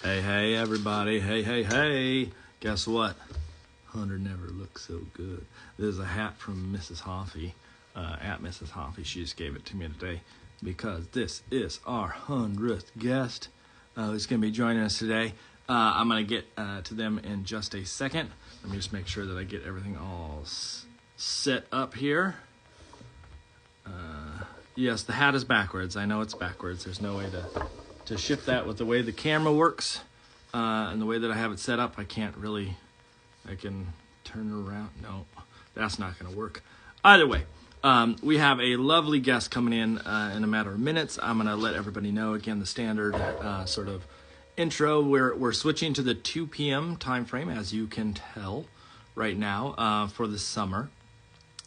Hey, everybody. Hey. Guess what? Hunter never looked so good. This is a hat from Mrs. Hoffy, at Mrs. Hoffy. She just gave it to me today because this is our 100th guest who's going to be joining us today. I'm going to get to them in just a second. Let me just make sure that I get everything all set up here. Yes, the hat is backwards. I know it's backwards. There's no way to shift that with the way the camera works and the way that I have it set up. I can turn it around. No, that's not going to work. Either way, we have a lovely guest coming in a matter of minutes. I'm going to let everybody know, again, the standard sort of intro. We're switching to the 2 p.m. time frame, as you can tell right now, for the summer.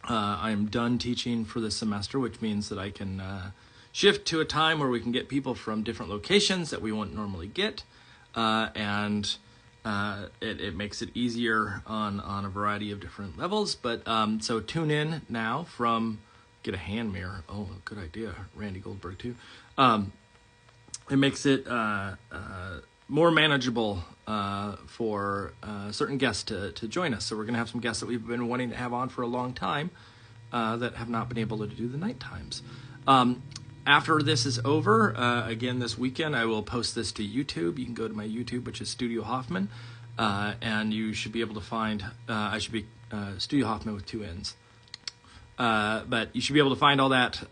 I'm done teaching for this semester, which means that I can shift to a time where we can get people from different locations that we wouldn't normally get, and it makes it easier on a variety of different levels. But so tune in now from, get a hand mirror. Oh, good idea. Randy Goldberg too. It makes it more manageable for certain guests to join us. So we're going to have some guests that we've been wanting to have on for a long time that have not been able to do the night times. After this is over, again this weekend, I will post this to YouTube. You can go to my YouTube, which is Studio Hoffman, and you should be able to find, I should be Studio Hoffman with 2 N's. But you should be able to find all that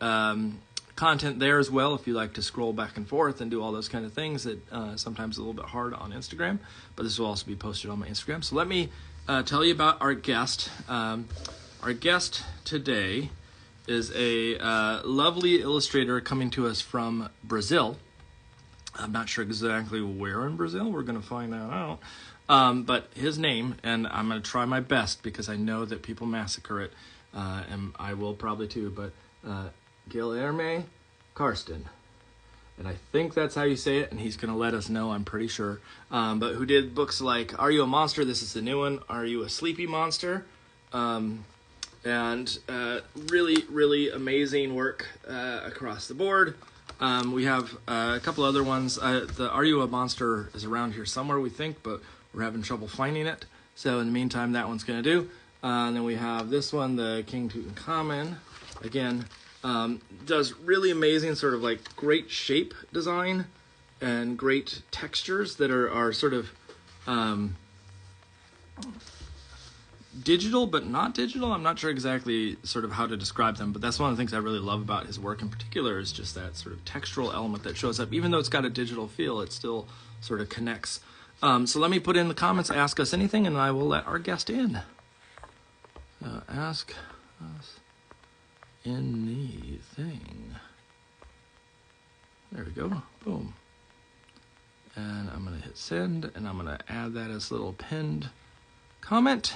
content there as well if you like to scroll back and forth and do all those kind of things that sometimes a little bit hard on Instagram. But this will also be posted on my Instagram. So let me tell you about our guest. Our guest today is a lovely illustrator coming to us from Brazil. I'm not sure exactly where in Brazil. We're going to find that out. But his name, and I'm going to try my best because I know that people massacre it, and I will probably too, but Guilherme KARSTEN. And I think that's how you say it, and he's going to let us know, I'm pretty sure. But who did books like Are You a Monster? This is the new one. Are You a Sleepy Monster? And really amazing work across the board. We have a couple other ones. The Are You a Monster is around here somewhere, we think, but we're having trouble finding it. So in the meantime, that one's going to do. And then we have this one, the King Tutankhamun. Again, does really amazing sort of like great shape design and great textures that are sort of digital but not digital. I'm not sure exactly sort of how to describe them, but that's one of the things I really love about his work in particular is just that sort of textural element that shows up. Even though it's got a digital feel, it still sort of connects. So let me put in the comments, ask us anything, and I will let our guest in. Ask us anything. There we go. Boom. And I'm going to hit send, and I'm going to add that as a little pinned comment.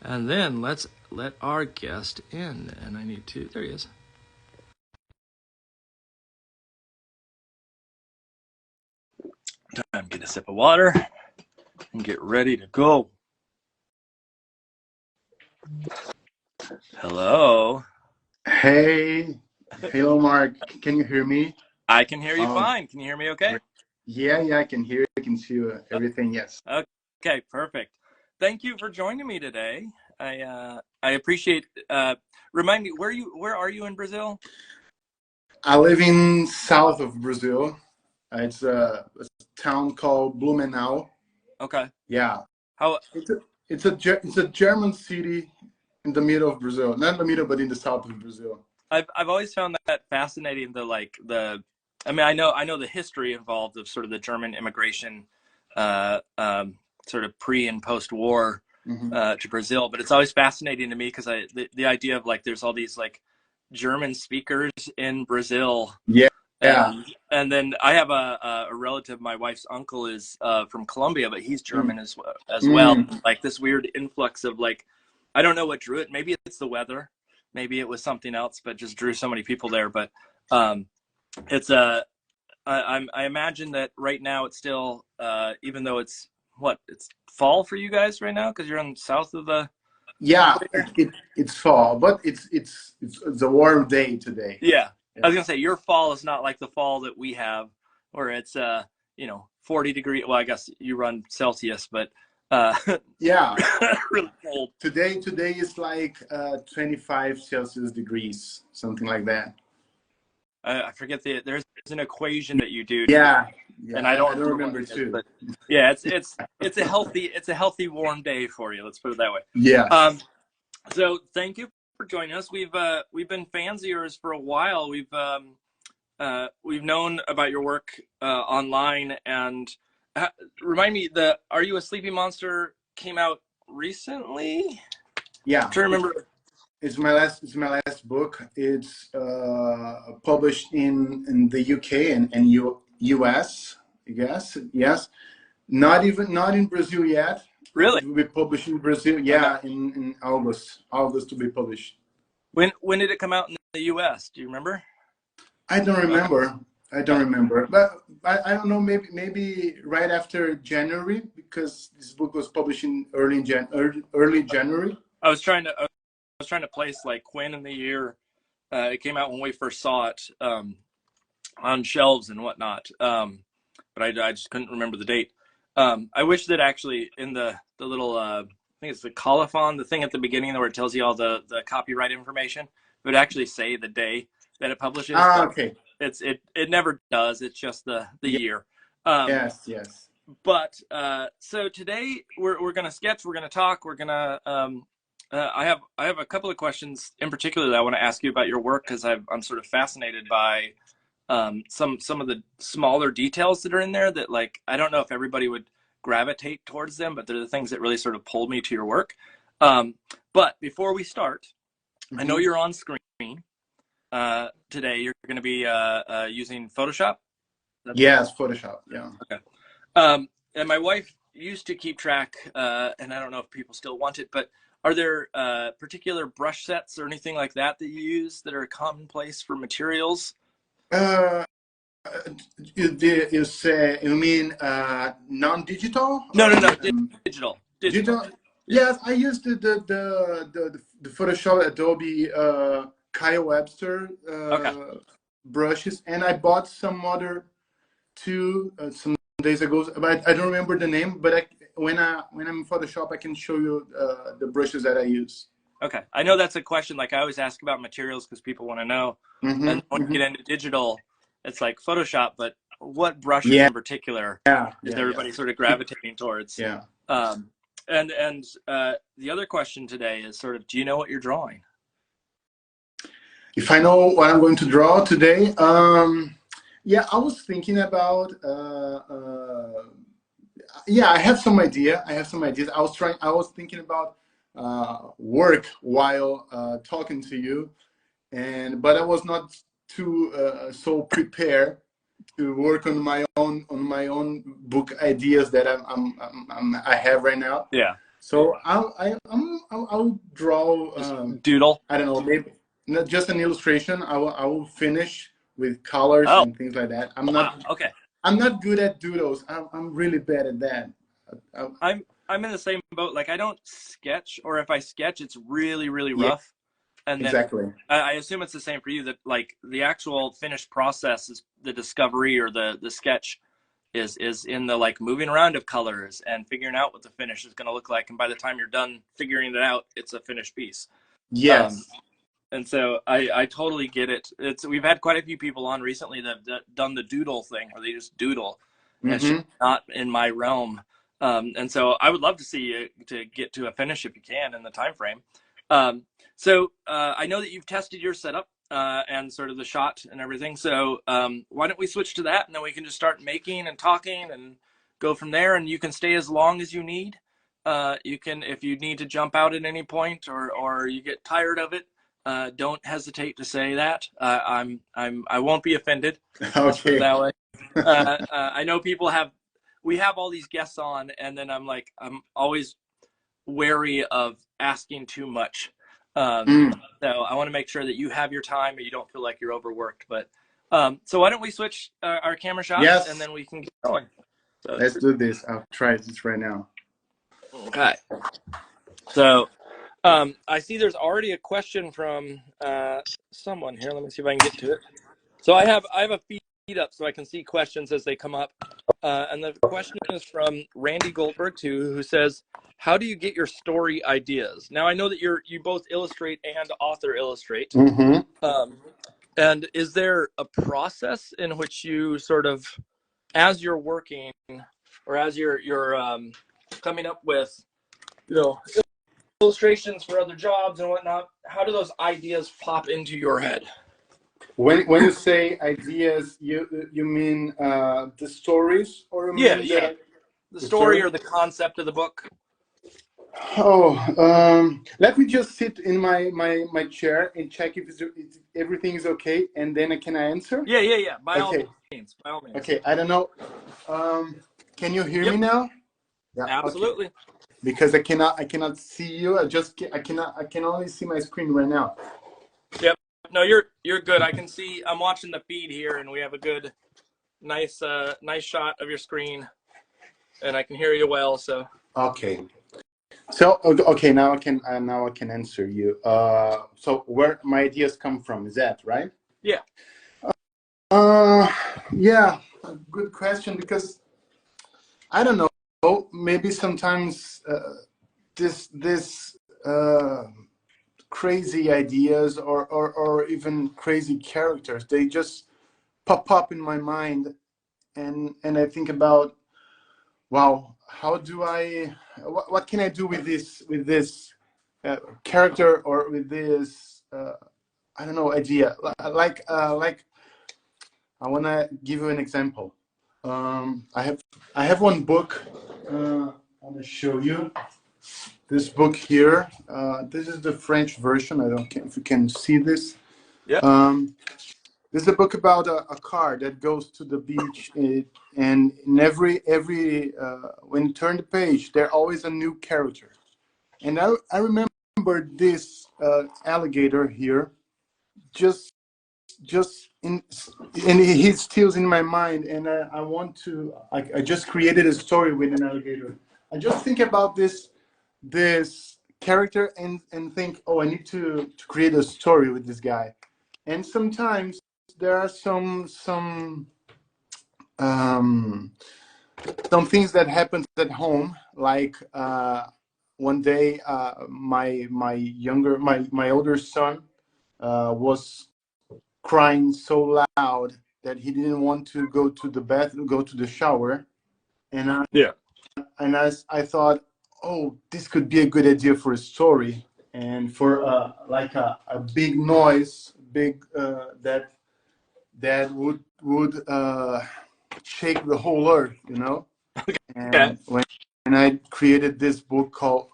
And then let's let our guest in. And I need to, there he is. Time to get a sip of water and get ready to go. Hello. Hey, hello, Mark. Can you hear me? I can hear you fine. Can you hear me okay? Yeah, I can hear you. I can see everything, yes. Okay, perfect. Thank you for joining me today. I appreciate, remind me, where are you in Brazil? I live in south of Brazil. It's a town called Blumenau. Okay. Yeah. How? It's a German city in the middle of Brazil. Not in the middle, but in the south of Brazil. I've always found that fascinating. I mean, I know the history involved of sort of the German immigration, sort of pre and post war to Brazil, but it's always fascinating to me because the idea of like there's all these like German speakers in Brazil. Yeah. And then I have a relative, my wife's uncle is from Colombia, but he's German as well. Like this weird influx of like, I don't know what drew it. Maybe it's the weather. Maybe it was something else, but just drew so many people there. But it's I imagine that right now it's still, even though it's fall for you guys right now because you're on south of the. Yeah, it's fall, but it's a warm day today. Yeah. I was gonna say your fall is not like the fall that we have, where it's 40 degree. Well, I guess you run Celsius, but yeah, really cold. Today is like 25 Celsius degrees, something like that. I forget there's an equation that you do. Yeah, and I don't remember what it is, too. but yeah, it's a healthy warm day for you. Let's put it that way. Yes. So thank you for joining us. We've been fans of yours for a while. We've known about your work online, and remind me, Are You a Sleepy Monster came out recently? Yeah. I'm trying to remember. It's my last book. It's published in the UK and US, I guess. Yes. Not in Brazil yet. Really? It will be published in Brazil. Yeah, Okay. in August to be published. When did it come out in the US? Do you remember? I don't remember. Okay. I don't remember, but I don't know. Maybe right after January, because this book was published in early January. I was trying to place like when in the year it came out when we first saw it on shelves and whatnot, but I just couldn't remember the date. I wish that actually in the little I think it's the colophon, the thing at the beginning where it tells you all the copyright information, it would actually say the day that it publishes. Okay. It never does. It's just the year. Yes. But so today we're gonna sketch. We're gonna talk. We're gonna I have a couple of questions in particular that I want to ask you about your work, because I'm sort of fascinated by some of the smaller details that are in there that, like, I don't know if everybody would gravitate towards them, but they're the things that really sort of pulled me to your work. But before we start, I know you're on screen today. You're going to be using Photoshop. Yes, Photoshop. Yeah. Okay. And my wife used to keep track, and I don't know if people still want it, but are there particular brush sets or anything like that you use that are commonplace for materials? You mean non-digital? No, digital. Digital. Yes, I used the Photoshop Adobe Kyle Webster brushes, and I bought some other two some days ago, but I don't remember the name. But when I'm in Photoshop, I can show you the brushes that I use. Okay, I know that's a question. Like, I always ask about materials because people want to know. And when you get into digital, it's like Photoshop, but what brushes in particular is everybody sort of gravitating towards? Yeah. And the other question today is sort of, do you know what you're drawing? If I know what I'm going to draw today, yeah, I was thinking about. Yeah, I have some ideas. I was thinking about work while talking to you, but I was not too so prepared to work on my own book ideas that I have right now. Yeah. So I'll draw doodle. I don't know, maybe not just an illustration. I will finish with colors and things like that. I'm not good at doodles. I'm really bad at that. I'm in the same boat. Like, I don't sketch, or if I sketch, it's really, really rough. And then exactly. I assume it's the same for you, that like the actual finished process is the discovery, or the sketch is in the like moving around of colors and figuring out what the finish is going to look like. And by the time you're done figuring it out, it's a finished piece. Yes. And so I totally get it. We've had quite a few people on recently that done the doodle thing, where they just doodle. And it's just not in my realm. And so I would love to see you to get to a finish if you can in the time frame. So I know that you've tested your setup and sort of the shot and everything. So why don't we switch to that, and then we can just start making and talking and go from there. And you can stay as long as you need. You can, if you need to jump out at any point, or you get tired of it, don't hesitate to say that. I won't be offended. Let's put it that way. I know we have all these guests on, and then I'm always wary of asking too much. So I want to make sure that you have your time and you don't feel like you're overworked. But so why don't we switch our camera shots, and then we can get going. So, let's do this. I'll try this right now. Okay. So I see there's already a question from someone here. Let me see if I can get to it. So I have a feed up so I can see questions as they come up. And the question is from Randy Goldberg too, who says, "How do you get your story ideas?" Now I know that you both illustrate and author illustrate. And is there a process in which you sort of, as you're working or as you're coming up with, illustrations for other jobs and whatnot, how do those ideas pop into your head? When you say ideas, you mean the stories, or you mean the story or the concept of the book? Oh, let me just sit in my chair and check if everything is okay, and then I can answer. Yeah. By all means. Okay, I don't know. Can you hear me now? Yeah, absolutely. Okay. Because I cannot see you. I can only see my screen right now. Yep. No, you're good. I can see. I'm watching the feed here, and we have a good, nice shot of your screen, and I can hear you well. So. Okay. So okay, now I can answer you. So where my ideas come from, is that right? Yeah. Yeah, good question, because I don't know. Maybe sometimes this crazy ideas or even crazy characters, they just pop up in my mind, and I think about, wow, how do what can I do with this character, or with this I don't know, idea. Like I want to give you an example. I have one book. I want to show you this book here. This is the French version. I don't know if you can see this. Yeah. This is a book about a car that goes to the beach, and in every when you turn the page, there's always a new character. And I remember this alligator here, just in, and he's still in my mind, and I want to. I just created a story with an alligator. I just think about this character, and think, oh, I need to create a story with this guy. And sometimes there are some things that happen at home, like one day my older son was crying so loud that he didn't want to go to the bathroom, go to the shower, and I thought, oh, this could be a good idea for a story, and for like a big noise, that would shake the whole earth, And when I created this book called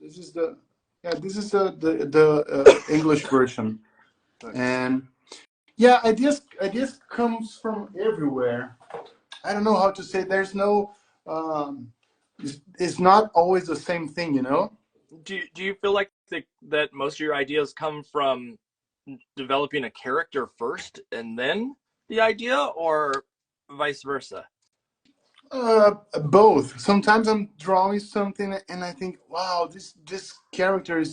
this is the English version, and yeah, ideas comes from everywhere. I don't know how to say. There's no. It's not always the same thing, Do you feel like that most of your ideas come from developing a character first and then the idea, or vice versa? Both. Sometimes I'm drawing something and I think, wow, this character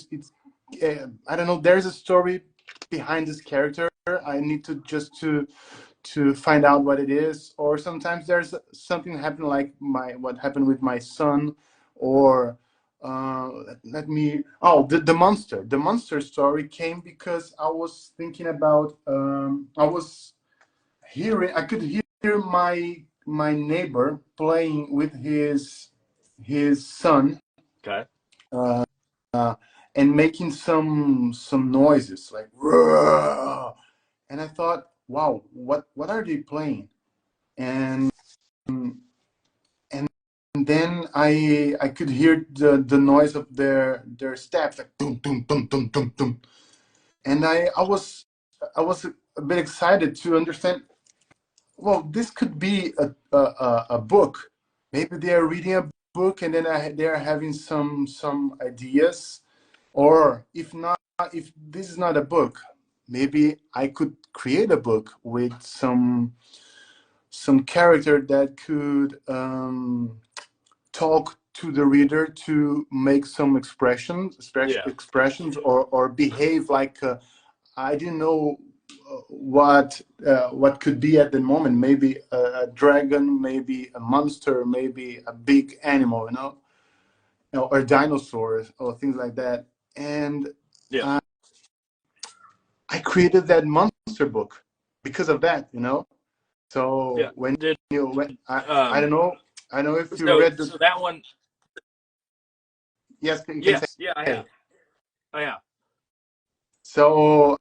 I don't know. There's a story behind this character. I need to just to find out what it is. Or sometimes there's something happen, like what happened with my son, or the monster story came because I was thinking about I could hear my neighbor playing with his son, Okay. And making some noises like "Roar!" And I thought, wow, what are they playing? And then I could hear the noise of their steps, like boom boom boom boom boom boom. And I was a bit excited to understand, well, this could be a book. Maybe they are reading a book, and then they are having some ideas. Or if this is not a book, maybe I could create a book with some character that could talk to the reader, to make some expressions, or behave like I didn't know what could be at the moment. Maybe a dragon, maybe a monster, maybe a big animal, or dinosaurs or things like that. And Yeah. I created that monster book because of that, Yeah. So when Did I don't know, if you so read so that one? yes, you can say. Yes. Yeah, I have. I have. So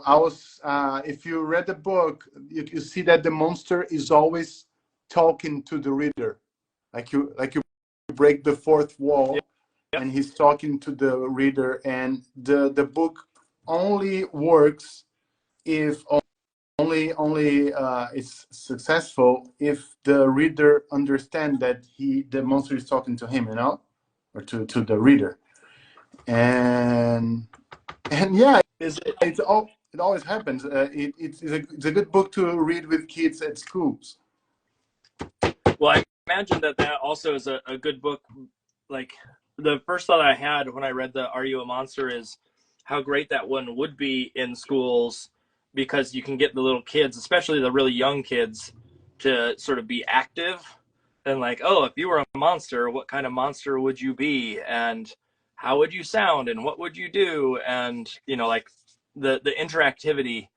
I was, if you read the book, you see that the monster is always talking to the reader, like you break the fourth Yeah. wall, Yep. and he's talking to the reader, and the book only works if only it's successful if the reader understand that the monster is talking to him, or to the reader, and yeah, Is it? it always happens. It's a good book to read with kids at schools. Well, I imagine that also is a good book. Like, the first thought I had when I read the Are You a Monster is how great that one would be in schools, because you can get the little kids, especially the really young kids, to sort of be active and like, oh, if you were a monster, what kind of monster would you be? And how would you sound? And what would you do? And, like the interactivity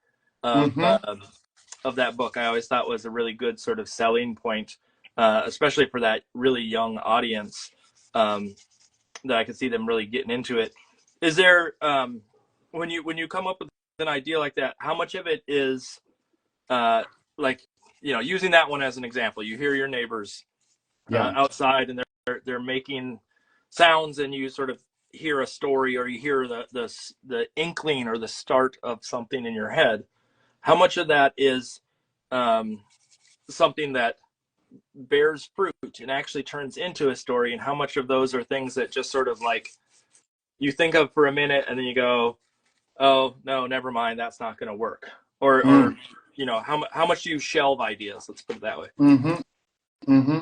of, Mm-hmm. of that book, I always thought was a really good sort of selling point, especially for that really young audience, that I could see them really getting into it. Is there, when you come up with an idea like that, how much of it is like, using that one as an example, you hear your neighbors Yeah. outside and they're making sounds, and you sort of hear a story, or you hear the inkling or the start of something in your head. How much of that is something that bears fruit and actually turns into a story, and how much of those are things that just sort of like you think of for a minute and then you go, oh no, never mind, that's not going to work, or Mm. how much do you shelve ideas, let's put it that way? Mm-hmm. Mm-hmm.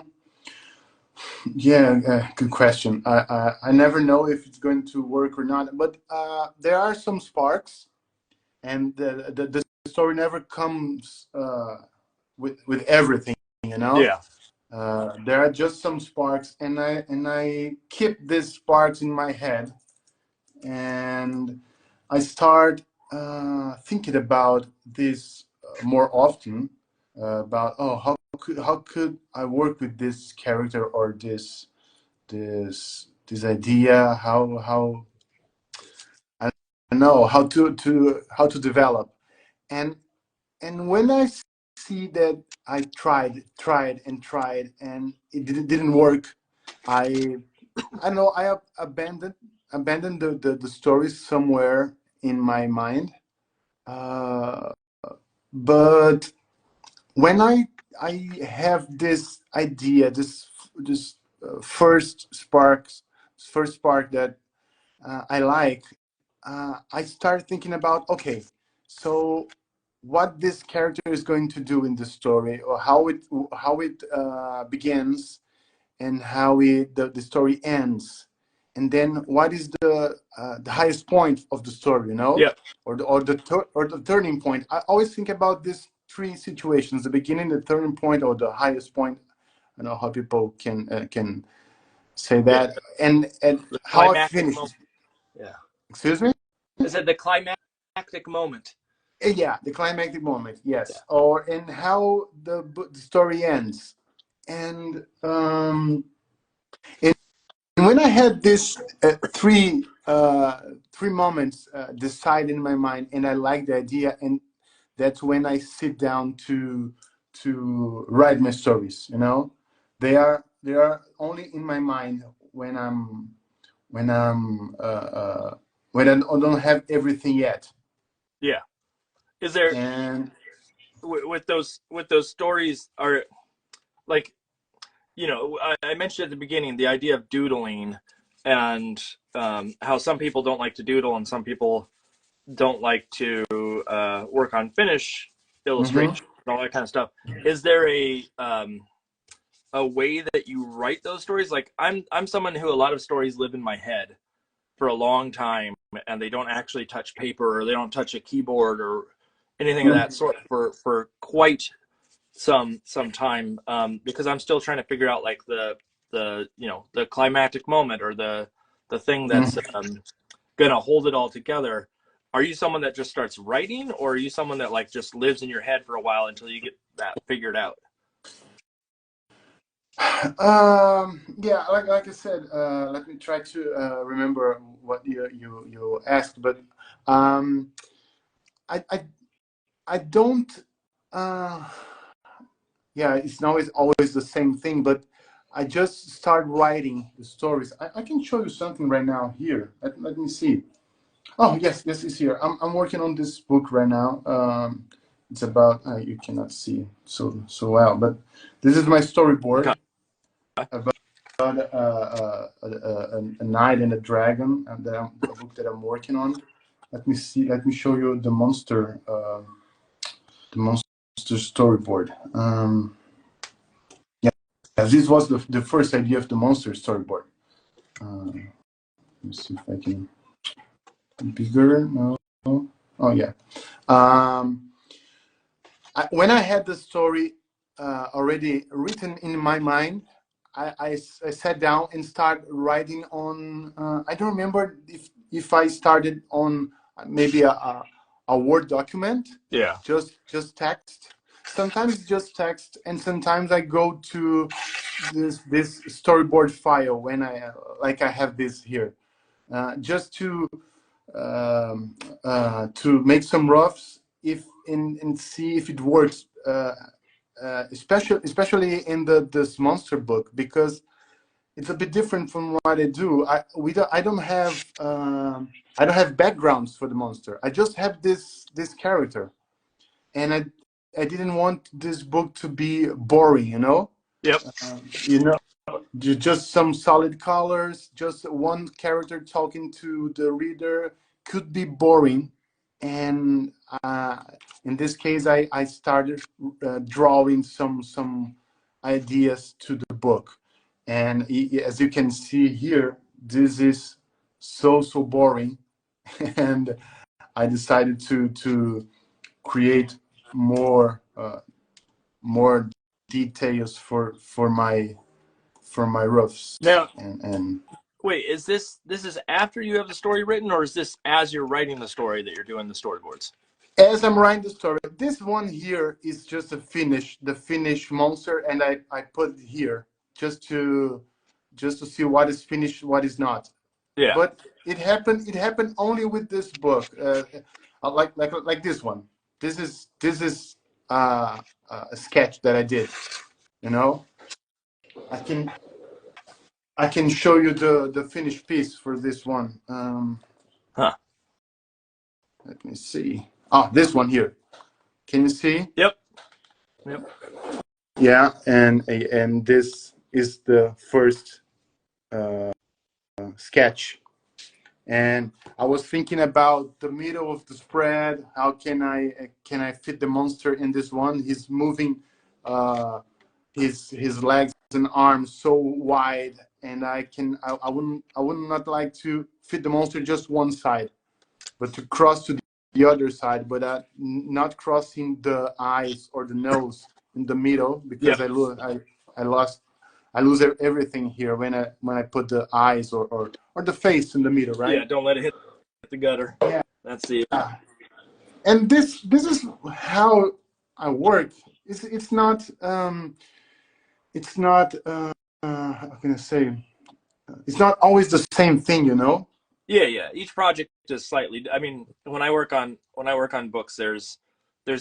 Yeah, good question. I never know if it's going to work or not, but there are some sparks, and the story never comes with everything, you know. Yeah. There are just some sparks, and I keep these sparks in my head, and I start thinking about this more often, about, oh, how could I work with this character, or this idea, how I don't know how to develop, and when I see that I tried and it didn't work, I I know I have abandoned the story somewhere in my mind. Uh, but when I have this idea, this first spark that I like, I start thinking about, okay, so what this character is going to do in the story, or how it begins, and how the story ends, and then what is the highest point of the story, Yeah. or the turning point. I always think about these three situations: the beginning, the turning point, or the highest point. I know how people can say Yeah. that, and The how I climactic finish. moment. Yeah. Excuse me. I said the climactic moment. Yeah, the climactic moment, Yeah. yes, or and how the story ends, and and when I had this three moments decide in my mind, and I like the idea, and that's when I sit down to write my stories. They are only in my mind when I'm when I don't have everything yet, Yeah. Is there, and with those stories, are like, I mentioned at the beginning the idea of doodling, and how some people don't like to doodle and some people don't like to work on finish mm-hmm. illustration and all that kind of stuff. Is there a way that you write those stories? Like, I'm someone who, a lot of stories live in my head for a long time, and they don't actually touch paper, or they don't touch a keyboard, or anything of that sort for quite some time, because I'm still trying to figure out like the you know, the climactic moment, or the thing that's gonna hold it all together. Are you someone that just starts writing, or are you someone that like just lives in your head for a while until you get that figured out? Yeah, like I said, let me try to remember what you asked, but um, I I don't. Uh, yeah, it's not always the same thing, but I just start writing the stories. I can show you something right now here. Let me see. Oh yes, this is here. I'm working on this book right now. It's about you cannot see so well, but this is my Okay. storyboard about a knight and a dragon, and a book that I'm working on. Let me see. Let me show you the monster storyboard. Yeah, this was the first idea of the monster storyboard. Let me see if I can bigger. No. Oh yeah. Um, when I had the story already written in my mind, I sat down and started writing on. I don't remember if I started on maybe a Word document, Yeah. just text. Sometimes just text, and sometimes I go to this storyboard file when I like I have this here, just to make some roughs if and see if it works, especially in this monster book, because it's a bit different from what I do. I don't have backgrounds for the monster. I just have this character, and I didn't want this book to be boring, you know. Yep. You know, just some solid colors, just one character talking to the reader could be boring. And in this case, I started drawing some ideas to the book. And as you can see here, this is so boring. And I decided to create more details for my roofs. Now, And wait, is this is after you have the story written, or is this as you're writing the story that you're doing the storyboards? as I'm writing the story, this one here is just the finished monster, and I put it here just to see what is finished, what is not. Yeah. But it happened only with this book, like this one. This is a sketch that I did. You know, I can I can show you the finished piece for this one. Huh. Let me see. Ah, this one here. Can you see? Yep. Yep. Yeah, and this is the first uh, sketch. And I was thinking about the middle of the spread. How can I fit the monster in this one? He's moving his legs and arms so wide, and I would not like to fit the monster just one side, but to cross to the other side, but not crossing the eyes or the nose in the middle, because Yep. I lose everything here when I put the eyes or the face in the middle, Yeah. right? Don't let it hit the gutter. Yeah. That's the. And this is how I work. It's not how can I say, it's not always the same thing, you know. Yeah, yeah. Each project is slightly. I mean, when I work on books, there's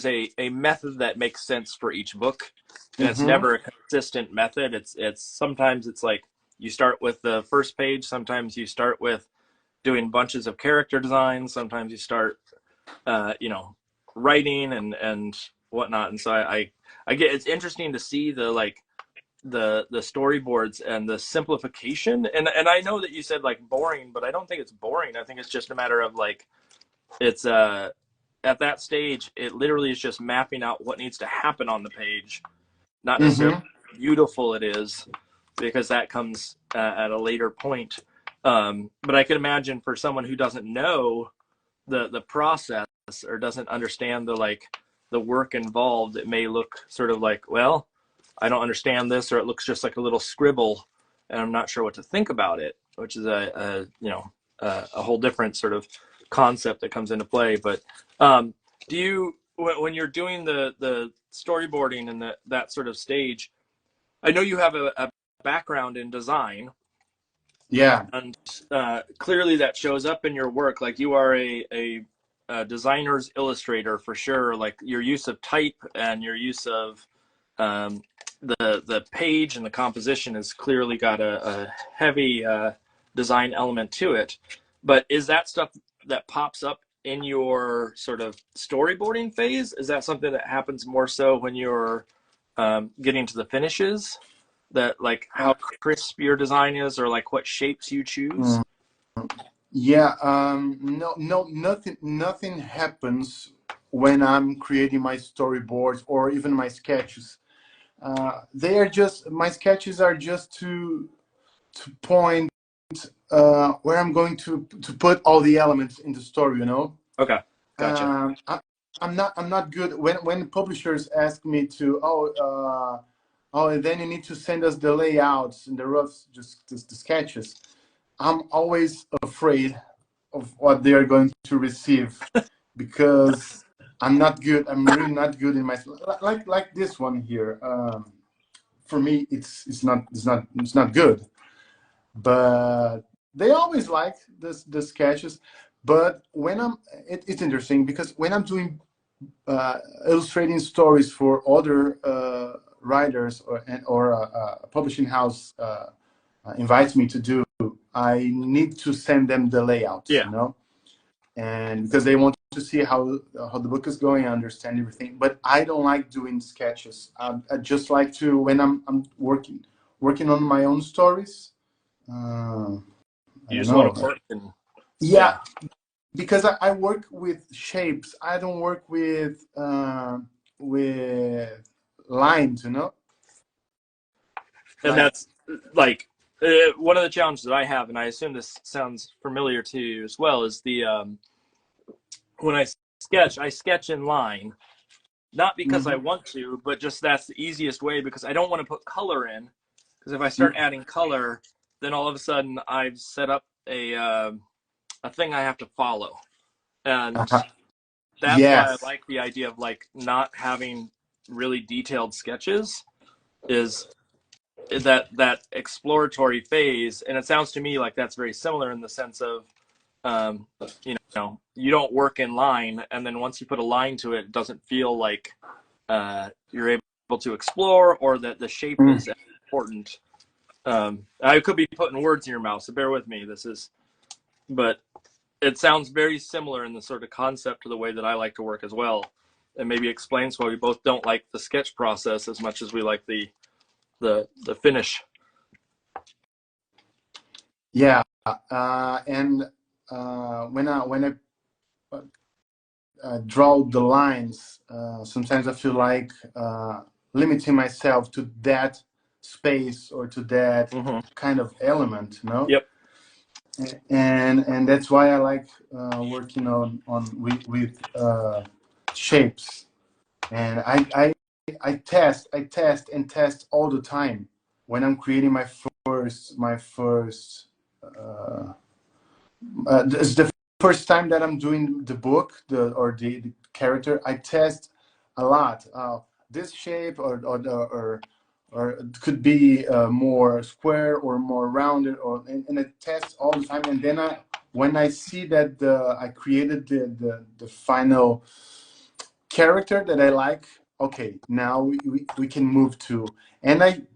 a method that makes sense for each book, and it's Mm-hmm. never a consistent method. It's sometimes it's like you start with the first page. Sometimes you start with doing bunches of character designs. Sometimes you start, you know, writing and whatnot. And so I get, it's interesting to see the like the storyboards and the simplification. And I know that you said like boring, but I don't think it's boring. I think it's just a matter of like it's at that stage it literally is just mapping out what needs to happen on the page, not necessarily Mm-hmm. how beautiful it is, because that comes at a later point. But I can imagine for someone who doesn't know the process, or doesn't understand the work involved, it may look sort of like, well, I don't understand this, or it looks just like a little scribble and I'm not sure what to think about it, which is a whole different sort of concept that comes into play. But do you, when you're doing the storyboarding and that sort of stage, I know you have a background in design. Yeah. And clearly that shows up in your work. Like, you are a designer's illustrator for sure. Like, your use of type and your use of the page and the composition has clearly got a heavy design element to it. But is that stuff that pops up in your sort of storyboarding phase? Is that something that happens more so when you're getting to the finishes? That, like, how crisp your design is, or like what shapes you choose? Yeah, no, nothing happens when I'm creating my storyboards or even my sketches. They are just, my sketches are just to point where I'm going to put all the elements in the story, you know. Okay, gotcha. I'm not good when publishers ask me to, and then you need to send us the layouts and the roughs, just the sketches. I'm always afraid of what they are going to receive because I'm not good. I'm really not good in my, like this one here. For me, it's not good. But they always like the sketches. But when it's interesting because when I'm doing illustrating stories for other writers or a publishing house invites me to do, I need to send them the layouts, Yeah. you know, and because they want to see how the book is going, I understand everything. But I don't like doing sketches. I just like to, when I'm working on my own stories. I You don't just want know. to work and Yeah, because I work with shapes. I don't work with lines, you know. and Like, that's like one of the challenges that I have, and I assume this sounds familiar to you as well, is the when I sketch in line, not because I mhm. want to, but just that's the easiest way, because I don't want to put color in. Because if I start adding color, then all of a sudden I've set up a thing I have to follow, and that's why I Yes. like the idea of like not having really detailed sketches, is that exploratory phase. And it sounds to me like that's very similar in the sense of um, you don't work in line, and then once you put a line to it, it doesn't feel like you're able to explore, or that the shape Mm. is important. I could be putting words in your mouth, so bear with me. But it sounds very similar in the sort of concept to the way that I like to work as well, and maybe explains why we both don't like the sketch process as much as we like the finish. Yeah. And when I draw the lines, sometimes I feel like limiting myself to that space or to that Mm-hmm. kind of element, you know. Yep. And that's why I like working with shapes. And I test and test all the time when I'm creating my first it's the first time that I'm doing the book, the character. I test a lot. This shape or it could be more square or more rounded, and I test all the time. And then when I see that I created the final character that I like, okay, now we can move to. And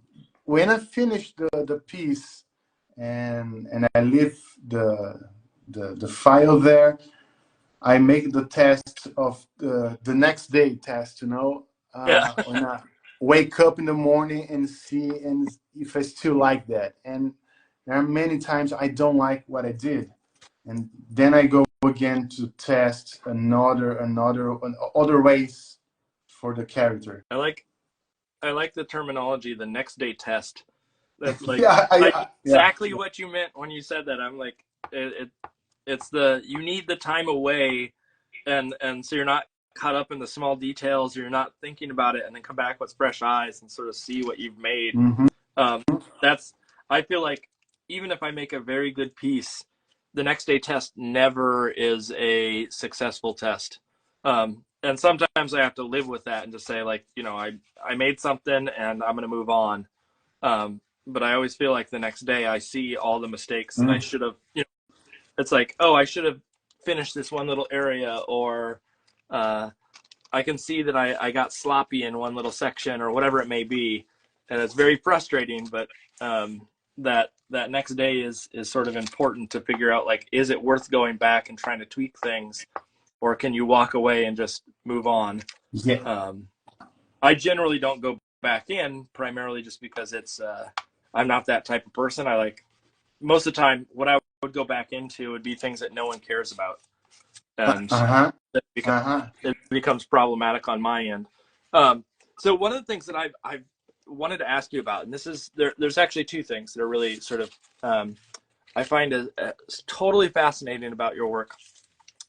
when I finish the piece and I leave the file there, I make the test of the next day test, you know, Yeah. when I wake up in the morning and see and if I still like that. And there are many times I don't like what I did, and then I go again to test other ways for the character. I like the terminology, the next day test. That's like, Yeah, I knew yeah. exactly what you meant when you said that. I'm like, it's the, you need the time away and so you're not caught up in the small details, or you're not thinking about it and then come back with fresh eyes and sort of see what you've made. That's, I feel like even if I make a very good piece, the next day test never is a successful test. And sometimes I have to live with that and just say, like, you know, I made something and I'm going to move on. But I always feel like the next day I see all the mistakes that I should have, you know, it's like, oh, I should have finished this one little area, or I can see that I got sloppy in one little section, or whatever it may be. And it's very frustrating, but that next day is sort of important to figure out, like, is it worth going back and trying to tweak things, or can you walk away and just move on? Yeah. I generally don't go back in, primarily just because it's I'm not that type of person. I like, most of the time what I would go back into would be things that no one cares about, and it becomes problematic on my end. So one of the things that I've wanted to ask you about, and this is there's actually two things that are really sort of I find totally fascinating about your work.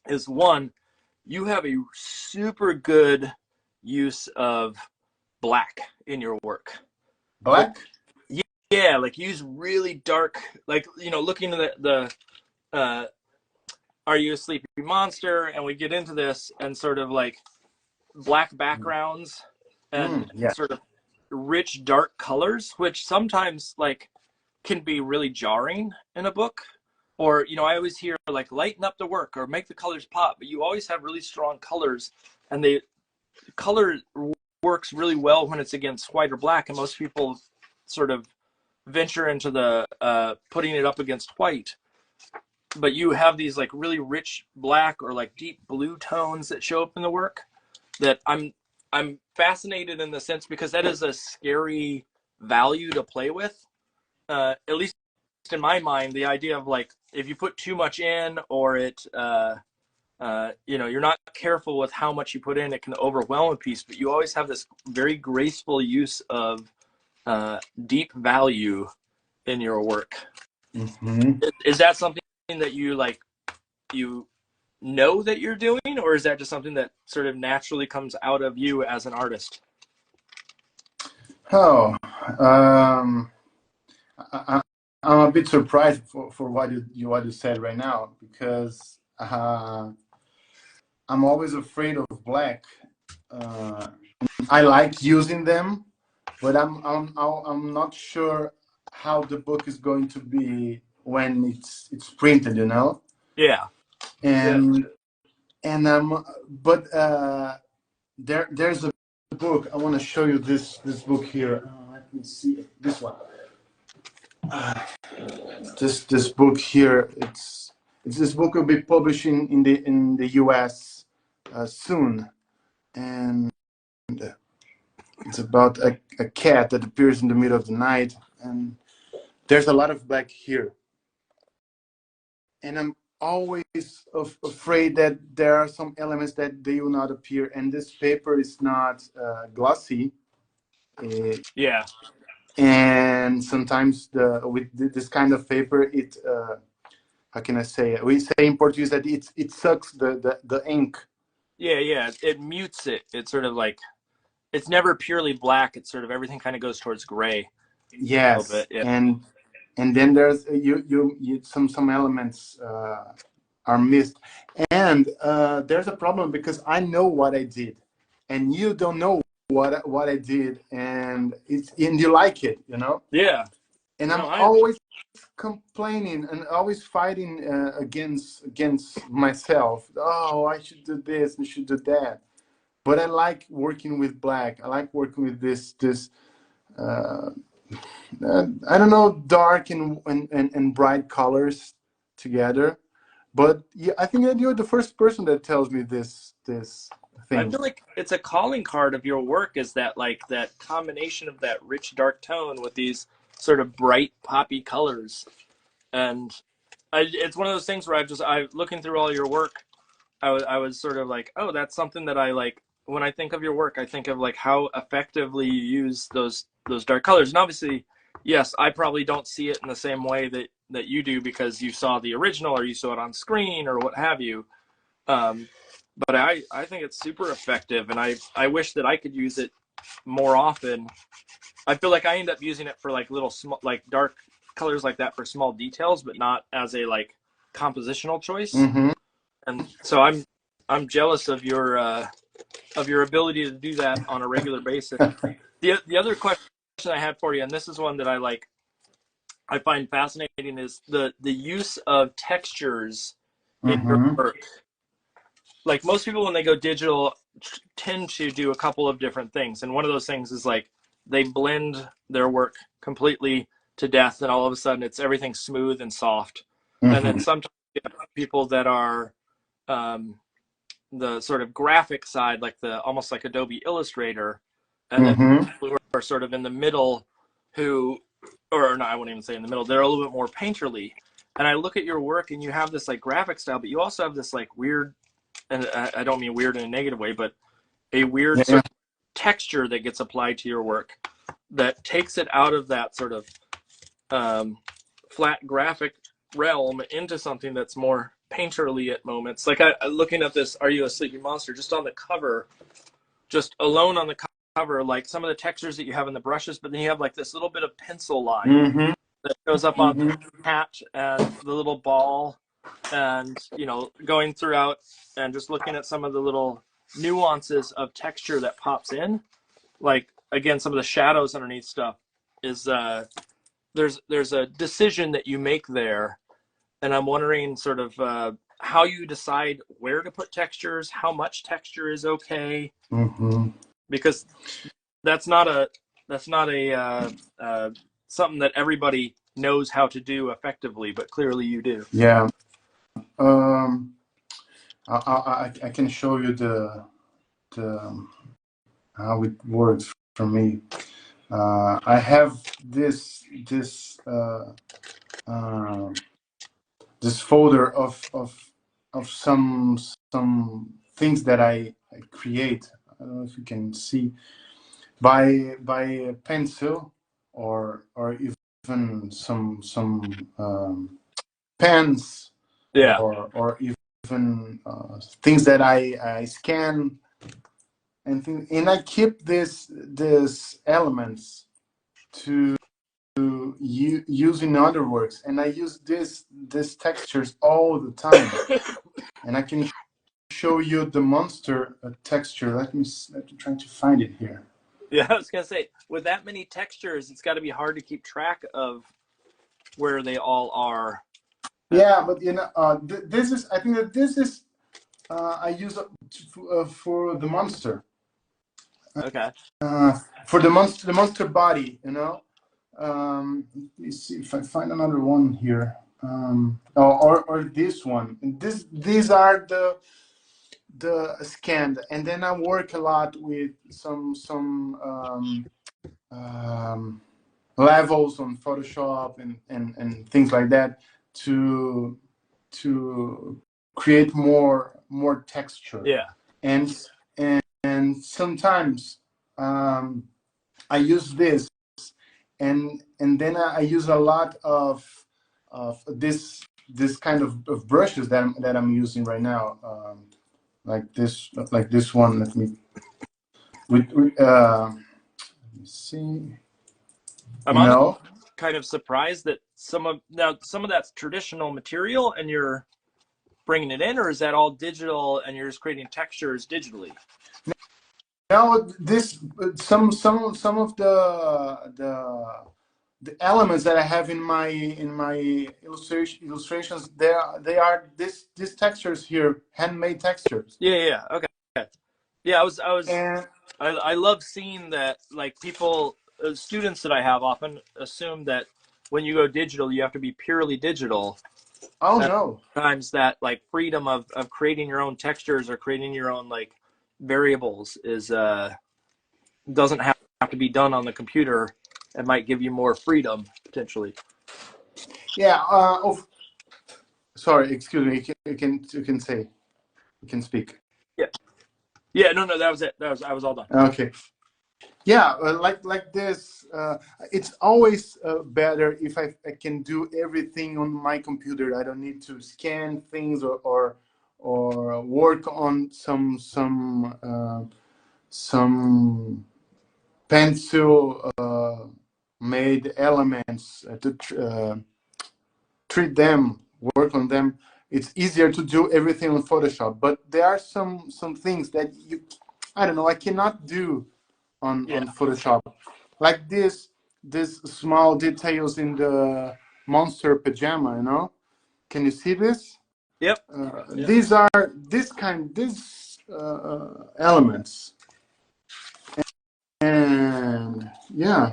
Is one, you have a super good use of black in your work. Black? Yeah, like use really dark, like, you know, looking at the Are You a Sleepy Monster? And we get into this, and sort of like black backgrounds and sort of rich dark colors, which sometimes like can be really jarring in a book. Or, you know, I always hear like lighten up the work or make the colors pop, but you always have really strong colors, and the color works really well when it's against white or black, and most people sort of venture into the putting it up against white. But you have these like really rich black or like deep blue tones that show up in the work, that I'm fascinated in the sense, because that is a scary value to play with. At least in my mind, the idea of like, if you put too much in, or it you know, you're not careful with how much you put in, it can overwhelm a piece. But you always have this very graceful use of deep value in your work. Is that something that you like, you know that you're doing, or is that just something that sort of naturally comes out of you as an artist? Oh, I'm a bit surprised for what you said right now, because I'm always afraid of black. I like using them, but I'm not sure how the book is going to be when it's printed, you know. Yeah. And but there's a book I want to show you. This book here. Let me see this one. This book here. It's this book will be published in the U.S. Soon, and it's about a cat that appears in the middle of the night, and there's a lot of black here, and I'm always afraid that there are some elements that they will not appear, and this paper is not glossy. Yeah. And sometimes with this kind of paper, it how can I say it? We say in Portuguese that it sucks the ink. Yeah, it mutes it. It's sort of like, it's never purely black. It's sort of, everything kind of goes towards gray. Yes, a little bit, yeah. And then there's you some elements are missed, and there's a problem because I know what I did, and you don't know what I did, and you like it, you know. Yeah. And I'm always complaining and always fighting against myself. Oh, I should do this, I should do that. But I like working with black. I like working with this I don't know, dark and bright colors together. But yeah, I think that you're the first person that tells me this thing. I feel like it's a calling card of your work, is that like that combination of that rich dark tone with these sort of bright poppy colors. And it's one of those things where I looking through all your work, I was sort of like, oh, that's something that I like. When I think of your work, I think of like how effectively you use those dark colors. And obviously, yes, I probably don't see it in the same way that you do, because you saw the original or you saw it on screen or what have you. but I think it's super effective, and I wish that I could use it more often. I feel like I end up using it for like little small, like dark colors like that for small details, but not as a like compositional choice. Mm-hmm. And so I'm jealous of your ability to do that on a regular basis. The other question I had for you, and this is one that I find fascinating, is the use of textures in your Mm-hmm. work. Like most people, when they go digital, tend to do a couple of different things, and one of those things is like they blend their work completely to death, and all of a sudden it's everything smooth and soft. And then Mm-hmm. sometimes you have people that are um, the sort of graphic side, like the almost like Adobe Illustrator, and then Mm-hmm. who are sort of in the middle, who, or no, I wouldn't even say in the middle. They're a little bit more painterly. And I look at your work, and you have this like graphic style, but you also have this like weird, and I don't mean weird in a negative way, but a weird Yeah. sort of texture that gets applied to your work that takes it out of that sort of flat graphic realm into something that's more painterly at moments. Like looking at this, Are You a Sleeping Monster? Just on the cover, just alone on the cover, like some of the textures that you have in the brushes, but then you have like this little bit of pencil line Mm-hmm. that goes up on Mm-hmm. the hat and the little ball, and going throughout and just looking at some of the little nuances of texture that pops in. Like again, some of the shadows underneath stuff is there's a decision that you make there, and I'm wondering sort of how you decide where to put textures, how much texture is okay, Mm-hmm. because that's not a something that everybody knows how to do effectively, but clearly you do. Yeah. Um, I can show you the how it works for me. I have uh, this folder of some things that I create. I don't know if you can see by a pencil or even some pens Yeah. or even things that I scan and I keep this elements to use in other works, and I use this textures all the time, and I can show you the monster texture. Let me try to find it here. Yeah, I was gonna say, with that many textures, it's got to be hard to keep track of where they all are. Yeah, but this is, I think that this is I use for the monster. Okay. For the monster body, you know. Let me see if I find another one here. Or this one. And these are the scanned, and then I work a lot with some levels on Photoshop and things like that to create more texture. Yeah. And sometimes I use this, and then I use a lot of this kind of brushes that I'm using right now, like this one. Let me let me see. I'm You honestly know, kind of surprised that some of that's traditional material and you're bringing it in, or is that all digital and you're just creating textures digitally? now this some of the elements that I have in my illustrations, they are these textures here, handmade textures. Yeah. Okay. Yeah, And I love seeing that. Like people, students that I have often assume that when you go digital, you have to be purely digital. oh And no, sometimes that like freedom of creating your own textures or creating your own like variables is doesn't have to be done on the computer. It might give you more freedom potentially. yeah, sorry, excuse me, you can say, you can speak. Yeah. Yeah. No. That was it. I was all done. Okay. Yeah, like this, it's always better if I can do everything on my computer. I don't need to scan things or work on some pencil made elements to treat them, work on them. It's easier to do everything on Photoshop, but there are some things that I don't know, I cannot do on Photoshop, like this small details in the monster pajama. You know, can you see this? Yep. These are these elements, and yeah.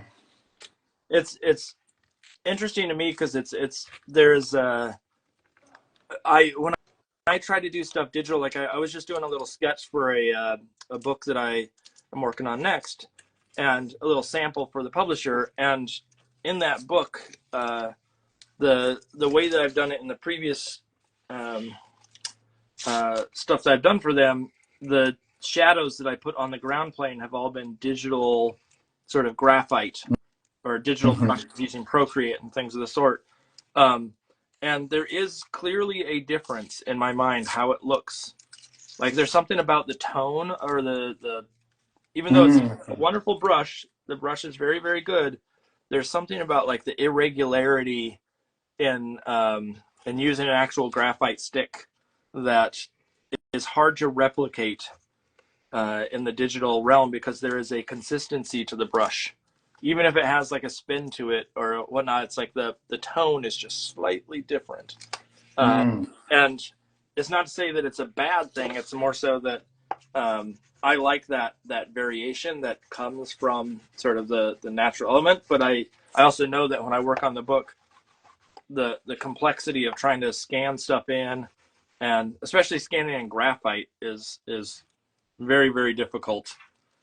It's interesting to me because there's when I try to do stuff digital, like I was just doing a little sketch for a book that I am working on next, and a little sample for the publisher. And in that book, the way that I've done it in the previous stuff that I've done for them, the shadows that I put on the ground plane have all been digital, sort of graphite or digital brushes using Procreate and things of the sort. And there is clearly a difference in my mind how it looks. Like there's something about the tone or the even though it's a wonderful brush, the brush is very, very good. There's something about like the irregularity in using an actual graphite stick that is hard to replicate in the digital realm, because there is a consistency to the brush. Even if it has like a spin to it or whatnot, it's like the tone is just slightly different. And it's not to say that it's a bad thing. It's more so that I like that variation that comes from sort of the natural element. But I also know that when I work on the book, the complexity of trying to scan stuff in, and especially scanning in graphite, is very, very difficult.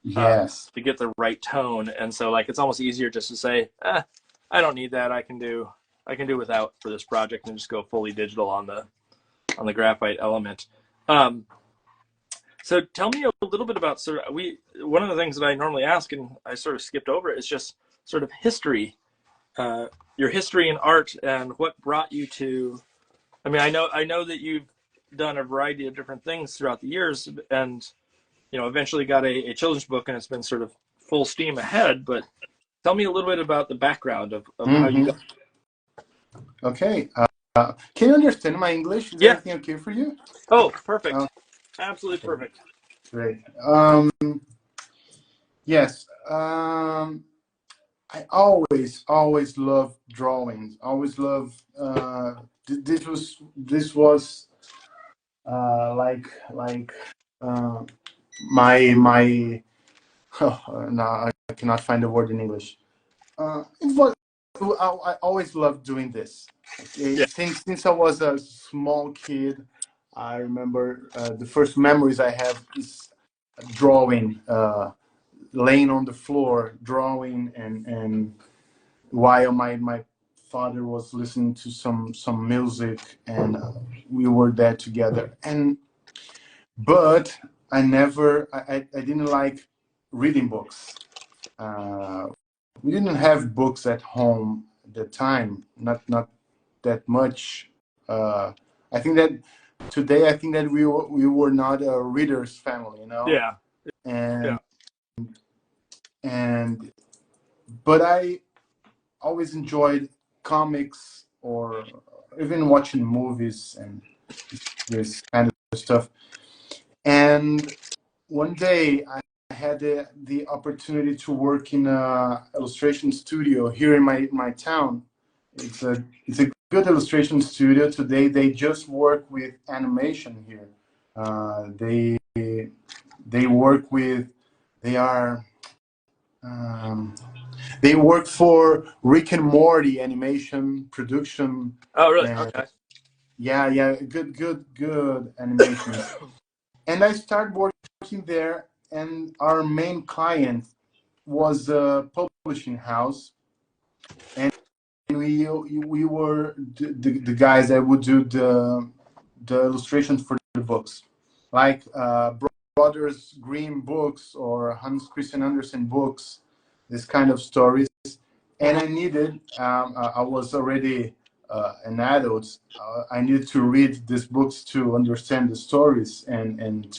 Yes. To get the right tone. And so like it's almost easier just to say, I don't need that. I can do without for this project, and just go fully digital on the graphite element. So tell me a little bit about one of the things that I normally ask, and I sort of skipped over it, is just sort of history, your history in art, and what brought you to. I mean, I know that you've done a variety of different things throughout the years, and eventually got a children's book, and it's been sort of full steam ahead. But tell me a little bit about the background of how you got. Okay. Can you understand my English? Is everything okay for you? Oh, perfect. Absolutely perfect. Great. Yes. I always loved drawings. Always loved. This was like my. Oh, no, I cannot find the word in English. It was. I always loved doing this. Okay? Since I was a small kid, I remember the first memories I have is drawing, laying on the floor, drawing, and while my father was listening to some music, and we were there together. But I didn't like reading books. We didn't have books at home at the time, not that much. I think that today, I think that we were not a readers family, Yeah. And but I always enjoyed comics, or even watching movies and this kind of stuff. And one day I had the opportunity to work in a illustration studio here in my town. It's a good illustration studio. Today they just work with animation here. They work with they are they work for Rick and Morty animation production. Oh, really? Okay. Yeah, good animations. And I started working there, and our main client was a publishing house, and we were the guys that would do the illustrations for the books, like Brothers Grimm books or Hans Christian Andersen books, this kind of stories. And I needed, I was already an adult, I needed to read these books to understand the stories and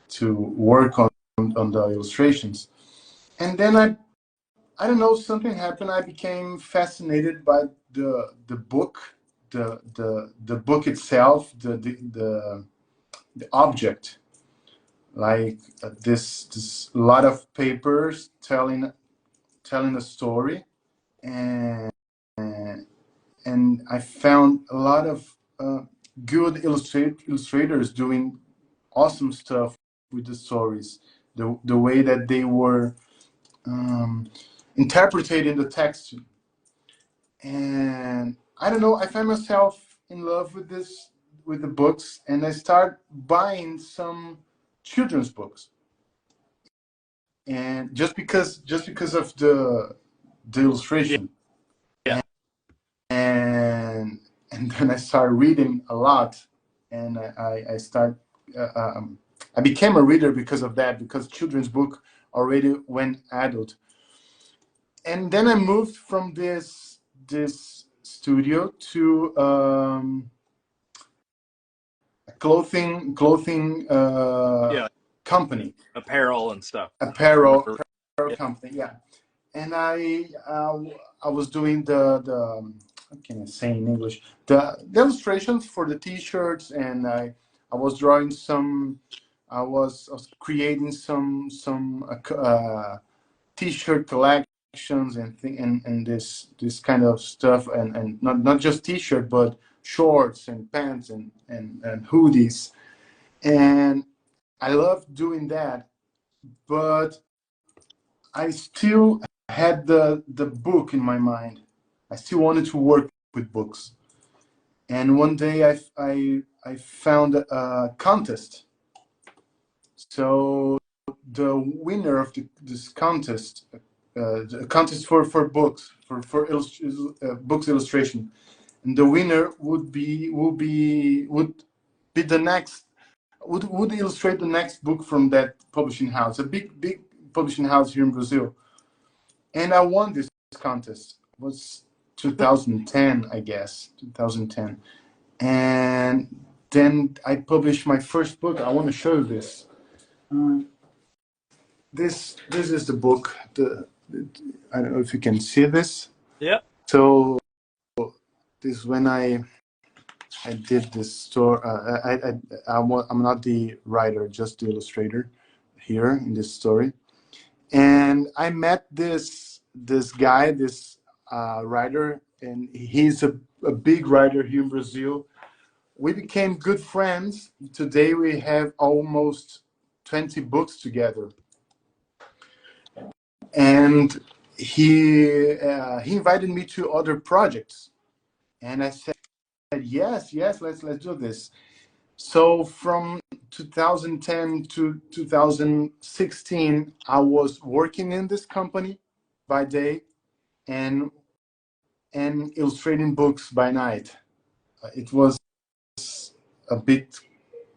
to work on the illustrations. And then I don't know, something happened. I became fascinated by the book, the book itself, the object, like this lot of papers telling a story, and I found a lot of good illustrators doing awesome stuff with the stories, the way that they were interpreting the text. And I don't know, I find myself in love with the books, and I start buying some children's books, and just because of the illustration. Yeah. And then I started reading a lot, and I became a reader because of that, because children's book already went adult. And then I moved from this studio to a clothing company, apparel and stuff. Apparel company, yeah. And I was doing the how can I say in English, the illustrations for the T-shirts, and I was drawing some. I was creating some T-shirt collections and this kind of stuff, and not just T-shirt, but shorts and pants and hoodies, and I love doing that, but I still had the book in my mind. I still wanted to work with books. And one day I found a contest. So the winner of this contest, the contest for books, for books illustration, and the winner would be the next, would illustrate the next book from that publishing house, a big publishing house here in Brazil. And I won this contest. It was 2010, I guess, 2010. And then I published my first book. I want to show you this. This is the book. I don't know if you can see this. Yeah. So this is when I did this story. I'm not the writer, just the illustrator here in this story. And I met this guy, this writer, and he's a big writer here in Brazil. We became good friends. Today we have almost 20 books together. And he invited me to other projects, and I said yes, let's do this. So from 2010 to 2016, I was working in this company by day and illustrating books by night. It was a bit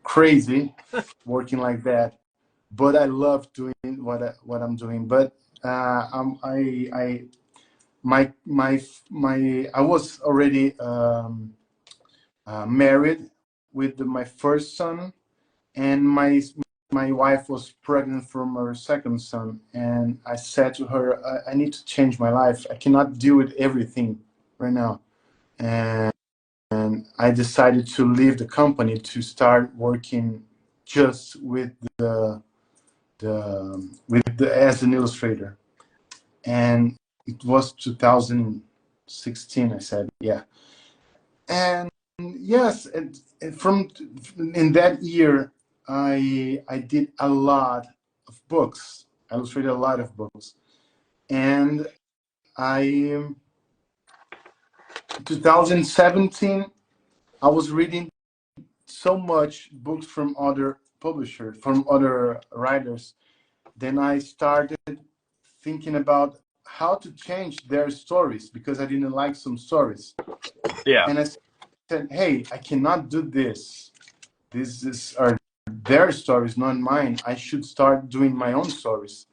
crazy working like that, but I love doing what I'm doing. But I was already married with my first son, and my wife was pregnant from her second son, and I said to her, I need to change my life. I cannot deal with everything right now. And I decided to leave the company to start working just with as an illustrator. And it was 2016, I said, yeah. And yes, and from in that year, I did a lot of books. I illustrated a lot of books, and in 2017, I was reading so much books from other publishers, from other writers. Then I started thinking about how to change their stories, because I didn't like some stories. Yeah. And I said, hey, I cannot do this. Are their stories, not mine. I should start doing my own stories.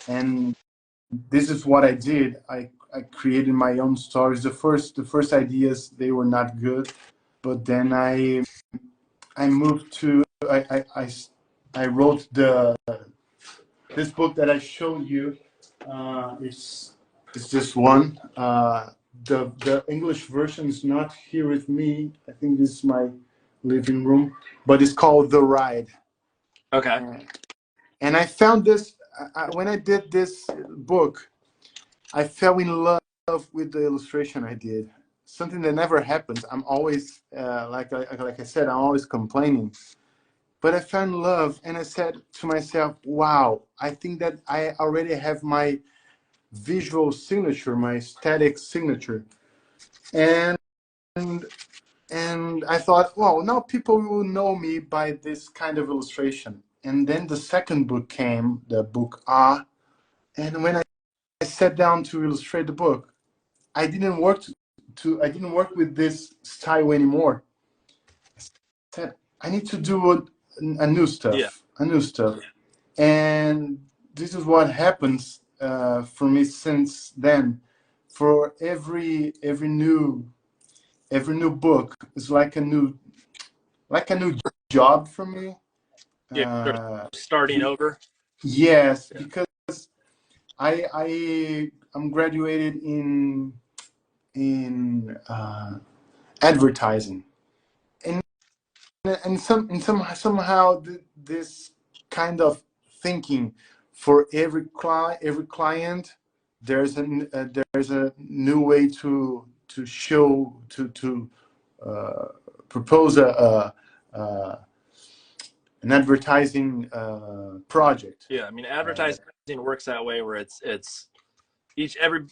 And this is what I did. I I created my own stories. The first ideas, they were not good, but then I moved to I wrote this book that I showed you. It's this one. The English version is not here with me. I think this is my living room, but it's called The Ride. Okay. And I found this when I did this book. I fell in love with the illustration I did. Something that never happens. I'm always like I said, I'm always complaining. But I found love, and I said to myself, "Wow! I think that I already have my visual signature, my aesthetic signature." And and I thought, "Wow! Now people will know me by this kind of illustration." And then the second book came, the book Ah. And when I sat down to illustrate the book, I didn't work I didn't work with this style anymore. I said, I need to do a new stuff, a new stuff. And this is what happens for me since then. For every new book is like a new job for me. Yeah. Starting over. Yes, because I'm graduated in advertising, and somehow this kind of thinking, for every client, there's a new way to show to uh, propose a an advertising project. Yeah, I mean, advertising works that way, where it's every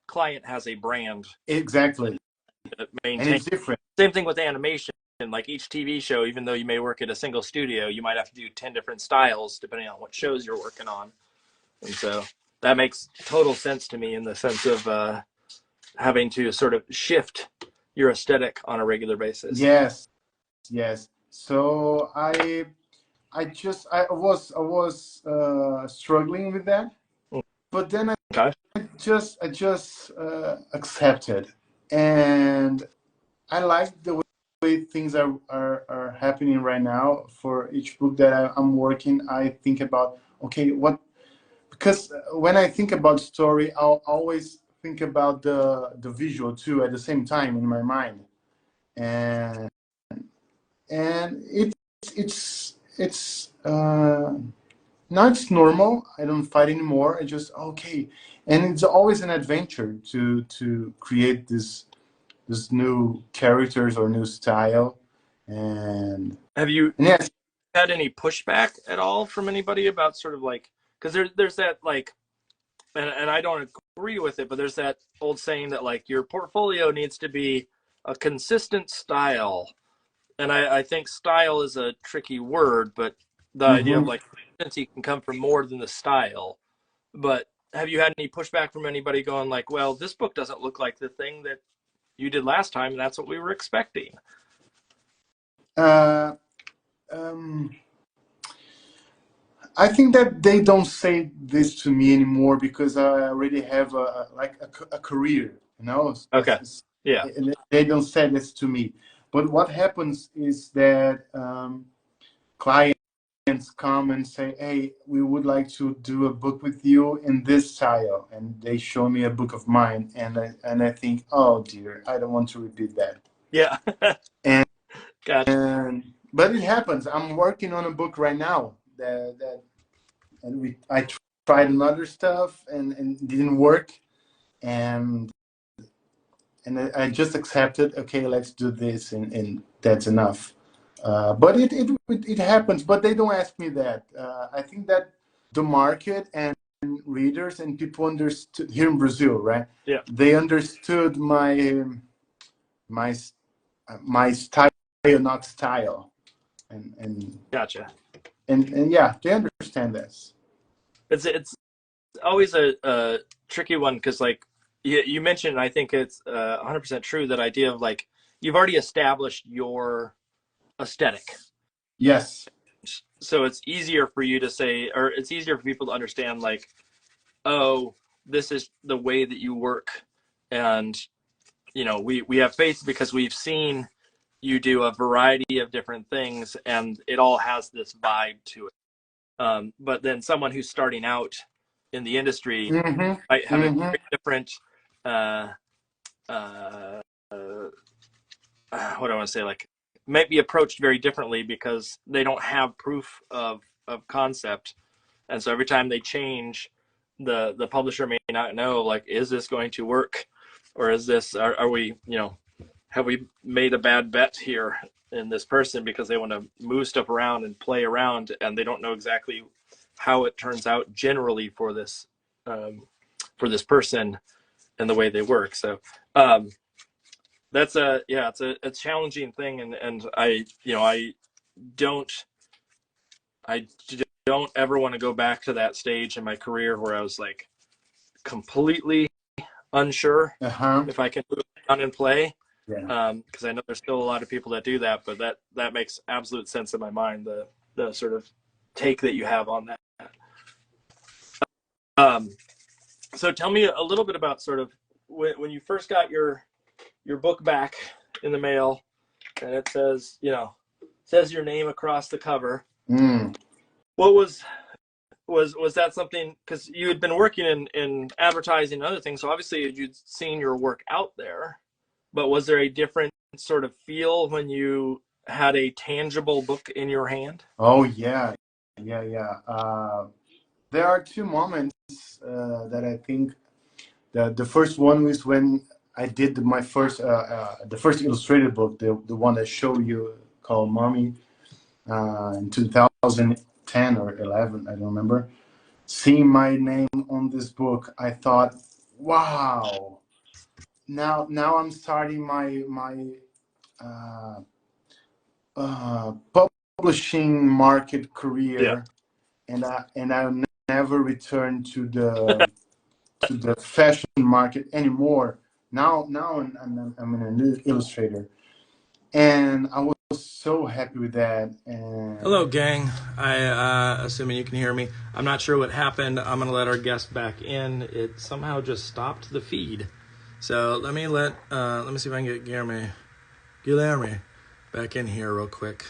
client has a brand Exactly, that and maintains. it's different. Same thing with animation. Like each TV show, even though you may work at a single studio, you might have to do 10 different styles depending on what shows you're working on. And so that makes total sense to me, in the sense of having to sort of shift your aesthetic on a regular basis. Yes, yes. So I was struggling with that, but then Okay. I just accepted, and I like the way things are happening right now. For each book that I'm working, I think about, okay, what, because when I think about story, I'll always think about the visual too at the same time in my mind, and it's now it's normal. I don't fight anymore. I just, okay, and it's always an adventure to create this new characters or new style. And Have you yes, had any pushback at all from anybody about sort of like, because there's that like, and I don't agree with it, but there's that old saying that like your portfolio needs to be a consistent style. And I think style is a tricky word, but the idea of mm-hmm. like consistency can come from more than the style. But have you had any pushback from anybody going like, well, this book doesn't look like the thing that you did last time, and that's what we were expecting? uh, um, I think that they don't say this to me anymore because I already have a career, you know. Okay. Yeah. And they don't say this to me. But what happens is that clients come and say, "Hey, we would like to do a book with you in this style," and they show me a book of mine, and I think, "Oh dear, I don't want to repeat that." Yeah. And Gotcha. but it happens. I'm working on a book right now and I tried another stuff and it didn't work, and I just accepted, okay, let's do this, and that's enough. But it happens, but they don't ask me that. I think that the market and readers and people understood here in Brazil, right? Yeah. They understood my my style, not style, and Gotcha. and yeah, they understand this. It's always a tricky one, because like you mentioned, I think it's 100% true, that idea of like you've already established your aesthetic, Yes. so it's easier for you to say, or it's easier for people to understand like, oh, this is the way that you work, and you know, we have faith because we've seen you do a variety of different things, and it all has this vibe to it. But then someone who's starting out in the industry might have a very different, what do I want to say, like, might be approached very differently because they don't have proof of concept. And so every time they change, the publisher may not know, like, is this going to work? Or is this, are we, you know, have we made a bad bet here in this person because they want to move stuff around and play around, and they don't know exactly how it turns out generally for this person and the way they work. So that's it's a challenging thing, and I don't ever want to go back to that stage in my career where I was like completely unsure if I can move on and play. Because I know there's still a lot of people that do that, but that makes absolute sense in my mind, the sort of take that you have on that. So tell me a little bit about sort of when you first got your book back in the mail, and it says, you know, says your name across the cover. What was that something, because you had been working in advertising and other things, so obviously you'd seen your work out there, but was there a different sort of feel when you had a tangible book in your hand? Oh yeah. There are two moments that I think. The first one was when I did my first the first illustrated book, the one I showed you, called Mommy, in 2010 or 11, I don't remember. Seeing my name on this book, I thought, wow. Now I'm starting my publishing market career, and I'll never return to the fashion market anymore. Now I'm an illustrator, and I was so happy with that. And hello, gang. I assuming you can hear me. I'm not sure what happened. I'm gonna let our guest back in. It somehow just stopped the feed. So let me see if I can get Guilherme back in here real quick.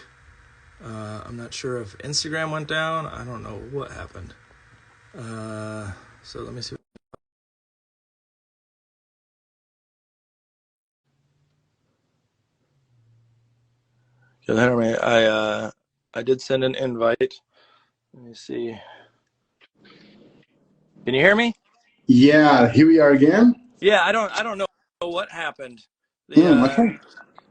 I'm not sure if Instagram went down. I don't know what happened. So let me see. Guilherme, I did send an invite. Let me see. Can you hear me? yeah, here we are again. Yeah, I don't know what happened. Okay.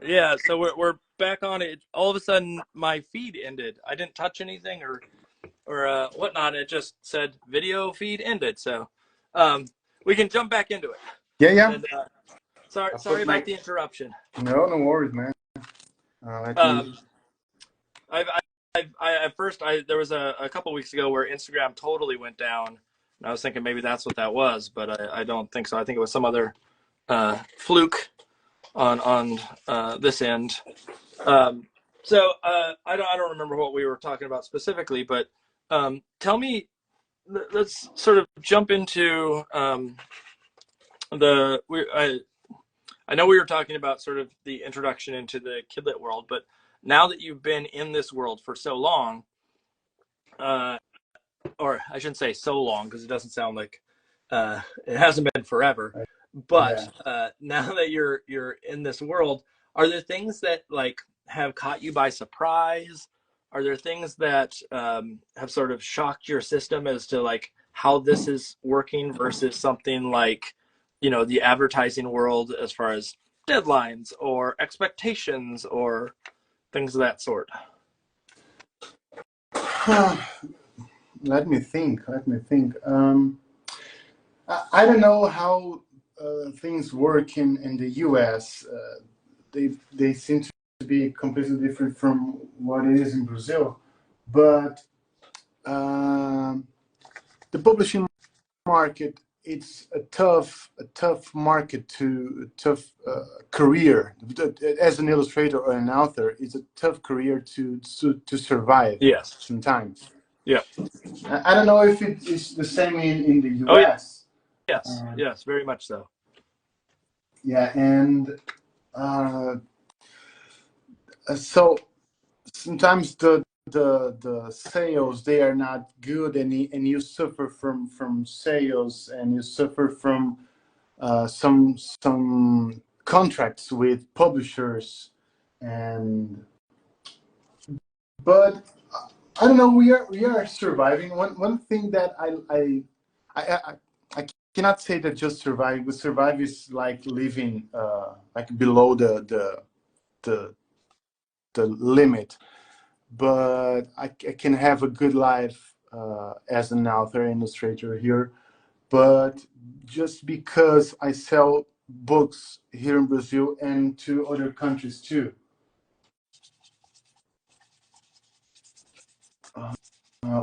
Yeah, so we're back on it. All of a sudden, my feed ended. I didn't touch anything or whatnot. It just said video feed ended. So we can jump back into it. Yeah. And, sorry about the interruption. No worries, man. At first there was a couple weeks ago where Instagram totally went down, and I was thinking maybe that's what that was, but I don't think so. I think it was some other fluke on this end. So I don't remember what we were talking about specifically, but tell me. Let's sort of jump into I know we were talking about sort of the introduction into the kidlit world, but now that you've been in this world for so long, or I shouldn't say so long because it doesn't sound like it hasn't been forever, but now that you're in this world, are there things that like have caught you by surprise? Are there things that have sort of shocked your system as to like how this is working versus something like, you know, the advertising world as far as deadlines or expectations or things of that sort? Let me think. I don't know how things work in the US. They seem to be completely different from what it is in Brazil. But the publishing market, it's a tough market tough career. As an illustrator or an author, it's a tough career to survive. Yes. Sometimes. Yeah. I don't know if it is the same in the US. Yes, yes, very much so. Yeah, and uh, so sometimes the sales, they are not good, and you suffer from sales, and you suffer from some contracts with publishers, and but I don't know. We are surviving. One thing that I, I cannot say that just survive. But survive is like living like below the the limit. But I can have a good life as an author illustrator here. But just because I sell books here in Brazil and to other countries too,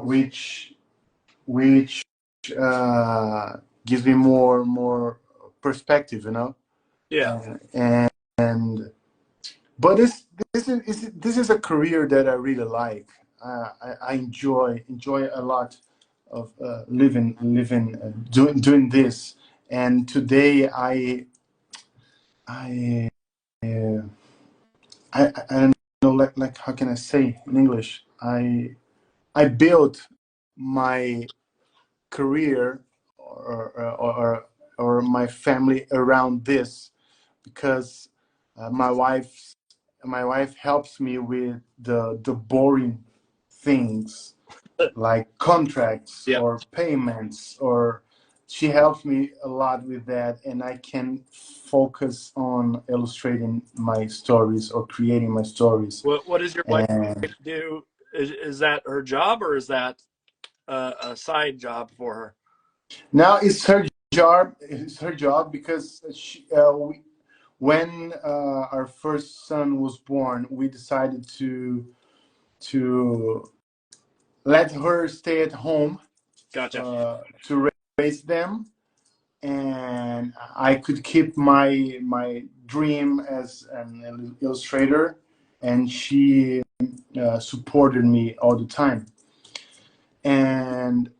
which which gives me more perspective, you know. Yeah. And but this is a career that I really like. I enjoy a lot of living doing this. And today I uh, I don't know, like how can I say in English, I built my career or my family around this, because uh, my wife my wife helps me with the boring things like contracts Yeah. or payments, or she helps me a lot with that, and I can focus on illustrating my stories or creating my stories. What does your wife And do? Is that her job, or is that a side job for her? now it's her job because when our first son was born, we decided to let her stay at home Gotcha. to raise them, and I could keep my dream as an illustrator, and she supported me all the time. And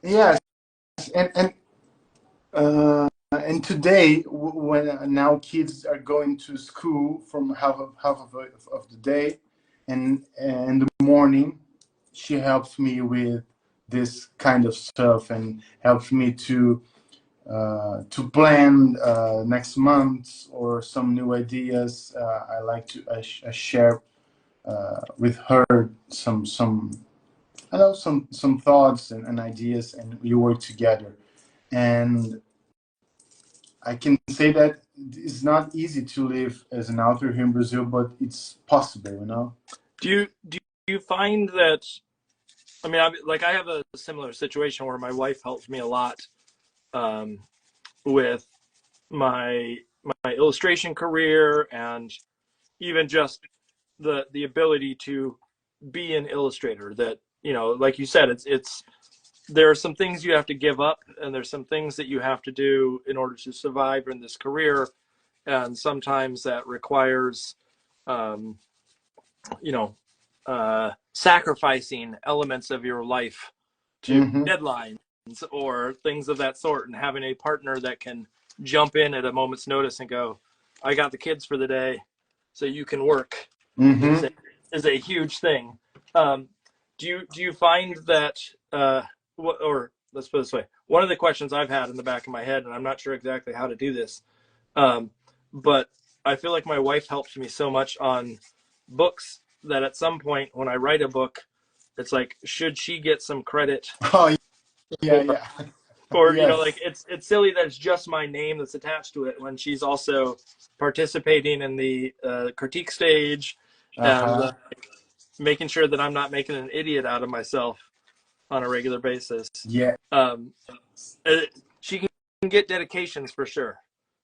yes, and and today, when now kids are going to school from half of the day, and the morning, she helps me with this kind of stuff and helps me to plan next month or some new ideas. I like to I share with her some I know some thoughts and ideas, and we work together. And I can say that it's not easy to live as an author here in Brazil, but it's possible, you know. Do you find that? I mean, I have a similar situation where my wife helps me a lot um, with my my illustration career, and even just the ability to be an illustrator. That, like you said, it's there are some things you have to give up, and there's some things that you have to do in order to survive in this career, and sometimes that requires um, you know sacrificing elements of your life to Mm-hmm. deadlines or things of that sort, and having a partner that can jump in at a moment's notice and go, I got the kids for the day, so you can work, is Mm-hmm. a huge thing. um, do you find that or let's put it this way, one of the questions I've had in the back of my head, and I'm not sure exactly how to do this, um, but I feel like my wife helps me so much on books that at some point when I write a book, it's like, should she get some credit, Oh yeah, or yeah. like, Yes. it's silly that it's just my name that's attached to it when she's also participating in the critique stage, and Uh-huh. making sure that I'm not making an idiot out of myself on a regular basis. Yeah. Um, uh, she can get dedications for sure.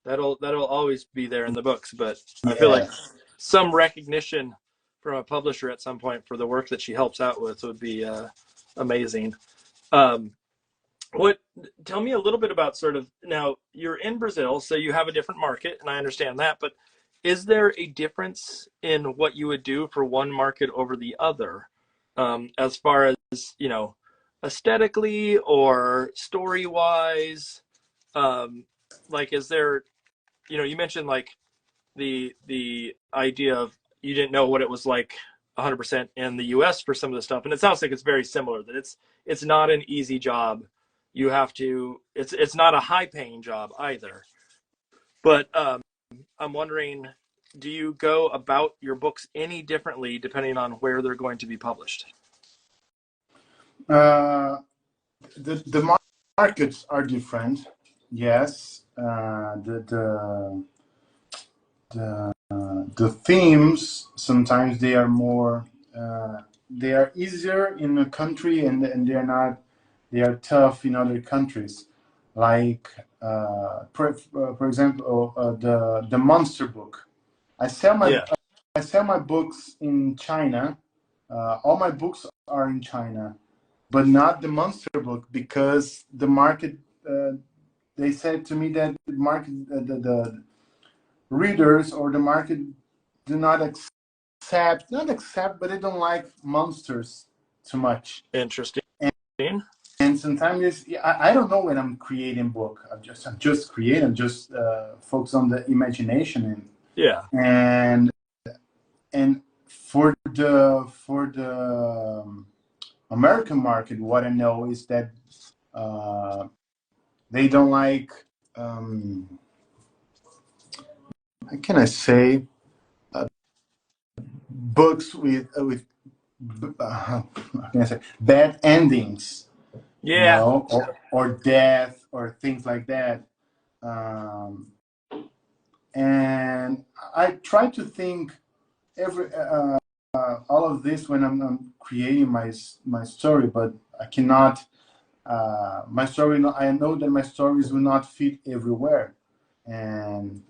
That'll always be there in the books, but I feel like Yeah. some recognition from a publisher at some point for the work that she helps out with would be amazing. Um, what Tell me a little bit about, sort of, now you're in Brazil, so you have a different market, and I understand that, but is there a difference in what you would do for one market over the other, as far as, aesthetically or story wise? Like, is there, you mentioned like the idea of you didn't know what it was like 100% in the US for some of the stuff, and it sounds like it's very similar, that it's not an easy job. You have to, it's not a high paying job either. But I'm wondering, do you go about your books any differently depending on where they're going to be published? The markets are different. Yes, the themes sometimes they are more they are easier in a country, and they're not, they are tough in other countries. Like for example, the monster book. I sell my Yeah, I sell my books in China. All my books are in China, but not the monster book, because the market. They said to me that the market, the readers or the market do not not accept, but they don't like monsters too much. interesting. And sometimes I don't know when I'm creating book. I'm just creating. I'm just focus on the imagination, Yeah, and for the American market, what I know is that uh, they don't like. How can I say? Books how can I say, bad endings, yeah, or death or things like that. Um, and I try to think every all of this when I'm creating my story, but I cannot. My story, I know that my stories will not fit everywhere, and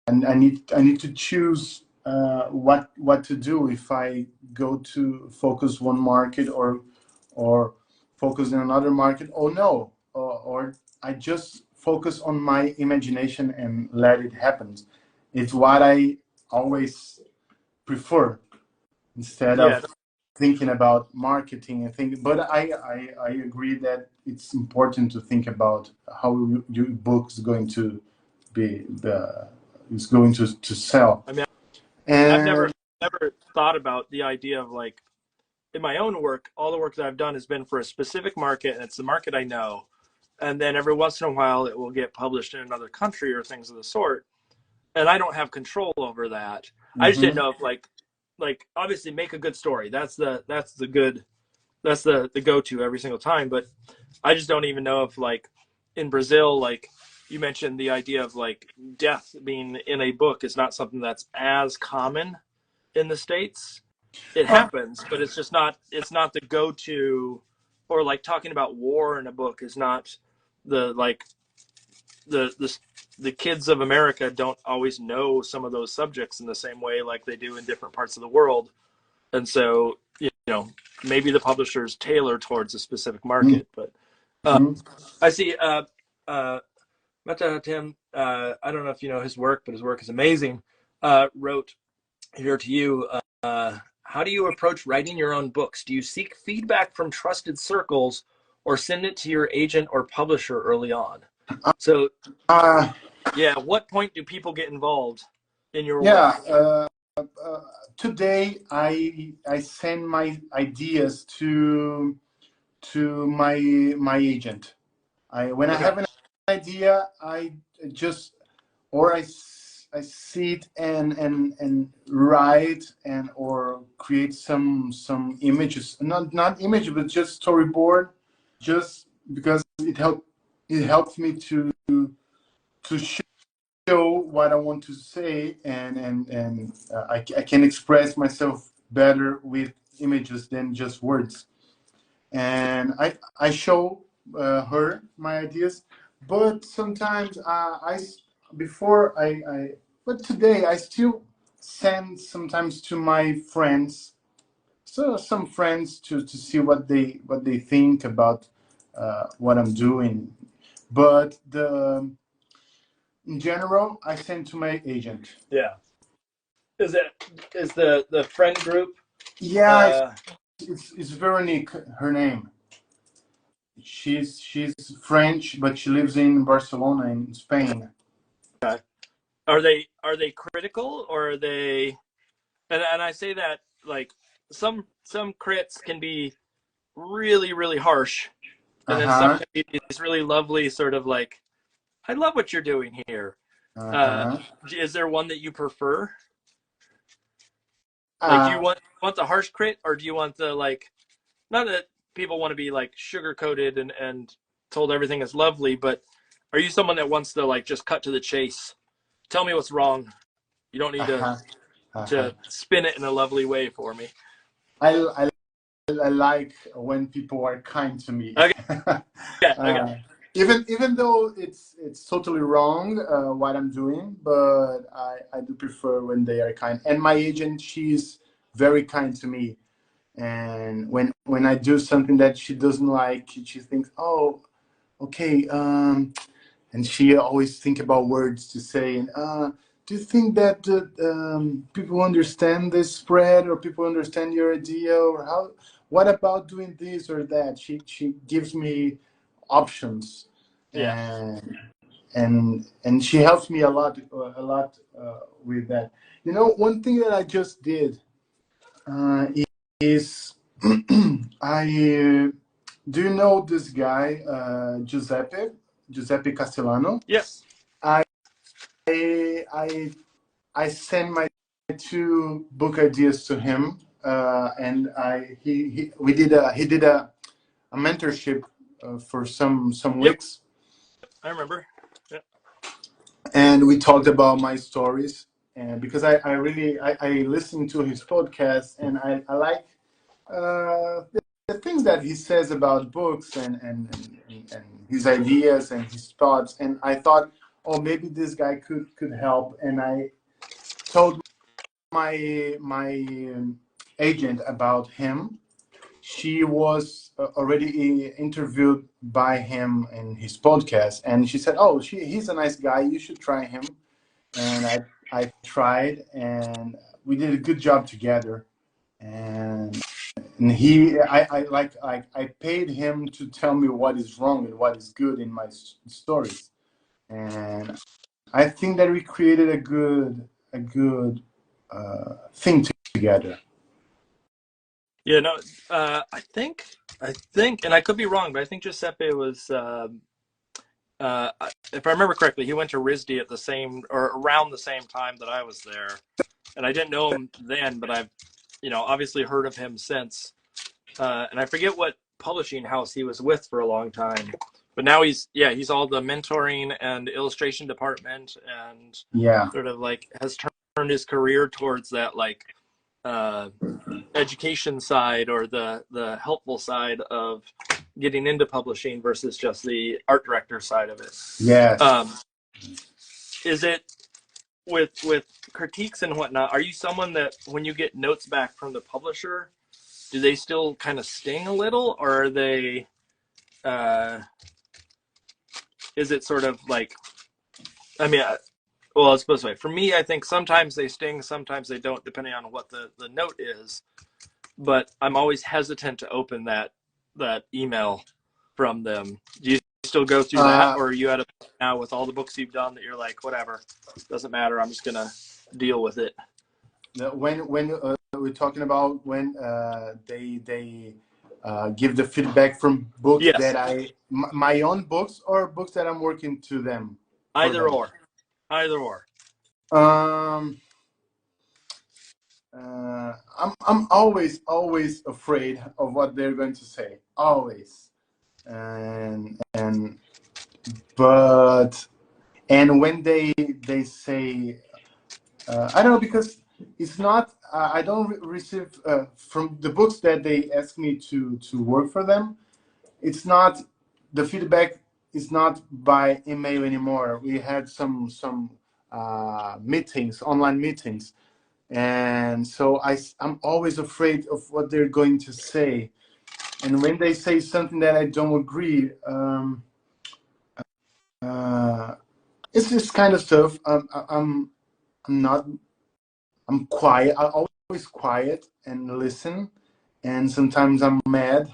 I need to choose what to do if I go to focus one market, or focus in another market, or no, or I just focus on my imagination and let it happen. It's what I always prefer, instead yeah. of thinking about marketing and think. But I agree that it's important to think about how your book is going to be is going to sell. I mean, I've And never thought about the idea of like, in my own work, all the work that I've done has been for a specific market, and it's the market I know. And then every once in a while, it will get published in another country or things of the sort, and I don't have control over that. I just didn't mhm. know if like obviously make a good story. That's the go to every single time. But I just don't even know if like in Brazil, like you mentioned, the idea of like death being in a book is not something that's as common in the States. It Uh, happens, but it's not the go to, or like talking about war in a book is not the like the the kids of America don't always know some of those subjects in the same way like they do in different parts of the world. And so, maybe the publishers tailor towards a specific market. But mhm. I see Meta Tim, I don't know if you know his work, but his work is amazing. Wrote here to you, how do you approach writing your own books? Do you seek feedback from trusted circles or send it to your agent or publisher early on? So, uh, yeah, at what point do people get involved in your work? yeah. Today I send my ideas to my agent. When I Okay. have an idea, I just, or I sit and write, and or create some images, not image, but just storyboard, just because it helps me to show what I want to say, and I can express myself better with images than just words. And I show her my ideas, but sometimes before but today I still send sometimes to my friends, so some friends to see what they think about what I'm doing. But in general, I send to my agent. Yeah. Is the friend group? Yeah, Uh, it's Veronique, her name. she's French, but she lives in Barcelona in Spain. Okay. Are they critical, or are they? And I say that like some crits can be really really harsh, and then some Uh-huh. can be these really lovely sort of like, I love what you're doing here. Uh, Uh-huh. is there one that you prefer? Like, do you Uh, want the harsh crit, or do you want the like? Not that people want to be like sugar coated and told everything is lovely, but are you someone that wants to like just cut to the chase? Tell me what's wrong. You don't need uh-huh. Uh-huh. to spin it in a lovely way for me. I, I I like when people are kind to me. Okay. Okay. Okay. uh, even though it's totally wrong what I'm doing, but I do prefer when they are kind. And my agent, she's very kind to me. And when I do something that she doesn't like, she thinks, oh, okay. And she always think about words to say. And do you think that people understand this spread, or people understand your idea, or how? What about doing this or that? She gives me options, Yeah. and she helps me a lot with that. You know, one thing that I just did uh, is I do you know this guy Giuseppe Castellano? Yes. I I I sent my two book ideas to him, and he did a mentorship for some Yep. weeks, I remember. Yep. and we talked about my stories. And because I listened to his podcast, and I like the things that he says about books and his ideas and his thoughts. And I thought, oh, maybe this guy could help. And I told my agent about him. She was already interviewed by him in his podcast, and she said, "Oh, he's a nice guy. You should try him." And I tried, and we did a good job together. And I paid him to tell me what is wrong and what is good in my stories. And I think that we created a good thing together. Yeah. No. I think, and I could be wrong, but I think Giuseppe was. Uh, if I remember correctly, he went to RISD at the same or around the same time that I was there, and I didn't know him then, but I've, obviously heard of him since. And I forget what publishing house he was with for a long time, but now he's all the mentoring and illustration department, and Yeah. sort of like has turned his career towards that like uh, education side, or the helpful side of getting into publishing versus just the art director side of it. Yes. Is it with critiques and whatnot? Are you someone that when you get notes back from the publisher, do they still kind of sting a little, or are they? Uh, is it sort of like? I mean, well, let's put it this way. For me, I think sometimes they sting, sometimes they don't, depending on what the note is. But I'm always hesitant to open that email from them. Do you still go through that, Uh, or are you at a point now with all the books you've done that you're like, whatever, doesn't matter, I'm just gonna deal with it? when we're talking about when they give the feedback from books Yes, that my own books, or books that I'm working to them for either them. or, either or. Um, I'm always afraid of what they're going to say, always. And but and when they say I don't know, because it's not I don't receive from the books that they ask me to work for them. It's not the feedback is not by email anymore. We had some meetings, online meetings, and so I'm always afraid of what they're going to say. And when they say something that I don't agree, uh, it's this kind of stuff. I'm not. I'm quiet. I always quiet and listen, and sometimes I'm mad,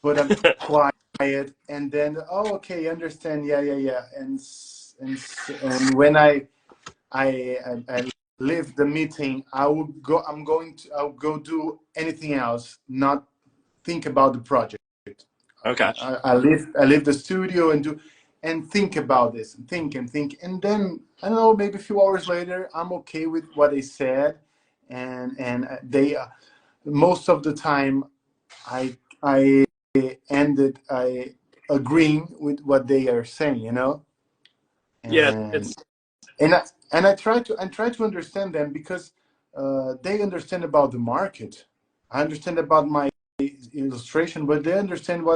but I'm quiet quiet, and then, oh, okay, understand, yeah, and when I leave the meeting, I'll go do anything else, not think about the project. Okay. I leave the studio and think about this, and think, and then I don't know, maybe a few hours later, I'm okay with what they said, and they most of the time I ended I agreeing with what they are saying, you know, Yeah, and it's I try to understand them, because they understand about the market. I understand about my illustration, but they understand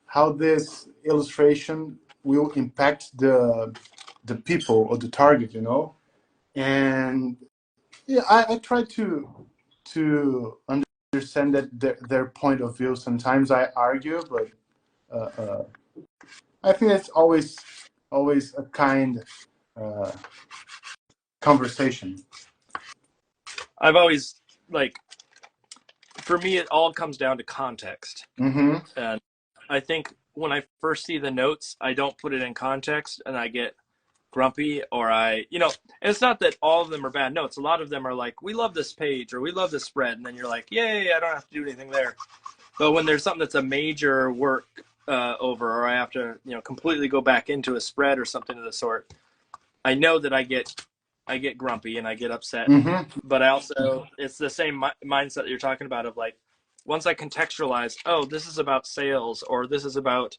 how this illustration will impact the people or the target, you know. And yeah, I try to understand that their point of view. Sometimes I argue, but I think it's always a kind uh, conversation. I've always like, for me, it all comes down to context. Mm-hmm. And I think when I first see the notes, I don't put it in context and I get grumpy, or and it's not that all of them are bad notes. A lot of them are like, we love this page or we love this spread. And then you're like, yay, I don't have to do anything there. But when there's something that's a major work over, or I have to, completely go back into a spread or something of the sort, I know that I get grumpy and I get upset. Mm-hmm. But I also, it's the same mindset that you're talking about, of like, once I contextualize, oh, this is about sales, or this is about,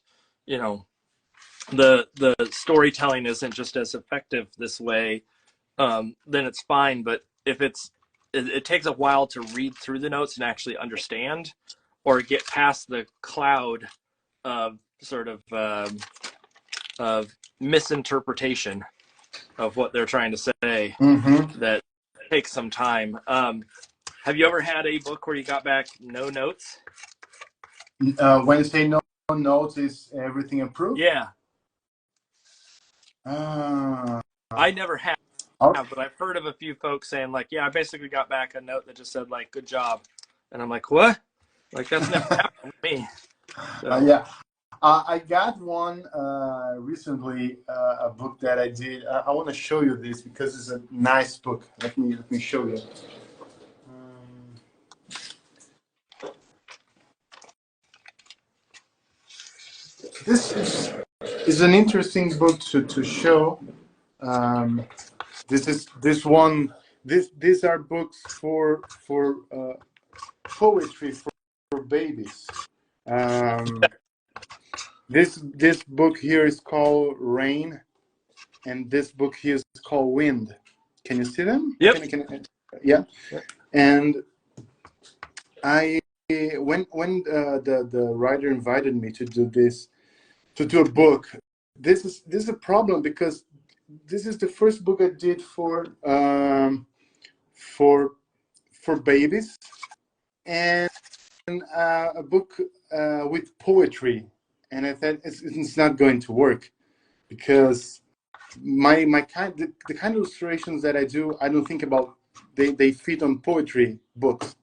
the storytelling isn't just as effective this way, then it's fine. But if it takes a while to read through the notes and actually understand, or get past the cloud of sort of misinterpretation of what they're trying to say, Mm-hmm. that takes some time. Have you ever had a book where you got back no notes? When you say no notes, is everything approved? Yeah, Uh, I never have, oh, but I've heard of a few folks saying like, yeah, I basically got back a note that just said like, good job. And I'm like, what? Like, that's never happened to me. So, yeah. I got one recently, a book that I did. I want to show you this because it's a nice book. Let me show you. This is an interesting book to show. Um, this one. These are books for poetry for babies. Um, this book here is called Rain, and this book here is called Wind. Can you see them? yep. Yeah. Yep. And I when the writer invited me to do this, to do a book, this is a problem, because this is the first book I did for babies, and a book with poetry, and I thought it's not going to work, because my kind the kind of illustrations that I do, I don't think about they fit on poetry books.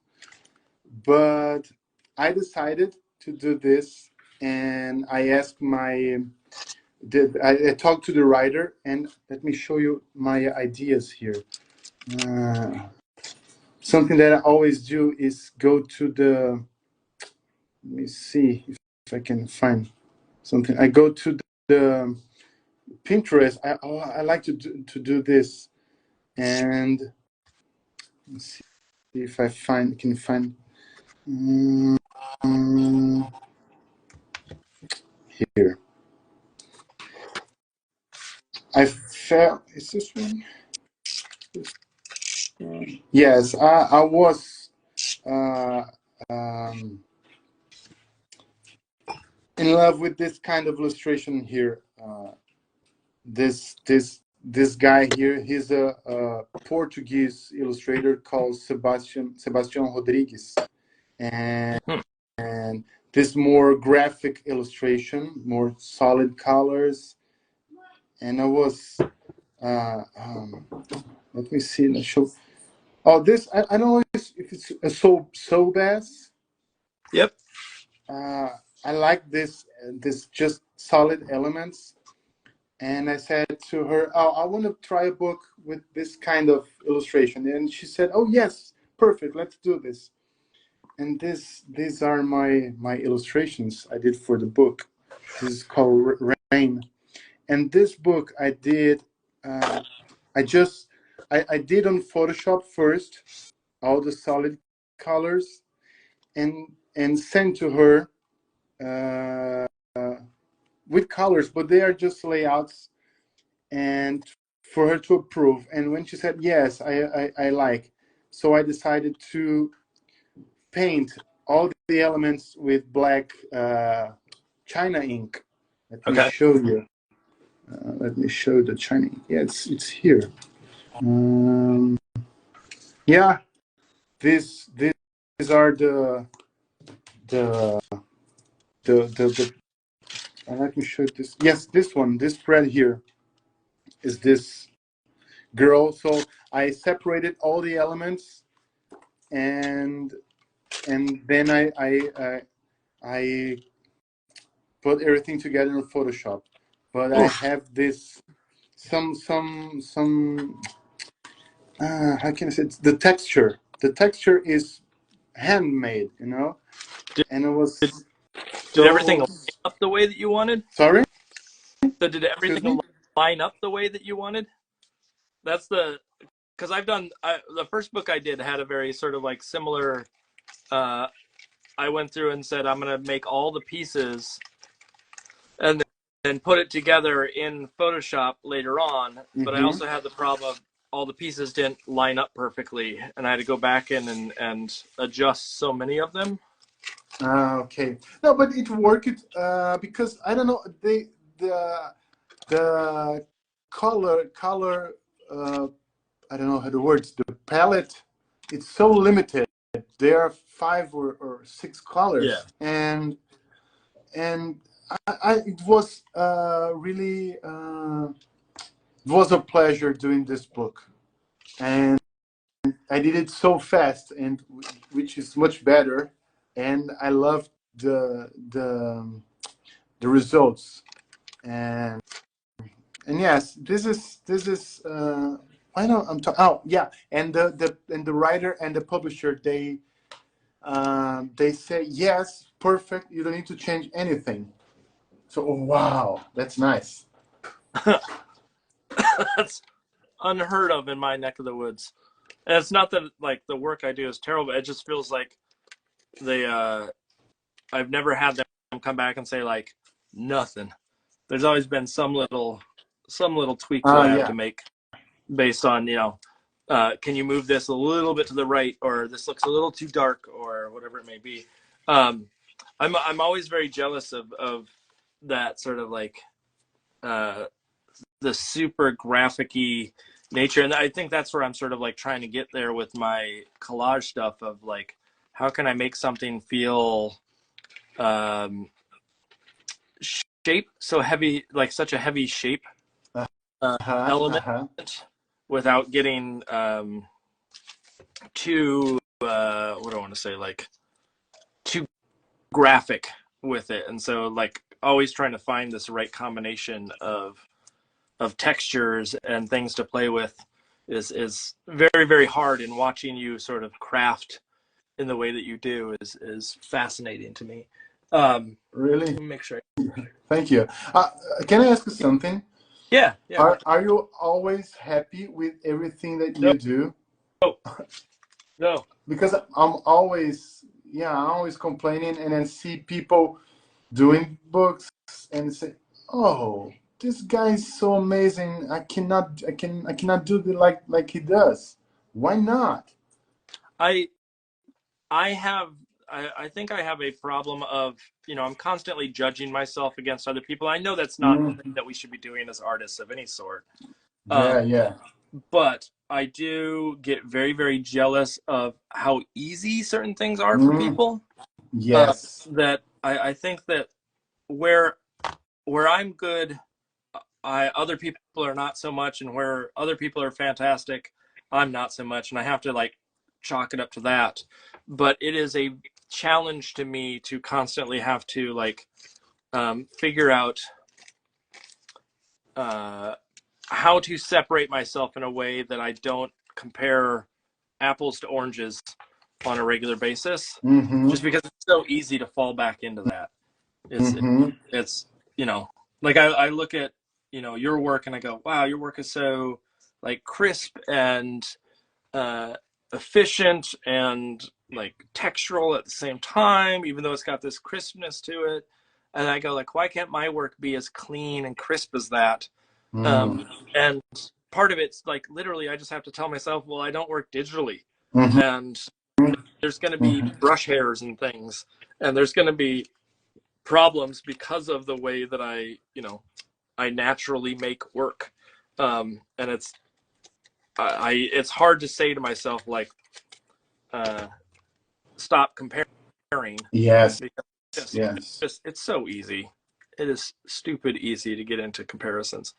But I decided to do this, and I asked I talked to the writer, and let me show you my ideas here. Something that I always do is go to let me see if I can find something. I go to the Pinterest. I like to do this, and let's see if I can find. Um, Here. I felt. Is this one? Yes, I was uh, um, in love with this kind of illustration here. This guy here, he's a Portuguese illustrator called Sebastian Rodrigues, and this more graphic illustration, more solid colors. And I was let me see. Let's show. Oh, this I don't know if it's a so bass. Yep. I like this just solid elements. And I said to her, "Oh, I want to try a book with this kind of illustration." And she said, "Oh yes, perfect. Let's do this." And these are my illustrations I did for the book. This is called Rain. And this book I did, I just I did on Photoshop first all the solid colors and sent to her uh, with colors, but they are just layouts and for her to approve. And when she said yes, I like, so I decided to paint all the elements with black China ink. Let me show you. Let me show the China ink. Yeah, it's here. Yeah, these are the the and let me show you this. Yes, this one, this spread here is this girl. So I separated all the elements and then I put everything together in Photoshop. But I have this some how can I say it? The texture. The texture is handmade, you know, and it was. Did everything line up the way that you wanted? Sorry. So did everything line up the way that you wanted? That's because I've done the first book I did had a very sort of like similar. I went through and said I'm going to make all the pieces and then put it together in Photoshop later on. But I also had the problem of all the pieces didn't line up perfectly, and I had to go back in and adjust so many of them. Okay. No, but it worked because I don't know the color I don't know how the words, the palette, it's so limited. There are 5 or 6 colors. Yeah. And it was really it was a pleasure doing this book, and I did it so fast, and which is much better, and I loved the results. And yes, this is I know I'm talking. Oh yeah, and the writer and the publisher, they say yes, perfect. You don't need to change anything. So wow, that's nice. That's unheard of in my neck of the woods. And it's not that like the work I do is terrible. It just feels like they I've never had them come back and say like nothing. There's always been some little tweak that I have to make based on, you know, can you move this a little bit to the right, or this looks a little too dark, or whatever it may be. I'm always very jealous of that sort of like the super graphic-y nature, and I think that's where I'm sort of like trying to get there with my collage stuff of like how can I make something feel shape so heavy, like such a heavy shape element without getting too what do I want to say, like too graphic with it. And so like always trying to find this right combination of textures and things to play with is very, very hard, and watching you sort of craft in the way that you do is fascinating to me. Really? Let me make sure. Thank you. Can I ask you something? Yeah. Are you always happy with everything that you do? No. Because I'm always complaining, and then see people doing books and say, "Oh, this guy is so amazing. I cannot do it like he does. Why not?" I think I have a problem of, you know, I'm constantly judging myself against other people. I know that's not something that we should be doing as artists of any sort. Yeah. But I do get very, very jealous of how easy certain things are for people. Yes. That I think that where I'm good, other people are not so much, and where other people are fantastic, I'm not so much, and I have to like chalk it up to that. But it is a challenge to me to constantly have to like figure out how to separate myself in a way that I don't compare apples to oranges on a regular basis, just because it's so easy to fall back into that. It's you know, like I look at, you know, your work and I go, wow, your work is so like crisp and efficient and like textural at the same time, even though it's got this crispness to it. And I go like, why can't my work be as clean and crisp as that? And part of it's like, literally, I just have to tell myself, well, I don't work digitally. And there's going to be brush hairs and things. And there's going to be problems because of the way that I naturally make work. And it's hard to say to myself, like, stop comparing. Yes. It's so easy. It is stupid easy to get into comparisons.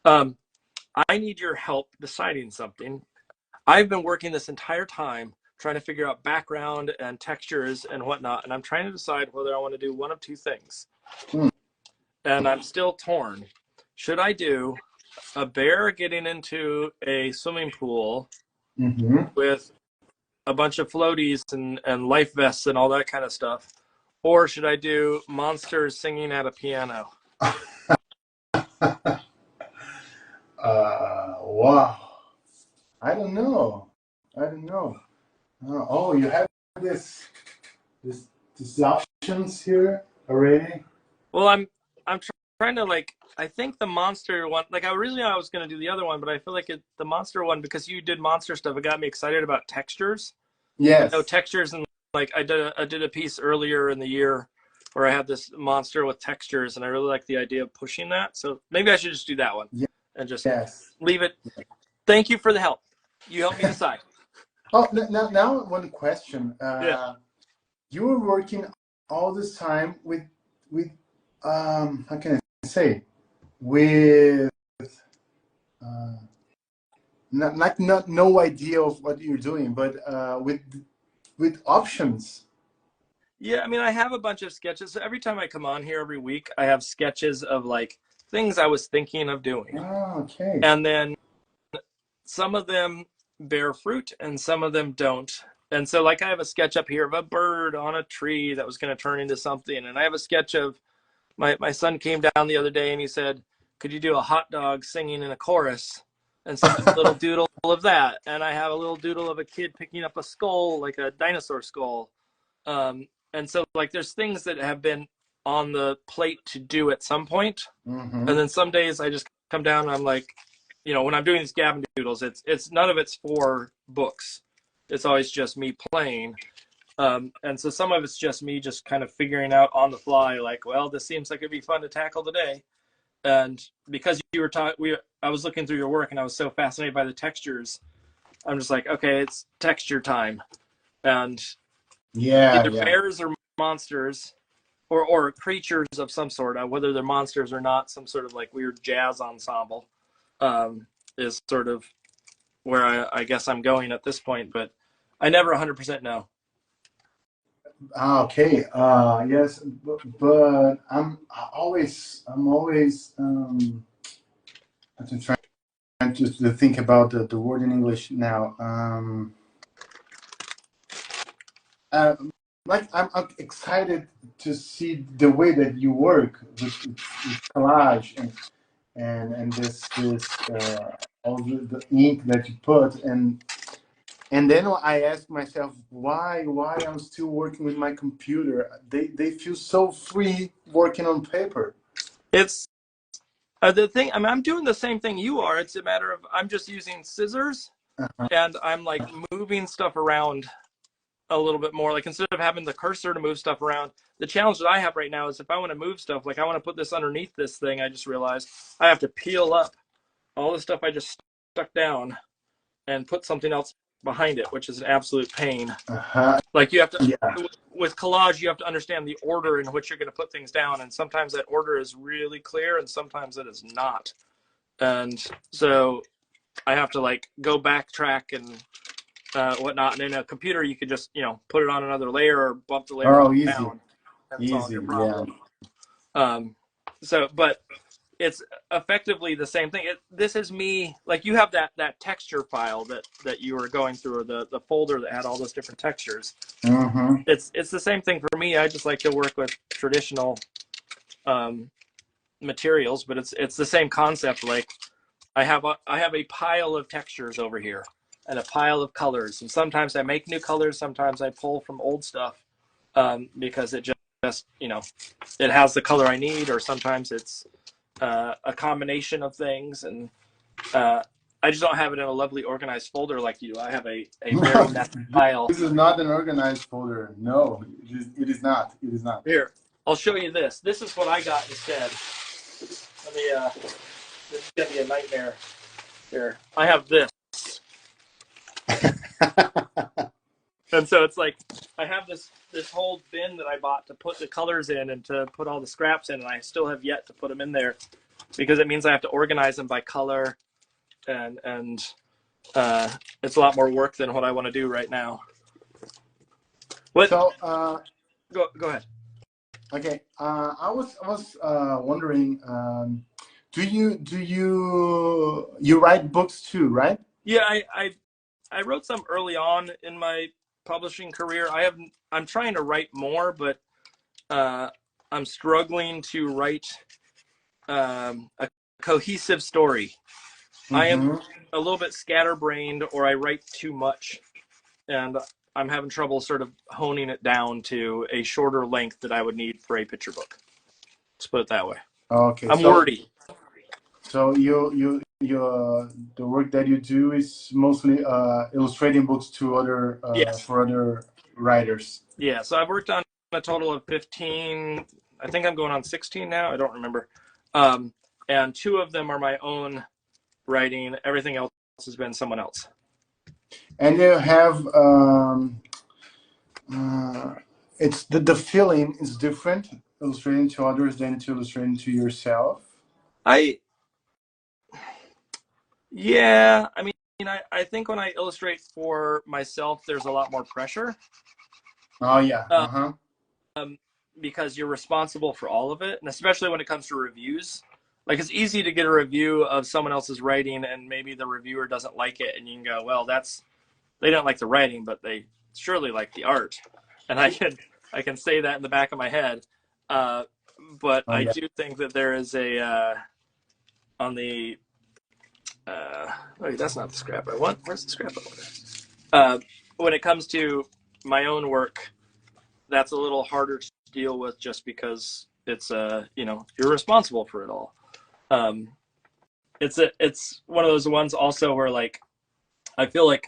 I need your help deciding something. I've been working this entire time trying to figure out background and textures and whatnot, and I'm trying to decide whether I want to do one of two things. And I'm still torn. Should I do a bear getting into a swimming pool with a bunch of floaties and life vests and all that kind of stuff? Or should I do monsters singing at a piano? Wow. I don't know. Oh, you have these options here already? Well, I'm trying to, like, I think the monster one, like, originally I was going to do the other one, but I feel like the monster one, because you did monster stuff, it got me excited about textures. Yes. You know, textures, and like I did a piece earlier in the year where I had this monster with textures, and I really like the idea of pushing that. So maybe I should just do that one and just leave it. Thank you for the help. You helped me decide. Oh, now one question. You were working all this time with how can I say, with not no idea of what you're doing, but with options. Yeah, I mean, I have a bunch of sketches. So every time I come on here every week, I have sketches of like things I was thinking of doing. Oh, okay. And then some of them bear fruit and some of them don't. And so, like, I have a sketch up here of a bird on a tree that was going to turn into something. And I have a sketch of my son came down the other day and he said, could you do a hot dog singing in a chorus? And so a little doodle of that. And I have a little doodle of a kid picking up a skull, like a dinosaur skull. And so, like, there's things that have been on the plate to do at some point. And then some days I just come down and I'm like, you know, when I'm doing these Gavin doodles, it's none of it's for books. It's always just me playing. And so some of it's just me just kind of figuring out on the fly, like, well, this seems like it'd be fun to tackle today. And because you were I was looking through your work and I was so fascinated by the textures. I'm just like, okay, it's texture time. And either bears or monsters or creatures of some sort, whether they're monsters or not, some sort of like weird jazz ensemble, is sort of where I guess I'm going at this point, but I never 100% know. Okay. Yes, but I'm always I'm trying to think about the word in English now. Like I'm excited to see the way that you work with collage and this all the ink that you put, and then I ask myself why I'm still working with my computer. They feel so free working on paper. It's the thing. I mean, I'm doing the same thing you are. It's a matter of I'm just using scissors and I'm like moving stuff around a little bit more. Like, instead of having the cursor to move stuff around, the challenge that I have right now is if I want to move stuff, like I want to put this underneath this thing, I just realized I have to peel up all the stuff I just stuck down and put something else behind it, which is an absolute pain. Like, you have to, with collage, you have to understand the order in which you're going to put things down. And sometimes that order is really clear and sometimes it is not. And so I have to like go backtrack and whatnot. And in a computer, you could just, put it on another layer or bump the layer up and easy, down and solve your yeah. problem. But it's effectively the same thing. This is me, like you have that texture file that you were going through, or the folder that had all those different textures. Mm-hmm. It's the same thing for me. I just like to work with traditional materials, but it's the same concept. Like I have a pile of textures over here and a pile of colors, and sometimes I make new colors, sometimes I pull from old stuff because it just it has the color I need, or sometimes it's a combination of things, and I just don't have it in a lovely organized folder like you do. I have a very messy pile. This is not an organized folder. No, it is not. It is not. Here, I'll show you this. This is what I got instead. Let me, this is going to be a nightmare. Here, I have this. And so it's like, I have this whole bin that I bought to put the colors in and to put all the scraps in, and I still have yet to put them in there because it means I have to organize them by color, and it's a lot more work than what I want to do right now. What? So, go ahead. Okay, I was wondering, do you write books too, right? Yeah, I wrote some early on in my publishing career. I'm trying to write more, but I'm struggling to write a cohesive story. Mm-hmm. I am a little bit scatterbrained, or I write too much, and I'm having trouble sort of honing it down to a shorter length that I would need for a picture book. Let's put it that way. Okay. I'm wordy. So you the work that you do is mostly illustrating books to other yes. for other writers. Yeah. So I've worked on a total of 15. I think I'm going on 16 now. I don't remember. And 2 of them are my own writing. Everything else has been someone else. And you have it's the feeling is different illustrating to others than to illustrating to yourself. Yeah, I mean, I think when I illustrate for myself, there's a lot more pressure. Oh yeah. Because you're responsible for all of it, and especially when it comes to reviews. Like, it's easy to get a review of someone else's writing, and maybe the reviewer doesn't like it, and you can go, well, they don't like the writing, but they surely like the art. And I can say that in the back of my head. But I do think that there is on the that's not the scrap I want. Where's the scrap I want? When it comes to my own work, that's a little harder to deal with, just because it's you're responsible for it all. It's one of those ones also where, like, I feel like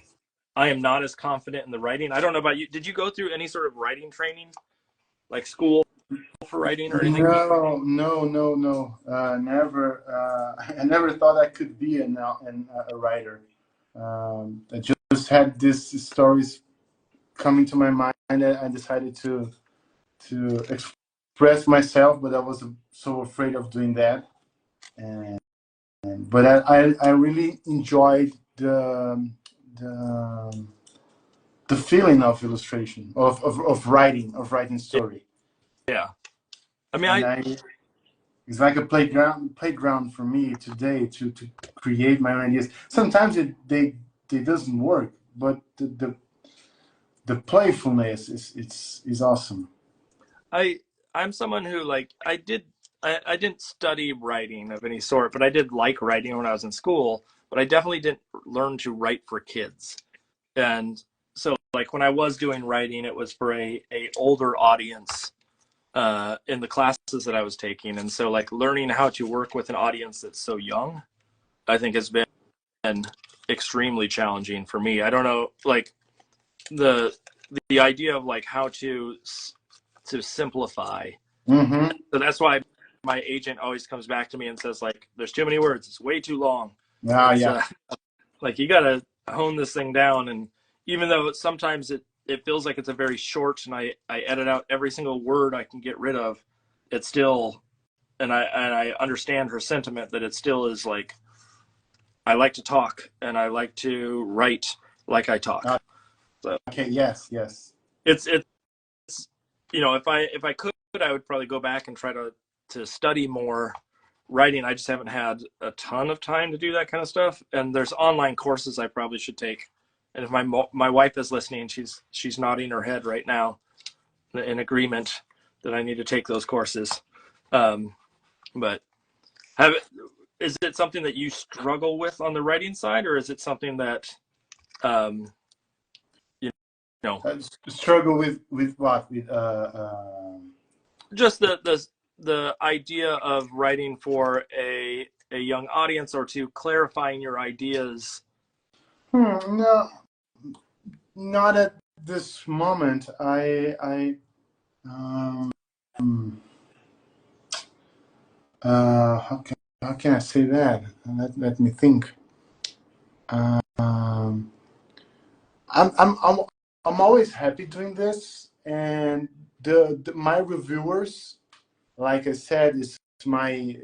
I am not as confident in the writing. I don't know about you. Did you go through any sort of writing training, like school for writing or anything? No. Never. I never thought I could be a writer. I just had these stories coming to my mind. I decided to express myself, but I was so afraid of doing that. But I really enjoyed the feeling of illustration, of writing story. Yeah. I mean, it's like a playground for me today to create my own ideas. Sometimes they doesn't work, but the playfulness is awesome. I'm someone who, like, I didn't study writing of any sort, but I did like writing when I was in school, but I definitely didn't learn to write for kids. And so, like, when I was doing writing, it was for a older audience in the classes that I was taking. And so, like, learning how to work with an audience that's so young, I think has been extremely challenging for me. I don't know, like, the idea of, like, how to simplify. Mm-hmm. So that's why my agent always comes back to me and says, like, there's too many words. It's way too long. Like, you got to hone this thing down. And even though sometimes it feels like it's a very short, and I edit out every single word I can get rid of, it's still, and I understand her sentiment that it still is, like, I like to talk and I like to write like I talk. So Okay. Yes. it's you know, if I could, I would probably go back and try to study more writing. I just haven't had a ton of time to do that kind of stuff. And there's online courses I probably should take. And if my wife is listening, she's nodding her head right now in agreement that I need to take those courses. But is it something that you struggle with on the writing side, or is it something that you know Struggle with what? With just the idea of writing for a young audience, or to clarifying your ideas? No, not at this moment. Um, how can I say that? Let me think. Um, I'm always happy doing this, and my reviewers, like I said, is my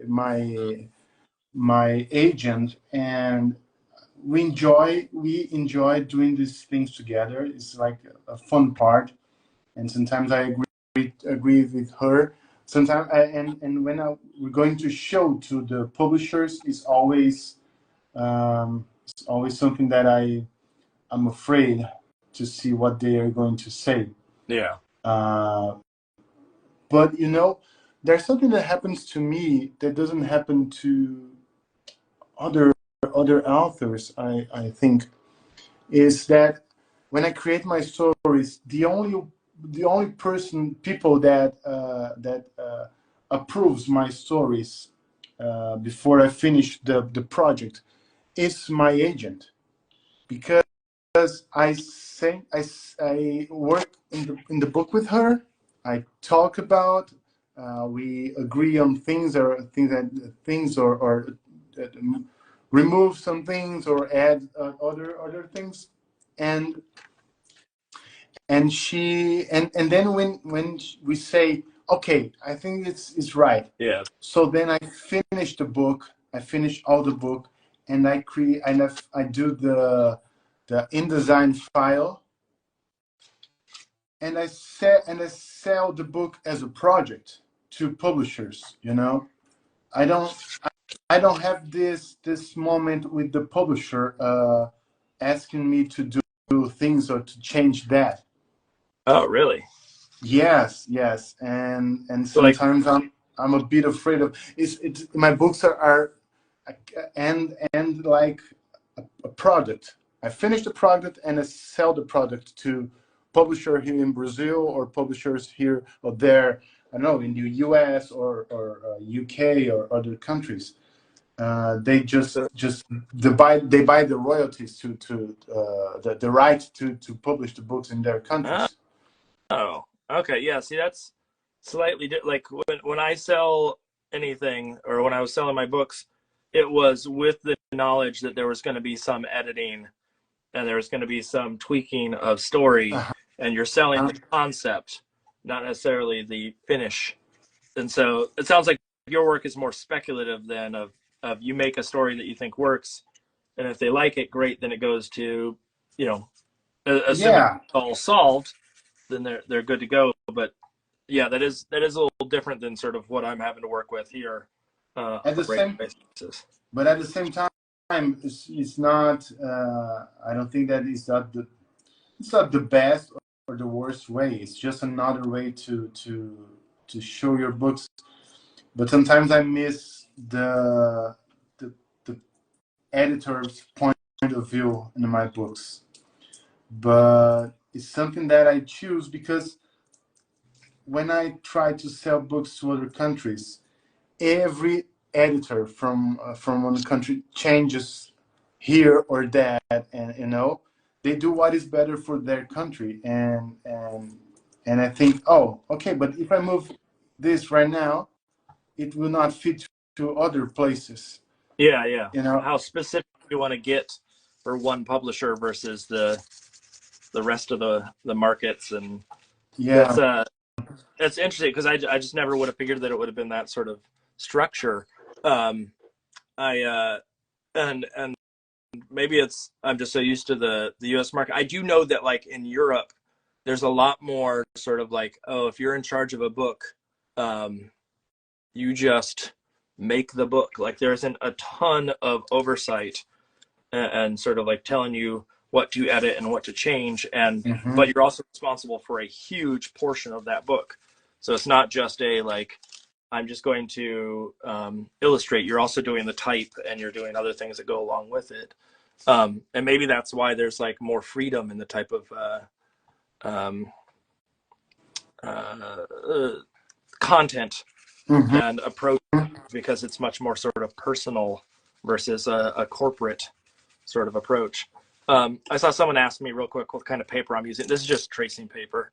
agent, and we enjoy doing these things together. It's like a fun part, and sometimes I agree with her. Sometimes and when we're going to show to the publishers, it's always something that I'm afraid to see what they are going to say. Yeah. Uh, but there's something that happens to me that doesn't happen to other authors. I think is that when I create my stories, the only people that approves my stories before I finish the project is my agent, because I work in the book with her. I talk about, we agree on things, or or uh, remove some things or add other things, and and then when we say, okay, I think it's right. Yeah. So then I finish the book. I finish all the book, and I do the InDesign file, and I sell the book as a project to publishers. I don't have this moment with the publisher asking me to do things or to change that. Oh, really? Yes, and So like, sometimes I'm a bit afraid of it's my books are and like a product. I finish the product and I sell the product to publisher here in Brazil, or publishers here or there. I don't know, in the US or UK or other countries. They buy the royalties to the right to publish the books in their countries. oh, okay, yeah. See, that's slightly like when I sell anything, or when I was selling my books, it was with the knowledge that there was going to be some editing and there was going to be some tweaking of story, Uh-huh. and you're selling the concept, not necessarily the finish. And so it sounds like your work is more speculative than of you make a story that you think works, and if they like it, great. Then it goes to, you know, assuming Yeah. it's all solved, then they're good to go. But yeah, that is a little different than sort of what I'm having to work with here on At a the regular same basis. But at the same time, it's not. I don't think that it's not the best or the worst way. It's just another way to show your books. But sometimes I miss the editor's point of view in my books. But it's something that I choose because when I try to sell books to other countries, every editor from one country changes here or that, and they do what is better for their country, and I think, oh, okay, but if I move this right now, it will not fit to other places. Yeah, yeah. you know How specific you want to get for one publisher versus the rest of the markets, and that's yeah. that's interesting because I just never would have figured that it would have been that sort of structure. I and maybe I'm just so used to the US market. I do know that like in Europe, there's a lot more sort of like, oh, if you're in charge of a book, you just make the book. Like there isn't a ton of oversight and sort of like telling you what to edit and what to change. But you're also responsible for a huge portion of that book. So it's not just a like, I'm just going to illustrate. You're also doing the type and you're doing other things that go along with it. And maybe that's why there's like more freedom in the type of content and approach, because it's much more sort of personal versus a corporate sort of approach. I saw someone ask me real quick what kind of paper I'm using. This is just tracing paper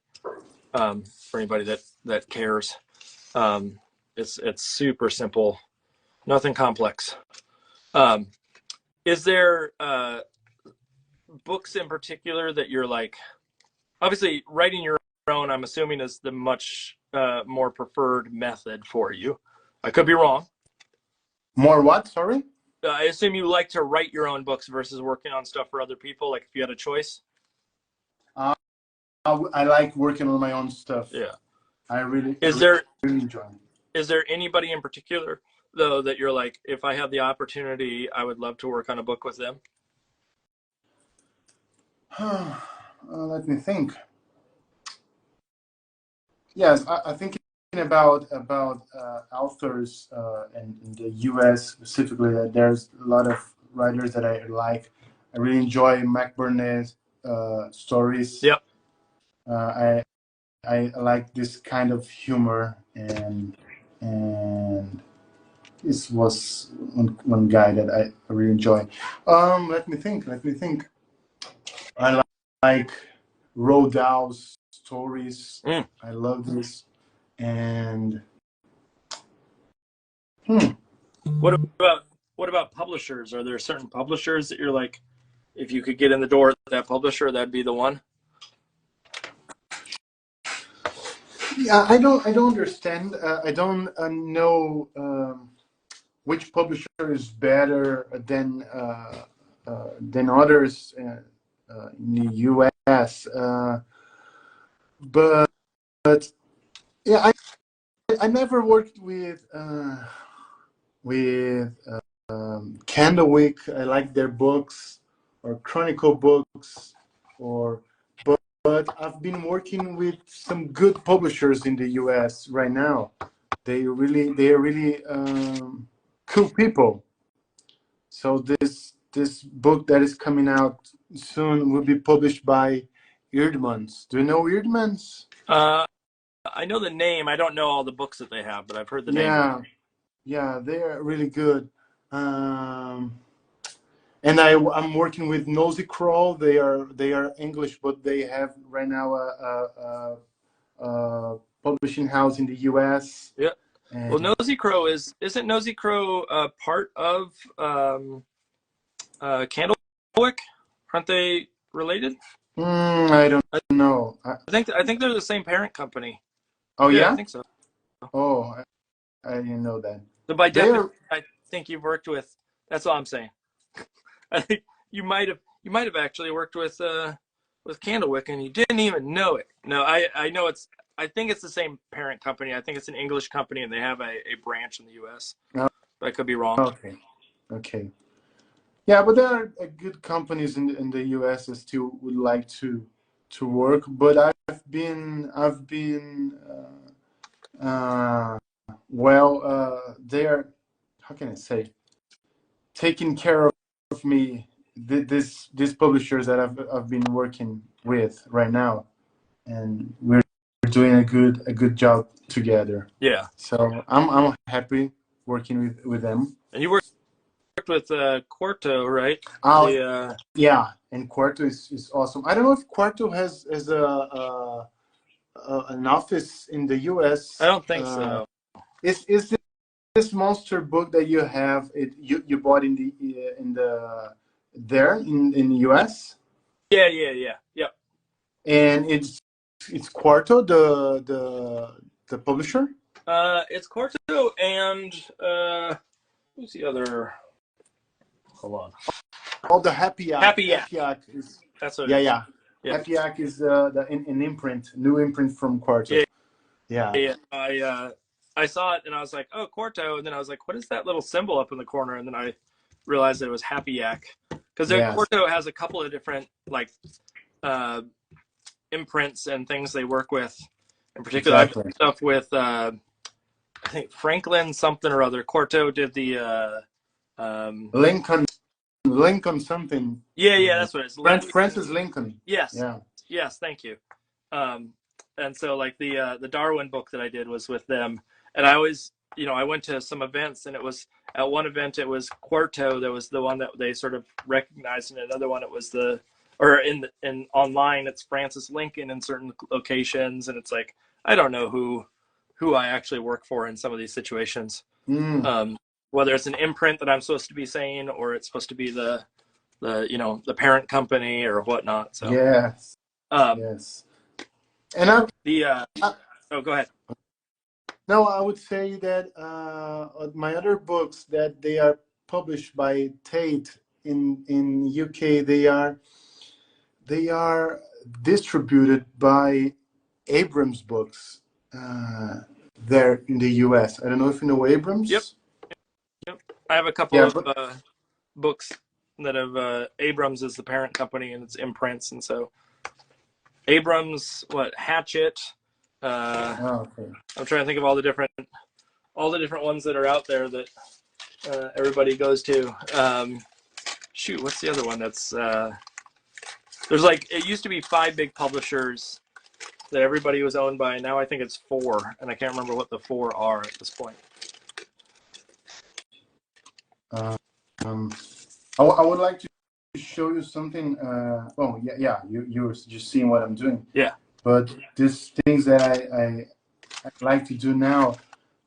for anybody that cares. It's super simple, nothing complex. Is there books in particular that you're like, obviously writing your own, I'm assuming, is the much more preferred method for you. I could be wrong. More what? Sorry? I assume you like to write your own books versus working on stuff for other people, like if you had a choice. I like working on my own stuff. Yeah. I really enjoy it. Is there anybody in particular, though, that you're like, if I had the opportunity, I would love to work on a book with them? Let me think. Yes, I think about authors in the U.S. specifically. There's a lot of writers that I like. I really enjoy McBurney's stories. Yep. I like this kind of humor, and this was one guy that I really enjoy. Let me think. I like Roald Dahl's stories. I love this. And what about publishers? Are there certain publishers that you're like, if you could get in the door with that publisher, that'd be the one? Yeah, I don't understand. I don't know which publisher is better than others in the U.S. But yeah, I never worked with Candlewick. I like their books, or Chronicle books, but I've been working with some good publishers in the U.S. right now. They are really cool people. So this book that is coming out soon will be published by Eerdmans. Do you know Eerdmans? I know the name. I don't know all the books that they have, but I've heard the name. Yeah, they are really good. And I'm working with Nosy Crow. They are English, but they have right now a publishing house in the U.S. Yeah. Well, Nosy Crow isn't Nosy Crow part of Candlewick? Aren't they related? I don't know. I think they're the same parent company. Oh yeah? I think so. Oh, I didn't know that. So by definition, I think you've worked with. That's all I'm saying. I think you might have actually worked with Candlewick and you didn't even know it. No, I know I think it's the same parent company. I think it's an English company and they have a branch in the U.S. But I could be wrong. Okay. Yeah, but there are good companies in the U.S. that still would like to work. But I've been they are, how can I say, taking care of me. These publishers that I've been working with right now, and we're doing a good job together. Yeah. So I'm happy working with them. And you worked with Quarto, right? Yeah, and Quarto is awesome. I don't know if Quarto has an office in the U.S. I don't think so. Is this monster book that you have you bought in the U.S.? Yeah. Yep. And it's Quarto the publisher? It's Quarto and who's the other? Hold on. called the Happy Yak. Happy Yak. Happy Yak is, That's what yeah, it is. yeah. Yeah. Happy Yak is an imprint, new imprint from Quarto. Yeah. Yeah. Yeah. I saw it and I was like, oh, Quarto, and then I was like, what is that little symbol up in the corner? And then I realized that it was Happy Yak, because Yes. Quarto has a couple of different like imprints and things they work with. In particular, I've done stuff with I think Franklin something or other. Quarto did the Lincoln something. Yeah, that's what it is. Francis Lincoln. Yes. Yeah. Yes, thank you. And so like the Darwin book that I did was with them, and I always, I went to some events, and it was at one event it was Quarto that was the one that they sort of recognized, and another one it was in online it's Francis Lincoln in certain locations, and it's like I don't know who I actually work for in some of these situations. Whether it's an imprint that I'm supposed to be saying, or it's supposed to be the parent company or whatnot. So yes. Yes. And go ahead. No, I would say that my other books that they are published by Tate in UK, they are distributed by Abrams Books there in the US. I don't know if you know Abrams. Yep. I have a couple of books that have Abrams is the parent company, and it's imprints, and so Abrams, Hatchet. Okay. I'm trying to think of all the different ones that are out there that everybody goes to. Shoot, what's the other one? That's there's it used to be 5 big publishers that everybody was owned by. Now I think it's 4, and I can't remember what the 4 are at this point. I would like to show you something. You're just seeing what I'm doing. Yeah. But these things that I like to do now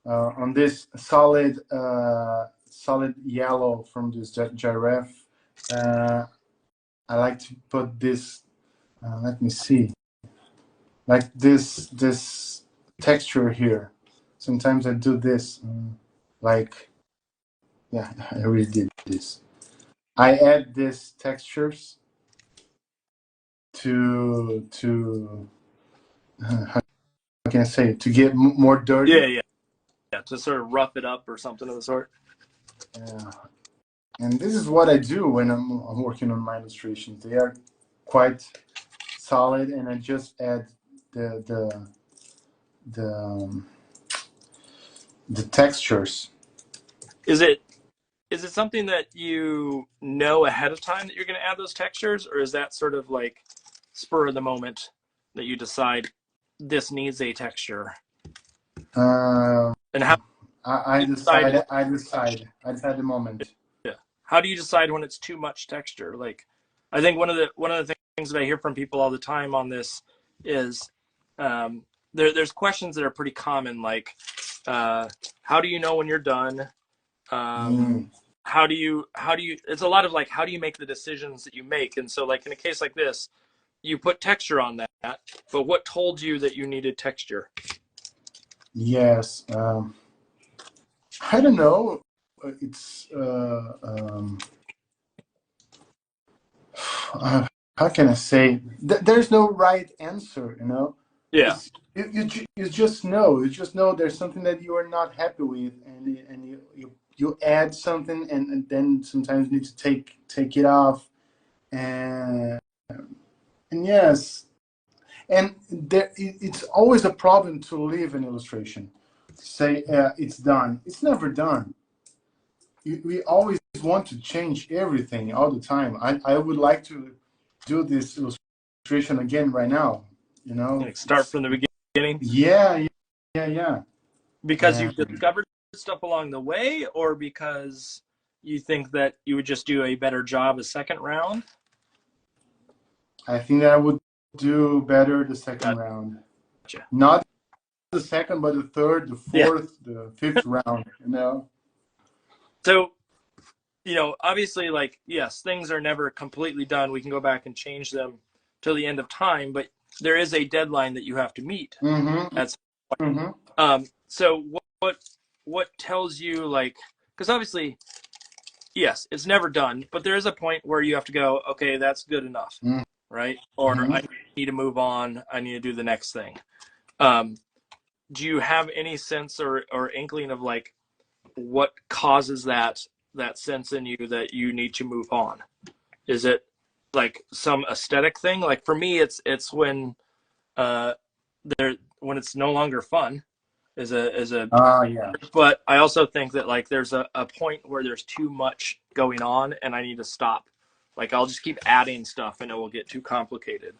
on this solid yellow from this giraffe, I like to put this. Let me see. Like this texture here. Sometimes I do this. I really did this. I add these textures to how can I say it? To get more dirty. Yeah, to sort of rough it up or something of the sort. Yeah, and this is what I do when I'm working on my illustrations. They are quite solid, and I just add the textures. Is it something that you know ahead of time that you're going to add those textures, or is that sort of like spur of the moment that you decide this needs a texture? And how I decide the moment. Yeah. How do you decide when it's too much texture? Like, I think one of the things that I hear from people all the time on this is there's questions that are pretty common, like how do you know when you're done? How do you it's a lot of like, how do you make the decisions that you make? And so like in a case like this, you put texture on that, but what told you that you needed texture? Yes. I don't know. It's how can I say? There's no right answer, Yeah. You just know. You just know there's something that you are not happy with, and you add something, and then sometimes you need to take it off, and yes, and it's always a problem to leave an illustration. Say it's done. It's never done. We always want to change everything all the time. I would like to do this illustration again right now. Like start from the beginning. Yeah. Because you've discovered stuff along the way, or because you think that you would just do a better job a second round? I think that I would do better the second round. Gotcha. Not the second, but the third, the fourth, the fifth round. So, obviously, like, yes, things are never completely done. We can go back and change them till the end of time, but there is a deadline that you have to meet. That's so what tells you, like, because obviously yes, it's never done, but there is a point where you have to go, okay, that's good enough, right? Or Mm-hmm. I need to move on. I need to do the next thing. Um, do you have any sense or inkling of like what causes that sense in you that you need to move on? Is it like some aesthetic thing? Like for me, it's when uh, when it's no longer fun is a Yeah. but I also think that like there's a point where there's too much going on and I need to stop. Like I'll just keep adding stuff and it will get too complicated.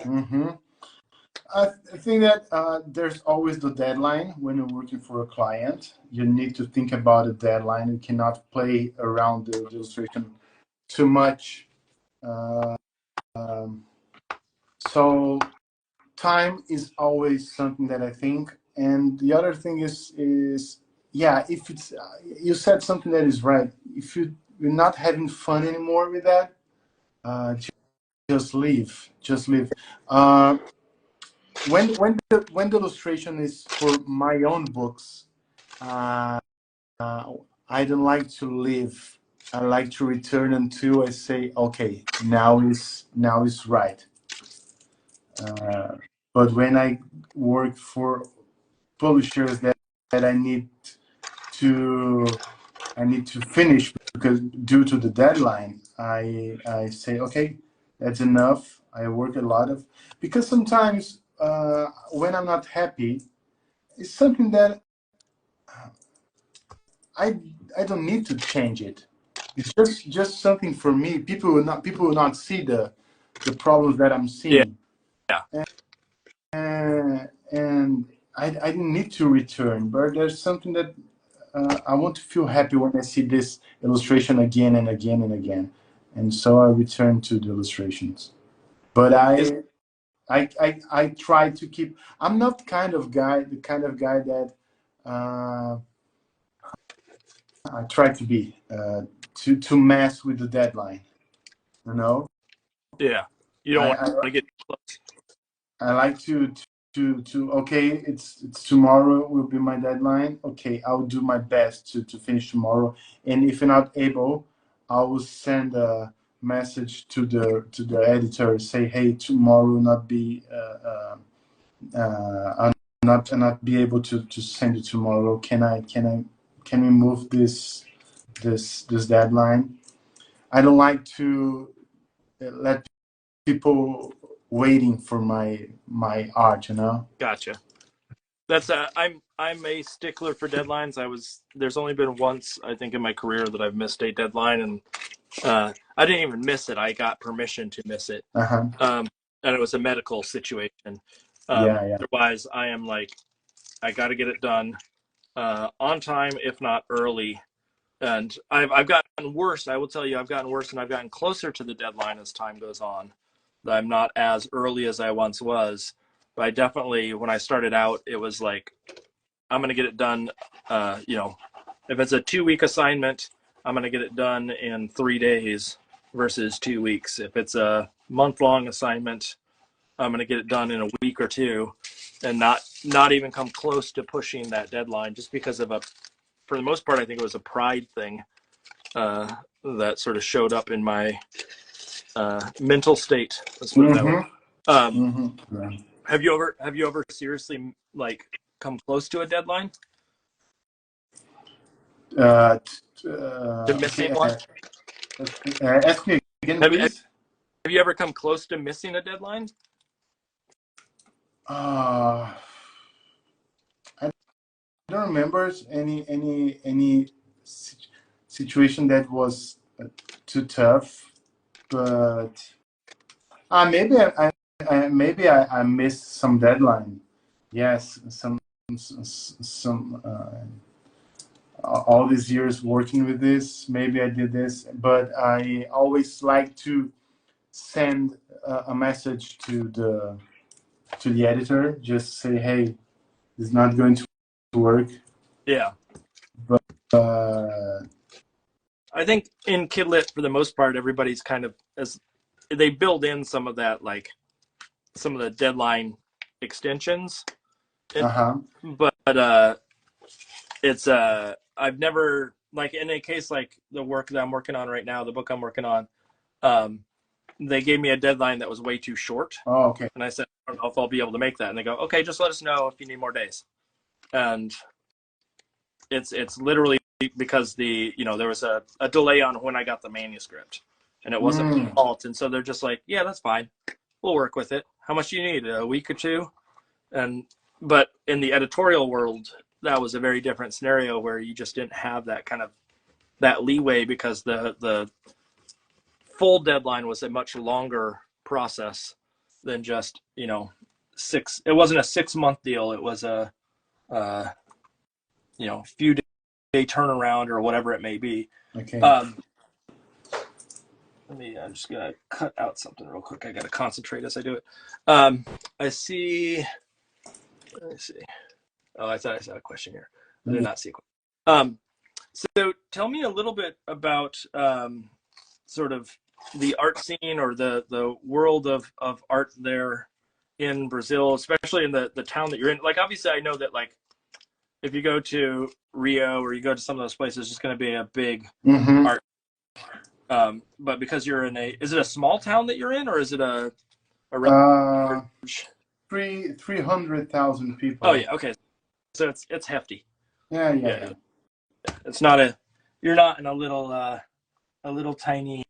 Mm-hmm. I think that there's always the deadline when you're working for a client. You need to think about the deadline. You cannot play around the illustration too much. Uh, um, so time is always something that I think. And the other thing is yeah, if it's you said something that is right. If you're not having fun anymore with that, just leave. Just leave. Uh, when the illustration is for my own books, uh, I don't like to leave. I like to return until I say, okay, now is right. Uh, but when I work for publishers that to I need to finish because due to the deadline, I say okay, that's enough. I work a lot of because sometimes when I'm not happy, it's something that I I don't need to change it. It's just something for me. People will not see the problems that I'm Yeah, seeing, yeah, and I didn't need to return. But there's something that I want to feel happy when I see this illustration again and again and again, and so I return to the illustrations. But is I try to keep. I'm not the kind of guy that uh, I try to be to mess with the deadline. You know, yeah. You don't I want I, to get close. I like to okay, it's tomorrow will be my deadline. Okay, I'll do my best to finish tomorrow. And if you're not able, I will send a message to the editor, say, hey, tomorrow will not be I'll not be able to send it tomorrow. Can we move this deadline? I don't like to let people waiting for my art, you know. Gotcha. That's I'm a stickler for deadlines. There's only been once I think in my career that I've missed a deadline, and I didn't even miss it. I got permission to miss it, Uh-huh. um, and it was a medical situation. Yeah, yeah. Otherwise, I am like I got to get it done on time, if not early. And I've gotten worse. I will tell you, I've gotten worse, and I've gotten closer to the deadline as time goes on. I'm not as early as I once was, but I definitely, when I started out, it was like I'm gonna get it done. If it's a 2 week assignment, I'm gonna get it done in 3 days versus 2 weeks. If it's a month-long assignment, I'm gonna get it done in a week or two, and not even come close to pushing that deadline, just because of for the most part, I think it was a pride thing that sort of showed up in my mental state. Let's put it that way. Mm-hmm. Um, Mm-hmm. Yeah. have you ever seriously like come close to a deadline, to missing Okay. one? Ask me again, Have you have please. you ever come close to missing a deadline? Uh, I don't remember any situation that was too tough, but maybe I missed some deadline. Yes, some all these years working with this. Maybe I did this, but I always like to send a message to the editor. Just say, hey, it's not going to work. Yeah, But uh, I think in Kidlit, for the most part, everybody's kind of as they build in some of that, like some of the deadline extensions. uh-huh. But it's I've never. like in a case like the work that I'm working on right now, the book I'm working on, they gave me a deadline that was way too short. Oh, okay. And I said, I don't know if I'll be able to make that. And they go, okay, just let us know if you need more days. And it's literally because there was a delay on when I got the manuscript, and it wasn't my fault. And so they're just like, yeah, that's fine. We'll work with it. How much do you need? A week or two? But in the editorial world, that was a very different scenario where you just didn't have that leeway because the full deadline was a much longer process than just, it wasn't a 6-month deal. It was a few day turnaround or whatever it may be. Okay. I'm just gonna cut out something real quick. I gotta concentrate as I do it. I see. Let me see. Oh, I thought I saw a question here. I did not see a question. So tell me a little bit about sort of the art scene or the world of art there in Brazil, especially in the town that you're in. Like, obviously, I know that, like, if you go to Rio or you go to some of those places, it's going to be a big art. But because you're is it a small town that you're in, or is it a 300,000 people? Oh yeah, okay. So it's hefty. Yeah. It's not you're not in a little tiny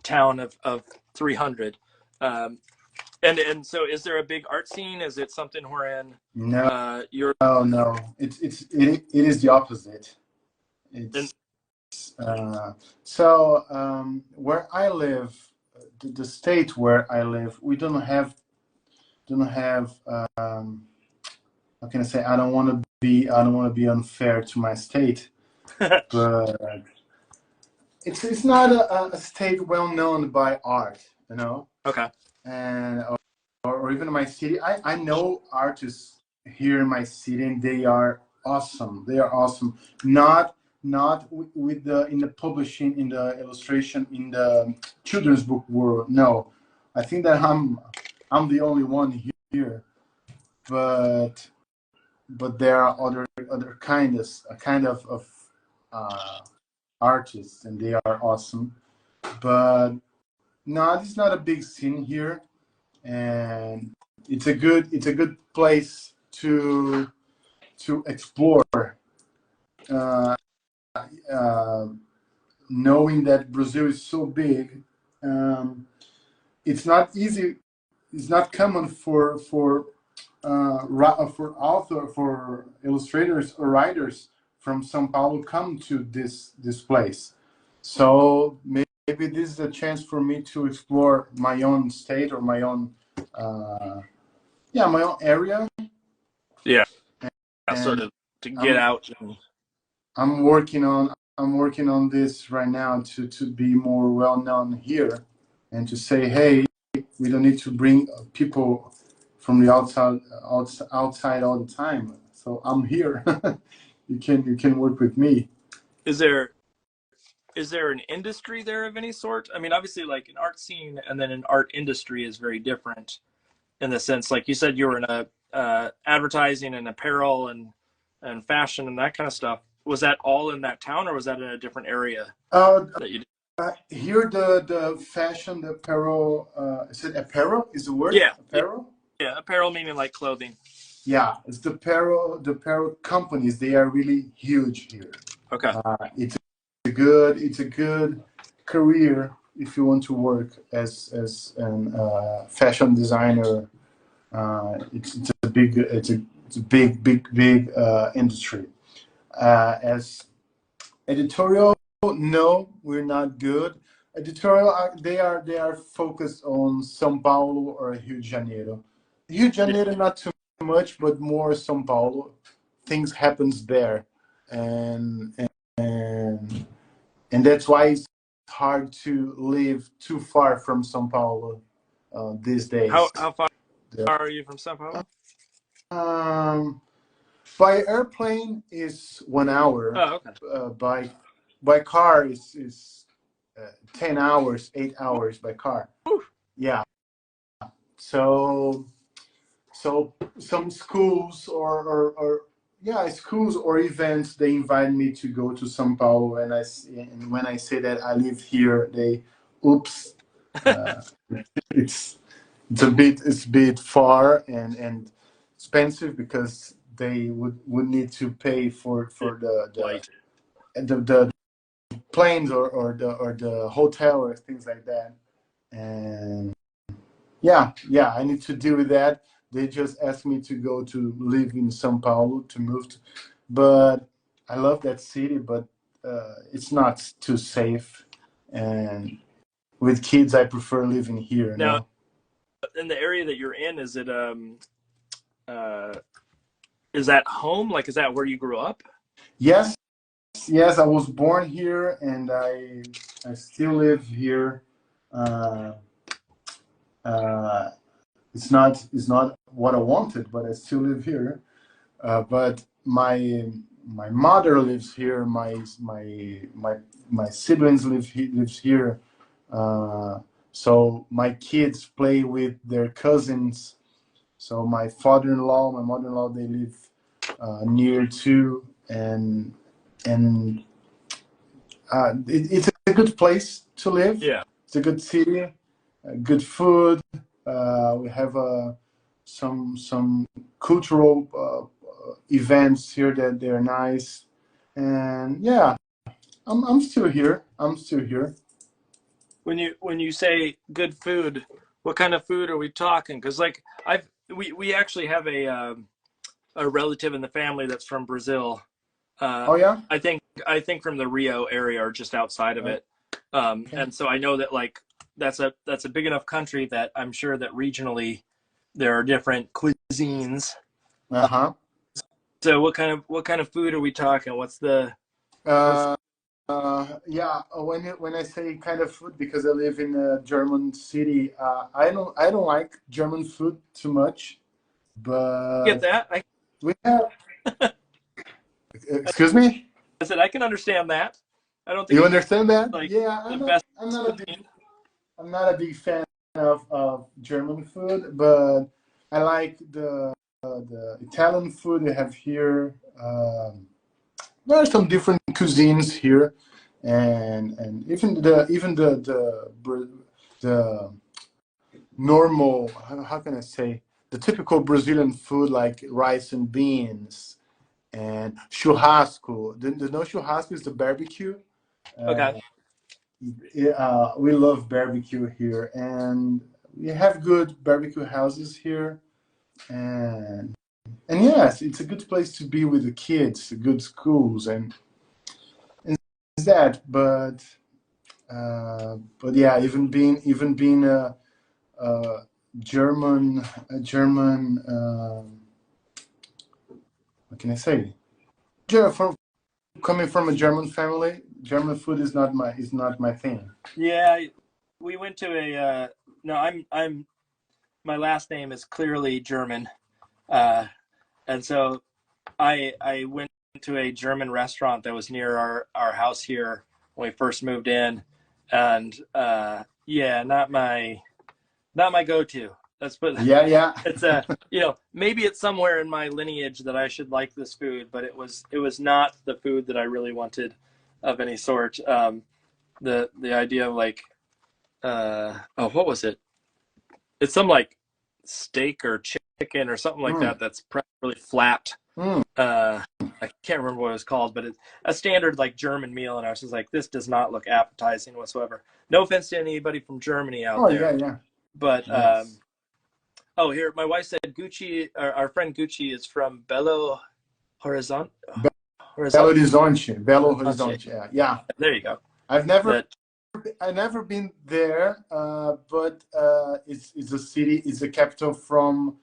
town of 300. And so is there a big art scene? Is it something wherein you're no. It is the opposite. Where I live, the state where I live, we don't have how can I say, I don't want to be unfair to my state, but it's not a state well known by art, Okay. And or even in my city, I know artists here in my city, and they are awesome. Not with in the publishing, in the illustration, in the children's book world. No, I think that I'm the only one here, but there are other kind of artists, and they are awesome. But no, it's not a big scene here, and it's a good place to explore. Knowing that Brazil is so big, it's not easy. It's not common for illustrators or writers from São Paulo come to this place. So maybe this is a chance for me to explore my own state or my own my own area. Yeah. Sort of to get out. I'm working on this right now to be more well known here, and to say, hey, we don't need to bring people from the outside all the time. So I'm here. You can work with me. Is there an industry there of any sort? I mean, obviously, like, an art scene and then an art industry is very different in the sense, like you said, you were in a advertising and apparel and fashion and that kind of stuff. Was that all in that town, or was that in a different area that you did? Here, the fashion, the apparel. Is it apparel? Is the word? Yeah. Apparel. Yeah, apparel meaning like clothing. Yeah, it's the apparel companies. They are really huge here. Okay. It's a good career if you want to work as a fashion designer. It's a big industry. As editorial, no, we're not good. Editorial, they are focused on São Paulo or Rio de Janeiro. Rio de Janeiro, not too much, but more São Paulo. Things happens there, and that's why it's hard to live too far from São Paulo these days. How far are you from São Paulo? By airplane is 1 hour. Oh, okay. By car is 10 hours, 8 hours by car. Whew. Yeah. So some schools or yeah, schools or events, they invite me to go to São Paulo, and when I say that I live here, they, oops, uh, it's it's a bit far and expensive because they would need to pay Yeah, for flight. the planes or the hotel or things like that. And yeah, I need to deal with that. They just asked me to go to live in São Paulo to move to, but I love that city, but it's not too safe. And with kids, I prefer living here. Now, No. in the area that you're in, uh, is that home? Like, is that where you grew up? Yes, yes, I was born here, and I still live here. Uh, uh, it's not what I wanted, but I still live here. But my mother lives here. My siblings lives here. Uh, so my kids play with their cousins. So my father-in-law, my mother-in-law, they live near too, and it's a good place to live. Yeah. It's a good city, good food. We have some cultural events here that they're nice, and yeah, I'm still here. I'm still here. When you say good food, what kind of food are we talking? Because like we actually have a relative in the family that's from Brazil. Uh, Oh yeah. I think from the Rio area or just outside of it. Okay. And so I know that like that's a big enough country that I'm sure that regionally there are different cuisines. Uh Uh, huh. so what kind of food are we talking? What's Uh, yeah. When I say kind of food, because I live in a German city, I don't like German food too much, get but that? we have. Excuse me. I said I can understand that. I don't think You it's understand that? like Yeah, the best cuisine. I'm not a big fan of German food, but I like the Italian food we have here. There are some different cuisines here, and even the normal, how can I say, the typical Brazilian food like rice and beans and churrasco. The no churrasco is the barbecue. Okay. Uh, we love barbecue here, and we have good barbecue houses here, and yes, it's a good place to be with the kids, good schools, and that. But yeah, even being a a German, what can I say? From coming from a German family, German food is not my thing. Yeah, we went to a no, I'm my last name is clearly German. Uh and so I went to a German restaurant that was near our house here when we first moved in, and yeah, not my go-to. That's but Yeah, yeah. it's a you know maybe it's somewhere in my lineage that I should like this food, but it was not the food that I really wanted of any sort. The idea of like oh what was it? It's some like steak or chicken or something like Mm, that that's really flat. mm. uh I can't remember what it was called, but it's a standard like German meal, and I was just like, this does not look appetizing whatsoever. No offense to anybody from Germany out Oh yeah, there, yeah. but Yes. oh, here my wife said Gucci. Our friend Gucci is from Horizonte. Belo Horizonte. Horizonte, Belo Horizonte. Horizonte. Yeah, yeah. There you go. I've never, That I never been there, but it's a city, it's a capital from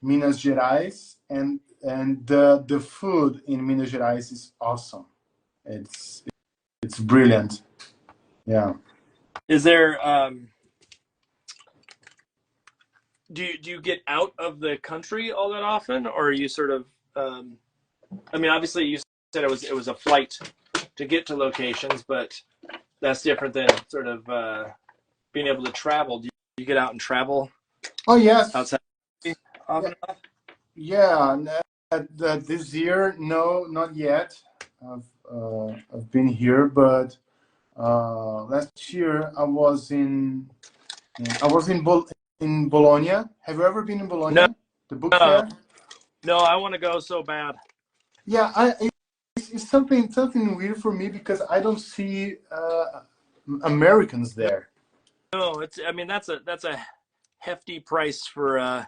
Minas Gerais, and the food in Minas Gerais is awesome. It's it's brilliant. Yeah. is there. Do you get out of the country all that often, or are you sort of? I mean, obviously, you said it was a flight to get to locations, but that's different than sort of being able to travel. Do you get out and travel Oh yes. outside Yeah. often enough? Yeah. this year, no, not yet. I've been here, but last year I was in Bologna. Have you ever been in No, Bologna? The book fair? no, I want to go so bad. Yeah, it's something weird for me because I don't see Americans there. No, I mean that's a hefty price for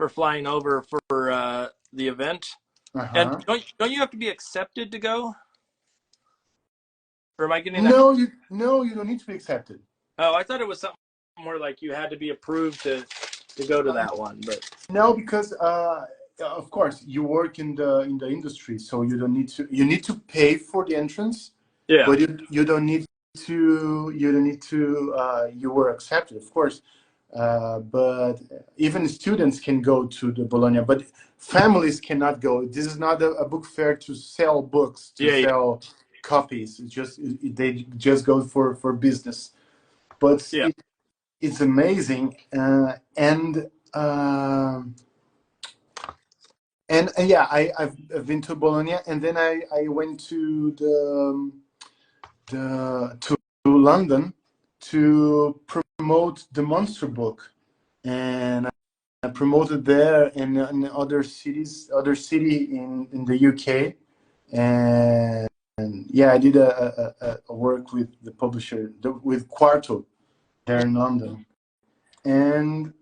flying over for the event. And Uh-huh. don't you have to be accepted to go? Or am I getting that? No, you don't need to be accepted. Oh, I thought it was something more like you had to be approved to go to that one. But No, because of course you work in the industry, so you don't need to. You need to pay for the entrance, yeah, but you don't need to. You don't need to. You were accepted, of course, but even students can go to the Bologna, but families cannot go. This is not a book fair to sell books, to yeah, sell copies. They just go for business. But yeah. it's amazing, and yeah, I've been to Bologna, and then I went to to London to promote the Monster book, and I promoted there in other cities, other city in the UK, and yeah, I did a work with the publisher with Quarto there in London, and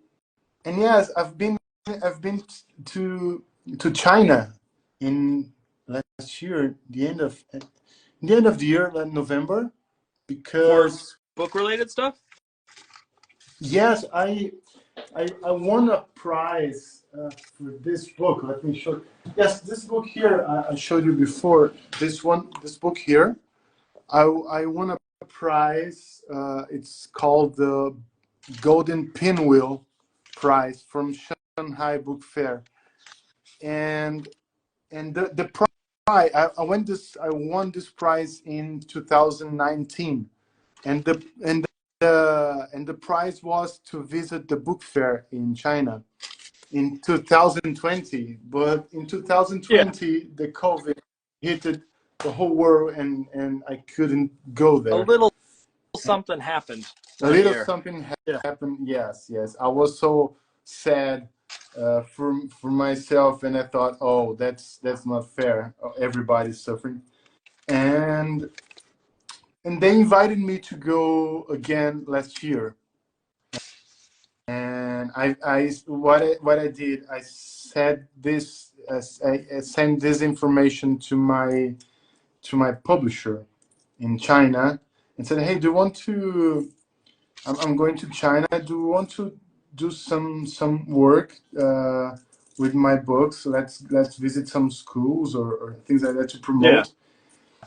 yes, I've been to China in last year, the end of the year, like November, For because book related stuff? yes, I won a prize for this book. Let me show. Yes, this book here I showed you before. This book here, I won a prize. It's called the Golden Pinwheel Prize from Shanghai Book Fair, and the prize I won this prize in 2019, and the prize was to visit the book fair in China in 2020, but in Yeah, 2020 the COVID hit the whole world, and I couldn't go a there. little something happened A that little year. something Yeah, happened. Yes, I was so sad for myself, and I thought, oh, that's not fair. Everybody's suffering, and they invited me to go again last year, and what I did, I said this, I sent this information to my publisher in China, and said, hey, do you want to? I'm going to China. Do you want to do some work with my books? Let's visit some schools or things like that to yeah, promote.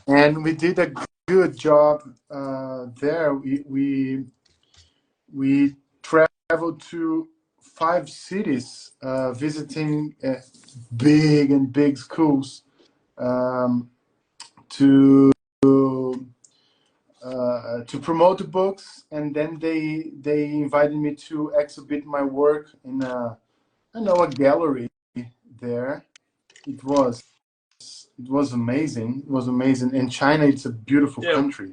And we did a good job there. We traveled to 5 cities, visiting big schools, um, to promote the books, and then they invited me to exhibit my work in a gallery there. It was it was amazing. It was amazing. And China, it's a beautiful yeah. country,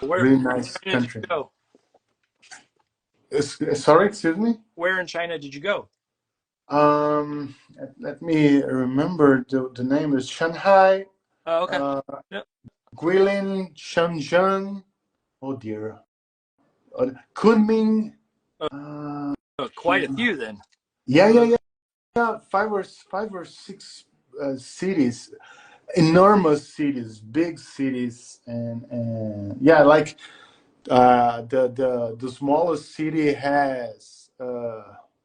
Where really in nice China did country. you go? Sorry, excuse me. Where in China did you go? Let me remember the name is Shanghai, Oh, okay. uh, Yeah. Guilin, Shenzhen. Oh dear, Kunming. Uh, Quite a few then. yeah. Five or six cities, enormous cities, big cities, and yeah, like the smallest city has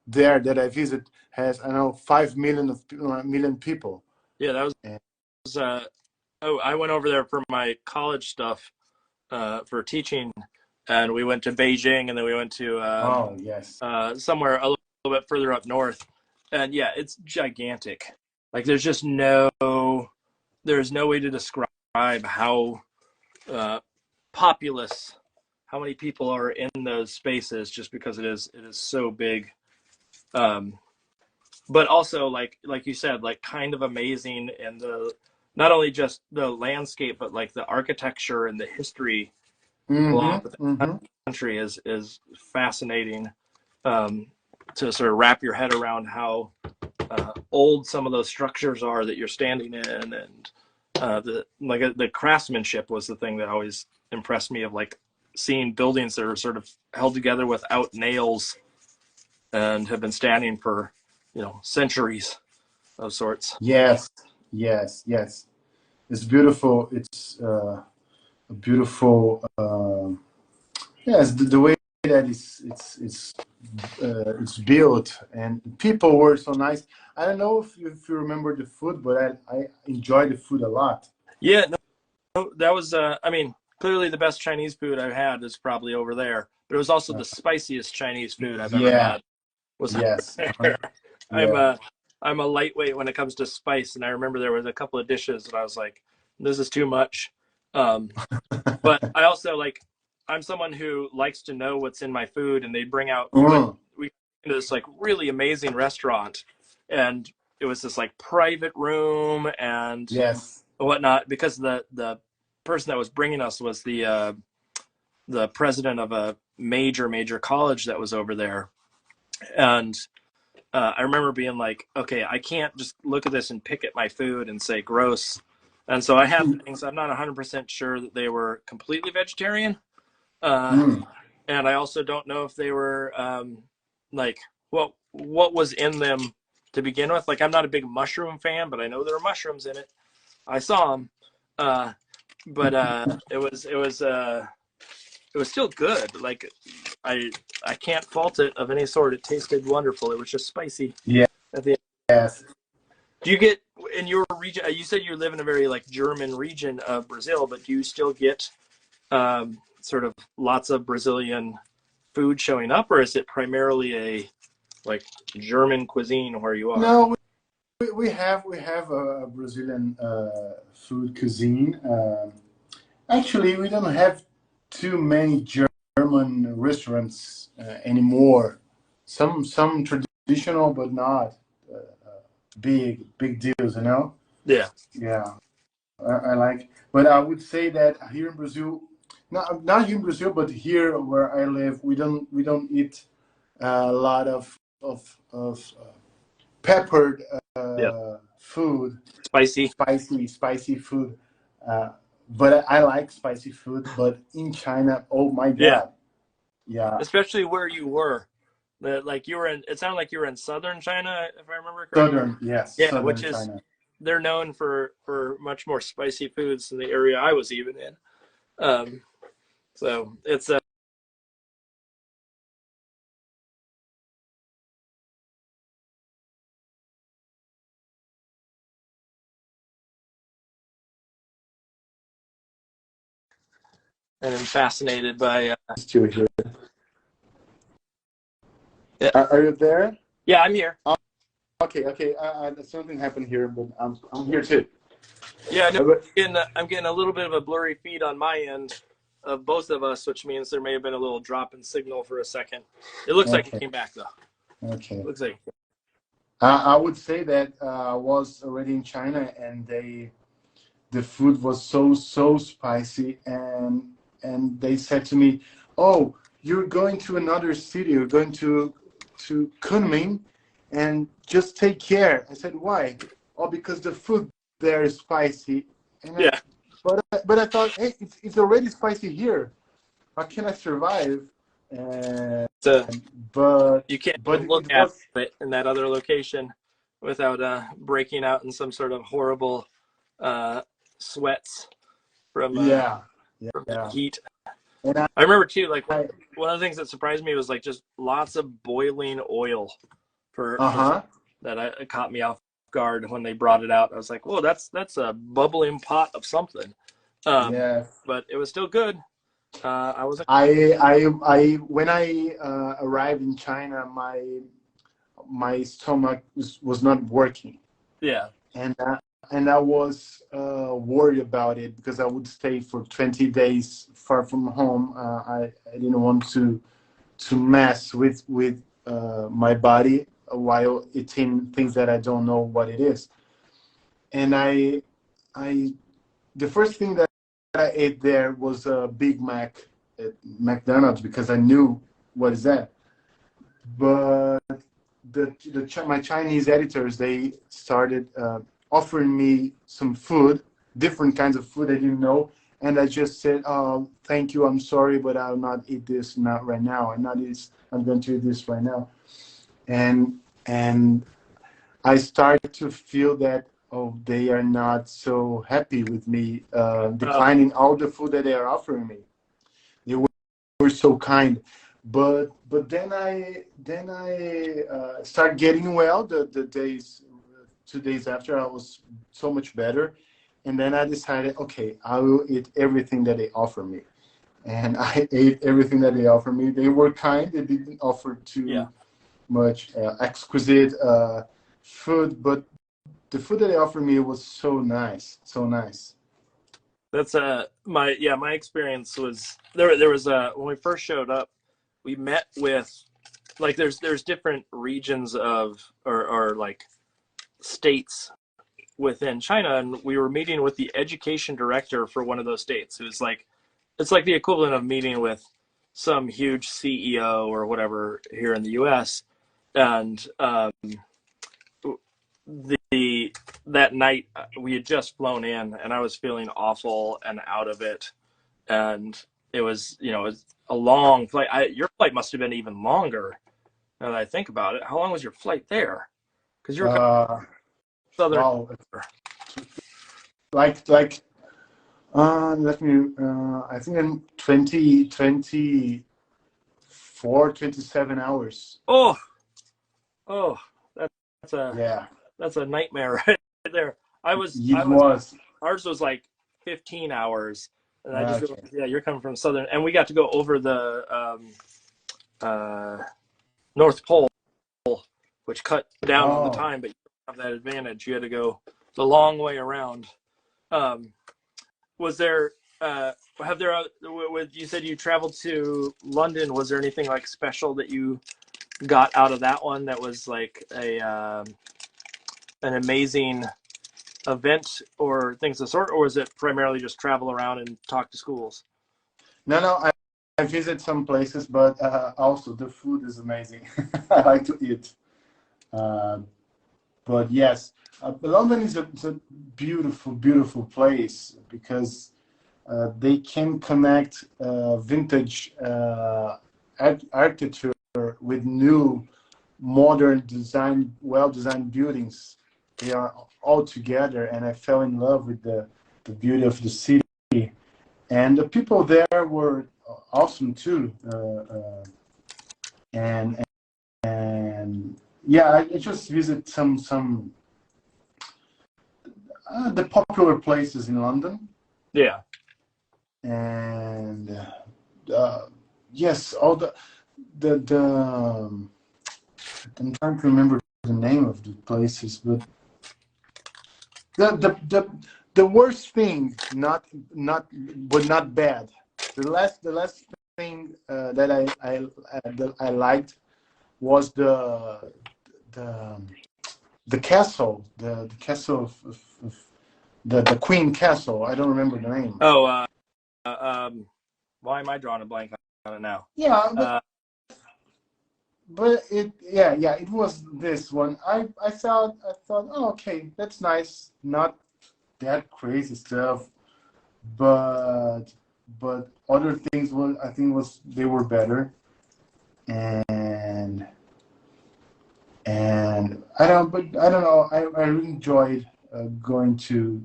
there that I visit has, I don't know, 5 million million people. Yeah, that And, was oh, I went over there for my college stuff for teaching, and we went to Beijing, and then we went to oh yes, somewhere a little bit further up north, and yeah, it's gigantic. Like there's no way to describe how uh, populous, how many people are in those spaces, just because it is so big. Um, but also like you said, like kind of amazing, and the not only just the landscape, but like the architecture and the history along with the country is fascinating. To sort of wrap your head around how old some of those structures are that you're standing in, and the craftsmanship was the thing that always impressed me, of like seeing buildings that are sort of held together without nails and have been standing for centuries of sorts. Yes, yes, yes. It's beautiful. It's a beautiful. Yes, the way that it's built, and people were so nice. I don't know if you remember the food, but I enjoy the food a lot. Yeah, no, that was I mean, clearly the best Chinese food I've had is probably over there, but it was also the spiciest Chinese food I've ever Yeah. had. Was Yes. there. I'm Yeah. a lightweight when it comes to spice, and I remember there was a couple of dishes that I was like, this is too much. But I also like, I'm someone who likes to know what's in my food, and they bring out, we went to this like really amazing restaurant, and it was this like private room and Yes. whatnot, because the person that was bringing us was the president of a major college that was over there. And I remember being like, okay, I can't just look at this and pick at my food and say gross. And so I had things, I'm not 100% sure that they were completely vegetarian. And I also don't know if they were like what was in them to begin with. Like, I'm not a big mushroom fan, but I know there were mushrooms in it. I saw them. But it was still good. Like, I can't fault it of any sort. It tasted wonderful. It was just spicy. Yeah. At the end. Yes. Do you get in your region? You said you live in a very like German region of Brazil, but do you still get sort of lots of Brazilian food showing up, or is it primarily a like German cuisine where you are? No, we have a Brazilian food cuisine. Actually, we don't have too many German restaurants anymore. Some traditional, but not big deals. Yeah. Yeah, I like. But I would say that here in Brazil, not here in Brazil, but here where I live, we don't eat a lot of peppered Yeah. food, Spicy. spicy food. But I like spicy food. But in China, oh my Yeah. God, yeah, Especially where you were. Like you were in. It sounded like you were in southern China, if I remember correctly. southern, yes, Yeah, southern which is China. they're known for much more spicy foods than the area I was even in. So it's and I'm fascinated by. Still here. Yeah. Are you there? Yeah, I'm here. Okay. Something happened here, but I'm here too. Yeah, no, I'm getting a little bit of a blurry feed on my end of both of us, which means there may have been a little drop in signal for a second. It looks like it came back though. Okay. Looks like. I would say that I was already in China, and the food was so spicy, and they said to me, "Oh, you're going to another city. You're going to Kunming, and just take care." I said, "Why?" "Oh, because the food there is spicy." And Yeah. but I thought, hey, it's already spicy here. How can I survive? So But you can't but even look it at was it in that other location without breaking out in some sort of horrible sweats from yeah. the heat. And I remember too, like I one of the things that surprised me was like just lots of boiling oil for that it caught me off guard when they brought it out. I was like, whoa, that's a bubbling pot of something. yeah. But it was still good. I was I when I arrived in China, my stomach was not working, yeah. and I was worried about it because I would stay for 20 days far from home. I didn't want to mess with my body while eating things that I don't know what it is. And the first thing that I ate there was a Big Mac at McDonald's because I knew what is that. But my Chinese editors, they started offering me some food, different kinds of food I didn't know, and I just said, "Oh, thank you. I'm sorry, but I'll not eat this not right now. I'm going to eat this right now." And I started to feel that, oh, they are not so happy with me declining all the food that they are offering me. They were so kind, but then I started getting well. The 2 days after, I was so much better, and then I decided, okay, I will eat everything that they offer me, and I ate everything that they offered me. They were kind. They didn't offer too much exquisite food, but the food that they offered me was so nice, so nice. That's my experience was there was when we first showed up, we met with, like, there's different regions of or like states within China, and we were meeting with the education director for one of those states. It was like, it's like the equivalent of meeting with some huge CEO or whatever here in the US. And that night we had just flown in, and I was feeling awful and out of it, and it was, it was a long flight. Your flight must have been even longer now that I think about it. How long was your flight there? Because you're southern. Wow, like let me I think in 27 hours. Oh, that's a nightmare right there. Ours was like 15 hours, and I just realized, you're coming from southern, and we got to go over the North Pole, which cut down on the time, but you don't have that advantage. You had to go the long way around. Was there you said you traveled to London? Was there anything like special that you got out of that one that was like an amazing event or things of the sort, or was it primarily just travel around and talk to schools? No, I visit some places, but also the food is amazing. I like to eat. But yes, London is a beautiful, beautiful place because they can connect vintage architecture with new, modern design, well-designed buildings. They are all together, and I fell in love with the beauty of the city. And the people there were awesome too. And yeah, I just visit some the popular places in London. Yeah. And yes, all the I'm trying to remember the name of the places, but the worst thing, not bad. The last thing that I liked was the castle, the castle of the Queen Castle. I don't remember the name. Oh, why am I drawing a blank on it now? Yeah, but it was this one. I thought, oh, okay, that's nice. Not that crazy stuff, but other things I think they were better. And I don't know. I really enjoyed going to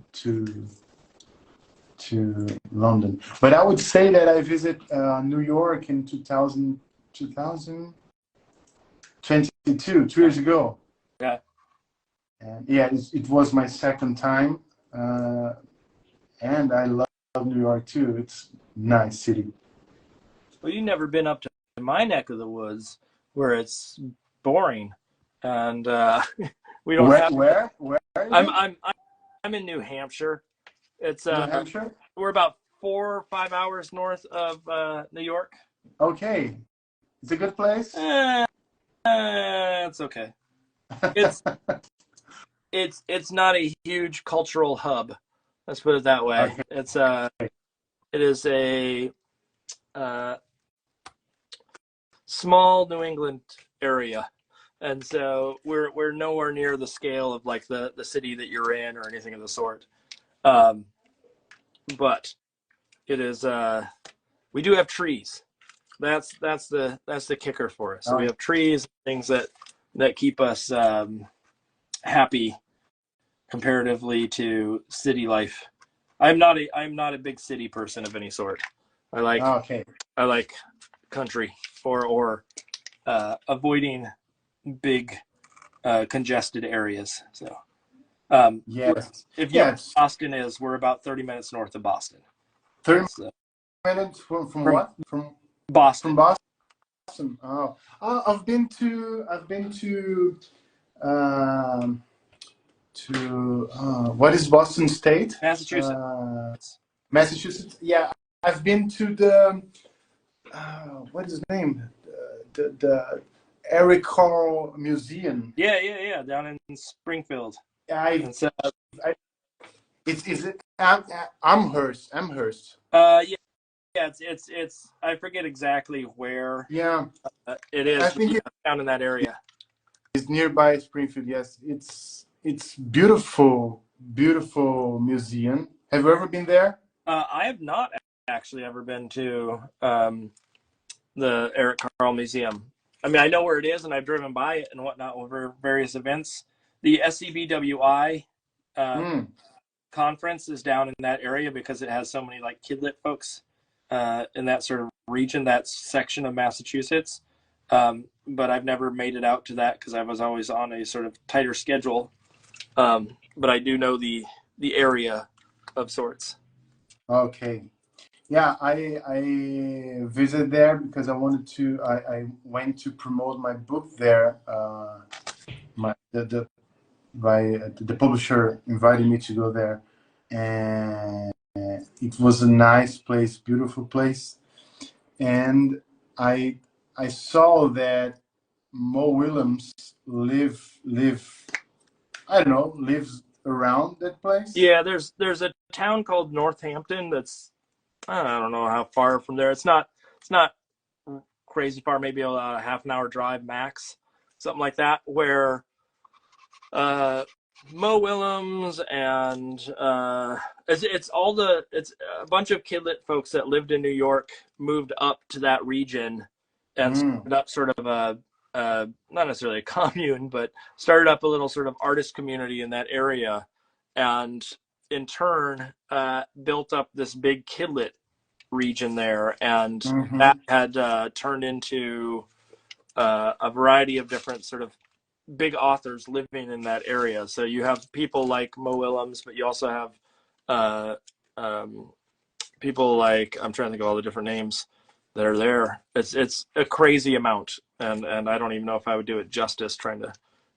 London, but I would say that I visit New York in 2022, 2 years ago. Yeah. And yeah, it was my second time, and I love New York too. It's a nice city. Well, you've never been up to my neck of the woods where it's boring, and we don't have. Where? I'm in New Hampshire. It's New Hampshire. We're about 4 or 5 hours north of New York. Okay, it's a good place. It's okay. It's it's not a huge cultural hub. Let's put it that way. Okay. It is a uh, small New England area, and so we're nowhere near the scale of like the city that you're in or anything of the sort. Um, but it is we do have trees. That's the kicker for us. So we Oh, have trees, things that keep us happy comparatively to city life. I'm not a big city person of any sort. I like okay. I like country or avoiding big congested areas. So Yes. if you know Yes. where Boston is, we're about 30 minutes north of Boston. 30 So minutes from from what? From Boston, Boston. Oh, I've been um, to what is Boston State? Massachusetts. Massachusetts. Yeah, I've been to the what is his name? The Eric Carle Museum. Yeah, down in Springfield. I, And so I it's Amherst. yeah, it's I forget exactly where Yeah, it I is, but think yeah, down in that area. it's nearby Springfield. Yes, it's beautiful, beautiful museum. Have you ever been there? I have not actually ever been to the Eric Carle Museum. I mean, I know where it is, and I've driven by it and whatnot over various events. The SCBWI Mm. conference is down in that area because it has so many like kidlit folks in that sort of region, that section of Massachusetts. But I've never made it out to that because I was always on a sort of tighter schedule. But I do know the area of sorts. Okay. Yeah, I visited there because I wanted to. I went to promote my book there. My the publisher invited me to go there, and it was a nice place, beautiful place. And I I saw that Mo Willems live I don't know lives around that place. Yeah, there's a town called Northampton that's I don't know how far from there. It's not crazy far, maybe about a half an hour drive max, something like that. Where uh, Mo Willems and it's a bunch of kidlit folks that lived in New York moved up to that region and Mm. started up sort of not necessarily a commune, but started up a little sort of artist community in that area, and in turn built up this big kidlit region there, and Hmm. that had turned into a variety of different sort of big authors living in that area. So you have people like Mo Willems, but you also have uh, um, people like I'm trying to think of all the different names that are there. It's a crazy amount, and I don't even know if I would do it justice trying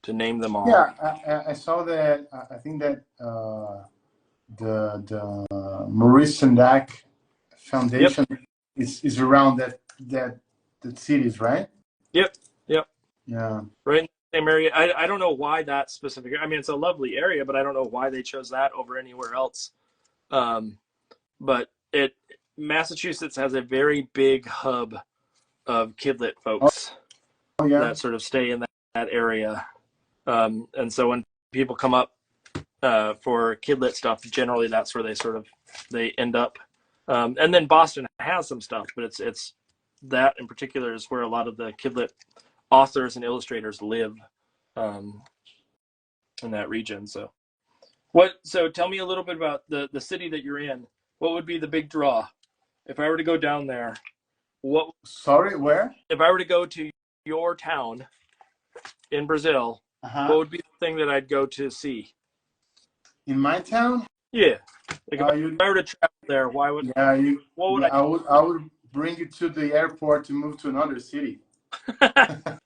to name them all. Yeah, I saw that. I think that the Maurice Sendak Yep, Foundation is around that cities, right? yep, yep. Yeah. Right in the same area. I don't know why that specific. I mean, it's a lovely area, but I don't know why they chose that over anywhere else. Um, but it Massachusetts has a very big hub of kidlit Oh, folks yeah. that sort of stay in that area. And so when people come up for kidlit stuff, generally that's where they end up. And then Boston has some stuff, but it's that in particular is where a lot of the kidlit authors and illustrators live um, in that region. So so tell me a little bit about the city that you're in. What would be the big draw if I were to go down there? What Sorry, where? if I were to go to your town in Brazil? What Uh-huh. would be the thing that I'd go to see? In my town? Yeah, like if You I were to travel there, why would yeah, you what would yeah, I would bring you to the airport to move to another city. I?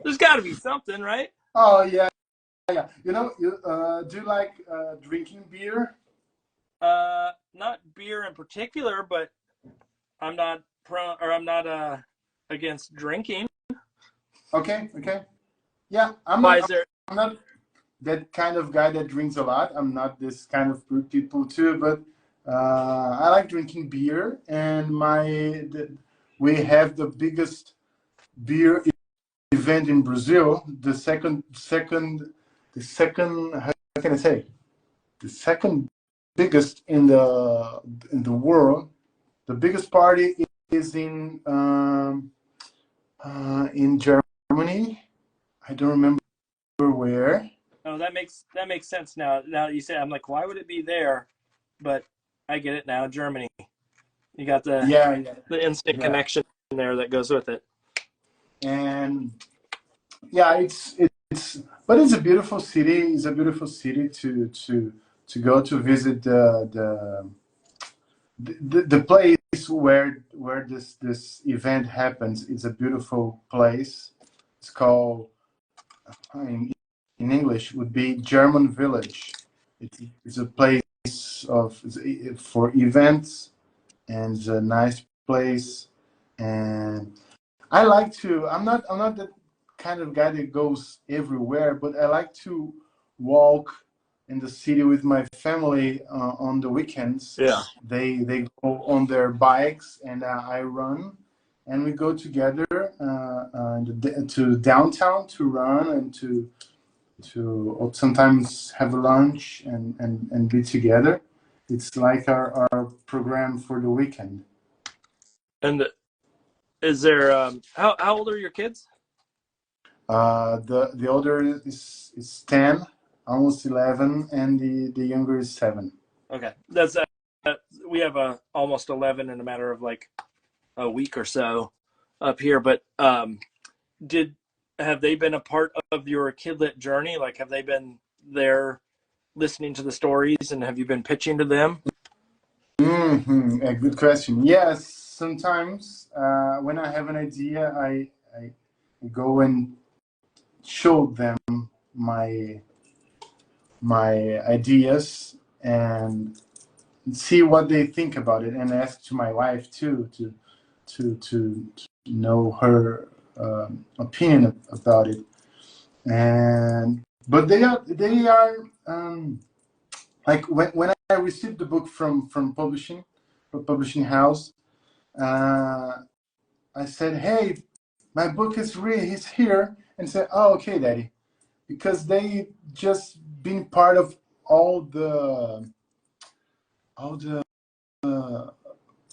There's got to be something, right? Oh yeah, yeah. You do you like drinking beer? Not beer in particular, but I'm not pro or I'm not against drinking. Okay, okay. Yeah, Why is there? I'm not that kind of guy that drinks a lot. I'm not this kind of people too, but I like drinking beer, and we have the biggest beer event in Brazil. The second, how can I say? The second biggest in the world. The biggest party is in Germany. I don't remember where. Oh, that makes sense now. Now that you say, I'm like, why would it be there? But I get it now. Germany. You got Yeah, the instant yeah. connection there that goes with it. And yeah, but it's a beautiful city. It's a beautiful city to go to visit the place where this event happens. It's a beautiful place. It's called in English would be German Village. It's a place for events, and it's a nice place. And I like to. I'm not the kind of guy that goes everywhere, but I like to walk in the city with my family on the weekends. Yeah. They go on their bikes, and I run, and we go together to downtown to run and to sometimes have lunch and be together. It's like our program for the weekend. And is there how old are your kids? The older is 10, almost 11, and the younger is 7. Okay, that's we have almost 11 in a matter of like a week or so up here. But did have they been a part of your kidlit journey? Like, have they been there listening to the stories, and have you been pitching to them? A good question. Yes, sometimes when I have an idea, I go and show them my ideas and see what they think about it, and ask to my wife too to know her opinion about it. And but they are like when I received the book from publishing house, uh, I said, "Hey, my book is here," and said, "Oh, okay, Daddy," because they just been part of all the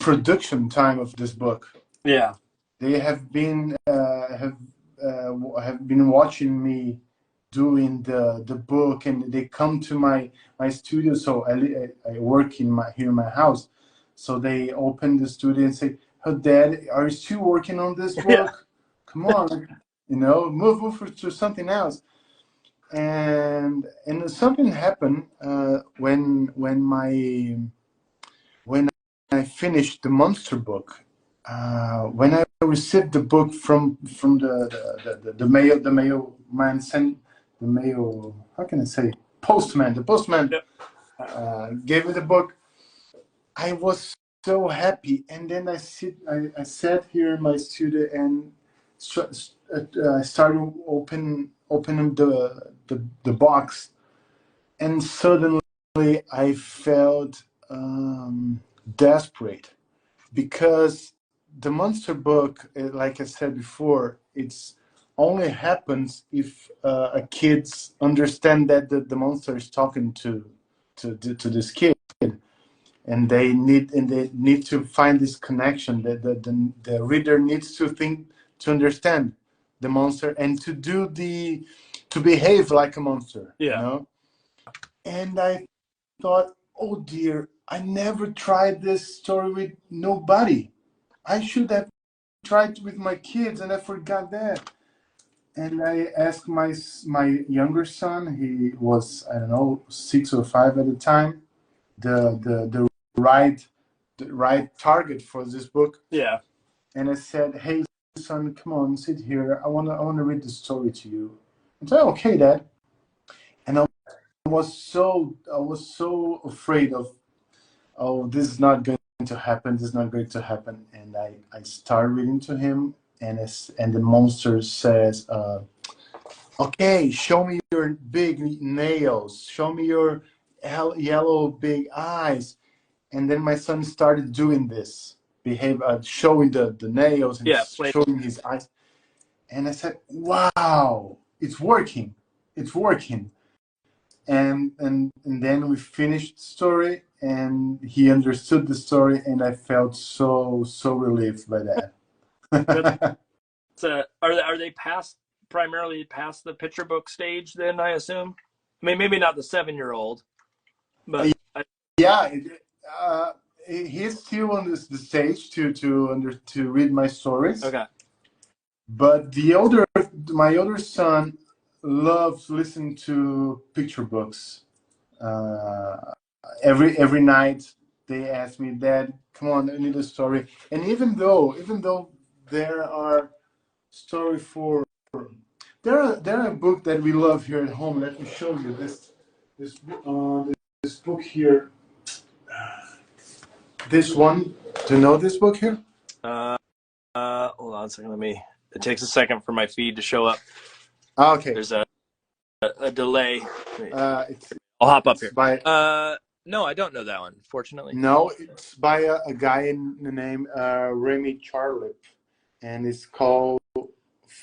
production time of this book. Yeah. They have been watching me doing the book, and they come to my studio. So I work here in my house. So they open the studio and say, "Oh, Dad, are you still working on this book? Yeah. Come on, move to something else." And something happened when I finished the monster book. When I received the book from the mailman sent the mail. How can I say postman? The postman Yep. gave me the book. I was so happy, and then I sat here in my studio and I started opening the box, and suddenly I felt desperate, because the monster book, like I said before, it's only happens if a kids understand that the monster is talking to this kid, and they need to find this connection. That the reader needs to think, to understand the monster, and to behave like a monster. Yeah. And I thought, oh dear, I never tried this story with nobody. I should have tried with my kids, and I forgot that. And I asked my younger son. He was, I don't know, 6 or 5 at the time. The right the right target for this book. Yeah. And I said, "Hey, son, come on, sit here. I wanna read the story to you." And so, okay, Dad. And I was so afraid of, oh, this is not going to happen. This is not going to happen. And I started reading to him, and the monster says, Okay, show me your big nails. Show me your yellow big eyes. And then my son started doing this, showing the nails and Yeah, play. showing his eyes. And I said, "Wow, it's working! It's working!" And then we finished the story, and he understood the story, and I felt so relieved by that. Are they primarily past the picture book stage? Then I assume. I mean, maybe not the 7-year-old, but Yeah, he's still on the stage to read my stories. okay. But my older son loves listening to picture books. Every night they ask me, "Dad, come on, I need a story." And even though there are story for there are a book that we love here at home. Let me show you this book here. This one. Do you know this book here? Hold on a second. It takes a second for my feed to show up. Okay. There's a delay. It's I'll hop up here. by No, I don't know that one, fortunately. No, it's by a guy in the name Remy Charlip, and it's called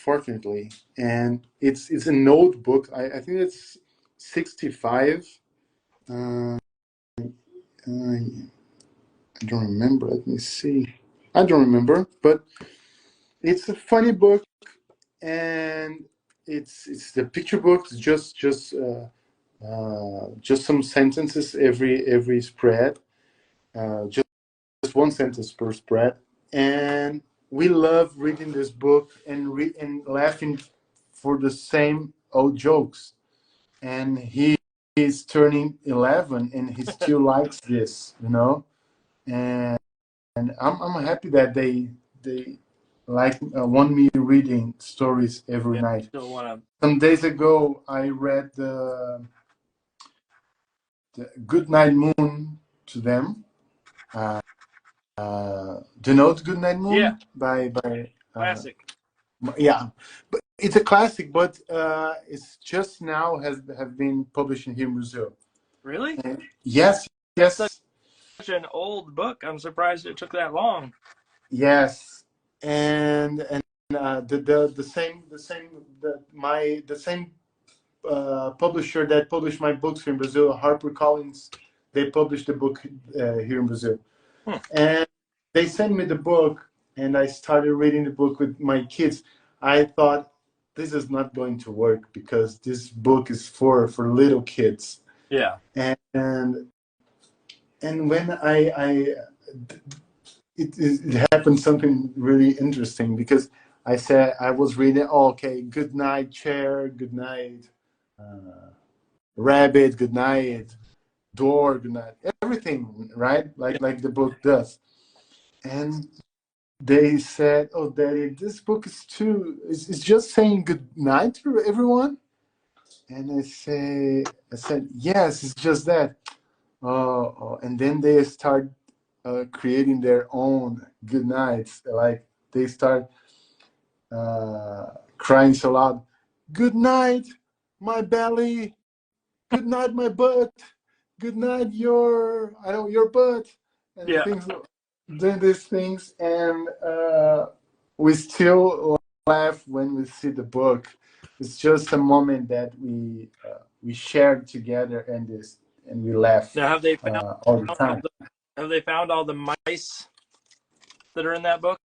Fortunately, and it's a notebook. I think it's 65. Uh, I don't remember. Let me see. I don't remember, but it's a funny book, and it's the picture book. It's just some sentences every spread. Just one sentence per spread, and we love reading this book and laughing for the same old jokes. And he is turning 11, and he still likes this, and I'm happy that they like want me reading stories every night. Still want Some days ago I read the Goodnight Moon to them. Do you know the Goodnight Moon? Yeah. By classic. Yeah, but it's a classic, but it's just now have been published here in Brazil. Really? Yes, That's yes, such an old book. I'm surprised it took that long. yes, and the same publisher that published my books here in Brazil, HarperCollins, they published the book here in Brazil. And they sent me the book, and I started reading the book with my kids. I thought this is not going to work because this book is for little kids. Yeah. And when it happened something really interesting because I said I was reading, oh, okay, good night chair, good night rabbit, good night door, good night, everything, right? Like the book does. And they said, "Oh, Daddy, this book is it's just saying good night to everyone." And I said, "Yes, it's just that." And then they start creating their own good nights. Like they start crying so loud, "Good night, my belly. Good night, my butt. Good night, your butt," and Yeah. things, doing these things, and we still laugh when we see the book. It's just a moment that we shared together, and we laugh Now, have they found all the time. all the mice that are in that book?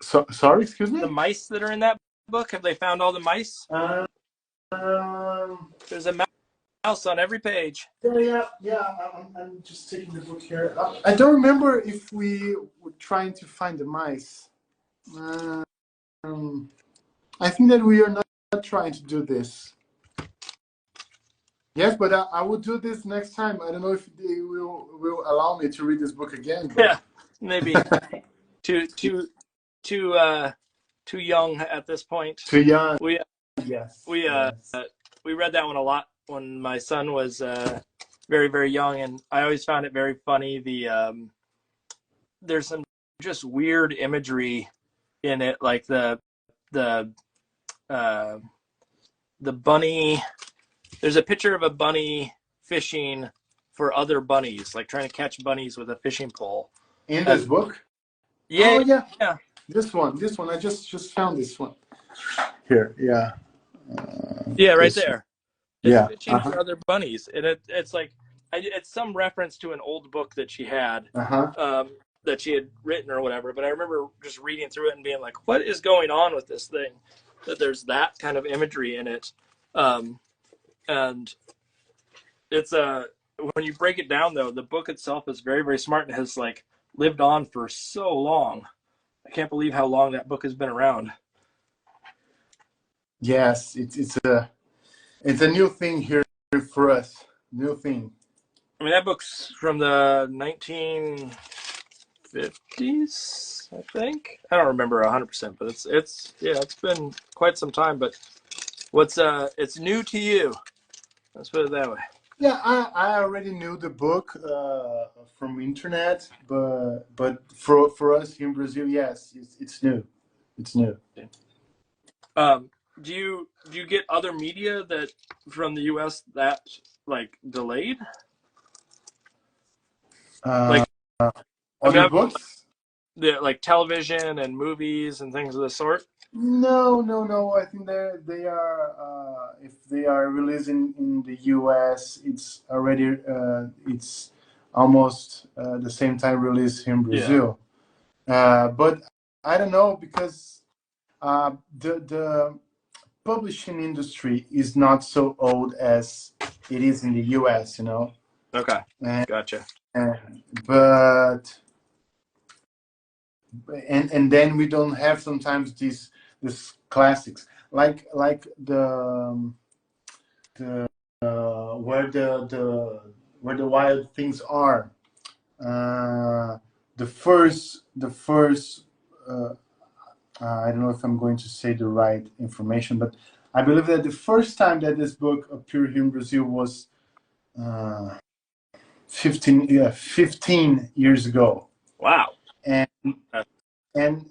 So sorry, excuse me. The mice that are in that book, have they found all the mice? Um, There's a mouse on every page. yeah. I'm just taking the book here. I don't remember if we were trying to find the mice. Um, I think that we are not trying to do this. Yes, but I will do this next time. I don't know if they will allow me to read this book again. But... Yeah, maybe too young at this point. Too young. Yes. Yes. We read that one a lot when my son was very, very young, and I always found it very funny. There's some just weird imagery in it, like the uh, the bunny. There's a picture of a bunny fishing for other bunnies, like trying to catch bunnies with a fishing pole. In this book? Yeah, Oh yeah, yeah, this one. I just found this one here. Yeah. yeah, right This. there. It's Yeah. fishing for other bunnies, and it's like it's some reference to an old book that she had, Uh-huh. that she had written or whatever. But I remember just reading through it and being like, "What is going on with this thing?" That there's that kind of imagery in it, and it's when you break it down though, the book itself is very very smart and has like lived on for so long. I can't believe how long that book has been around. Yes, it's a new thing here for us. New thing. I mean, that book's from the 1950s, I think. I don't remember 100%, but it's been quite some time. But it's new to you. Let's put it that way. Yeah, I already knew the book from internet, but for us here in Brazil, yes, it's new. It's new. Do you get other media that from the U.S. that like delayed? Uh, Like, I mean, Other books? like television and movies and things of the sort. No, no, no. I think they are if they are releasing in the US, it's already it's almost the same time release here in Yeah. Brazil. But I don't know because the publishing industry is not so old as it is in the US, you know. Okay. And, Gotcha. but and then we don't have sometimes these classics like the where the wild things are. The first I don't know if I'm going to say the right information, but I believe that the first time that this book appeared here in Brazil was uh, 15 years ago. Wow. And Uh, then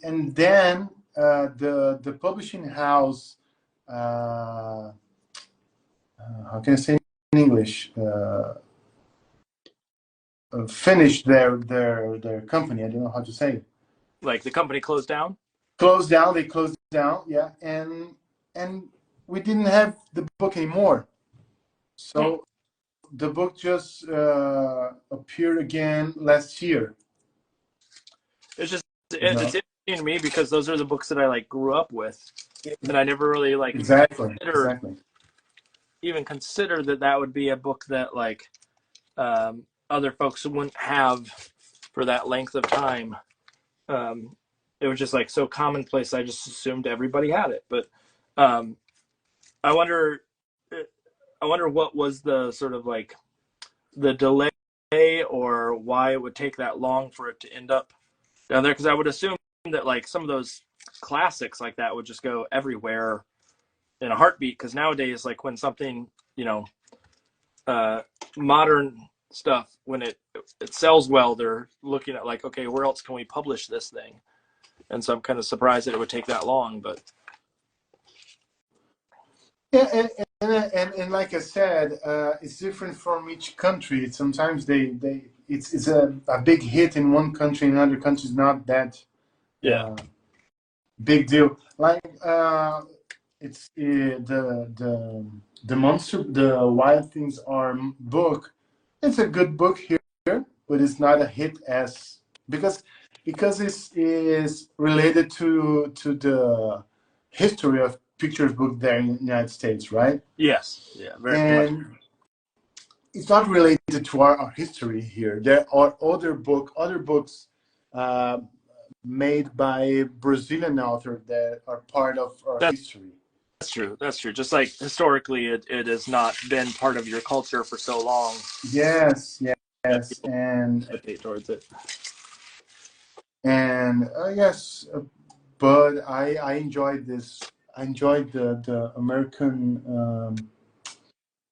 the publishing house, uh, how can I say in English, finished their company. I don't know how to say it. like the company closed down. Closed down. They closed down. Yeah, and we didn't have the book anymore. So the book just appeared again last year. It's just You it's know? interesting to me because those are the books that I like grew up with, and I never really like considered Exactly. even considered that would be a book that like other folks wouldn't have for that length of time. Um, it was just like so commonplace. I just assumed everybody had it, but um, I wonder. I wonder what was the sort of like the delay or why it would take that long for it to end up down there, because I would assume that like some of those classics like that would just go everywhere in a heartbeat, because nowadays like when something uh modern stuff, when it sells well, they're looking at like, okay, where else can we publish this thing? And so I'm kind of surprised that it would take that long. But Yeah, and like I said, it's different from each country. Sometimes it's a big hit in one country, in other countries not that yeah, big deal. Like it's the monster, the Wild Things Are book. It's a good book here, but it's not a hit as because it's is related to the history of pictures book there in the United States, right? yes, yeah, very much. And it's not related to our history here. There are other books uh, made by Brazilian authors that are part of our That's history. true. That's true. Just like historically, it has not been part of your culture for so long Yes, that yes, people gravitate towards it. and yes, but I enjoyed this. I enjoyed the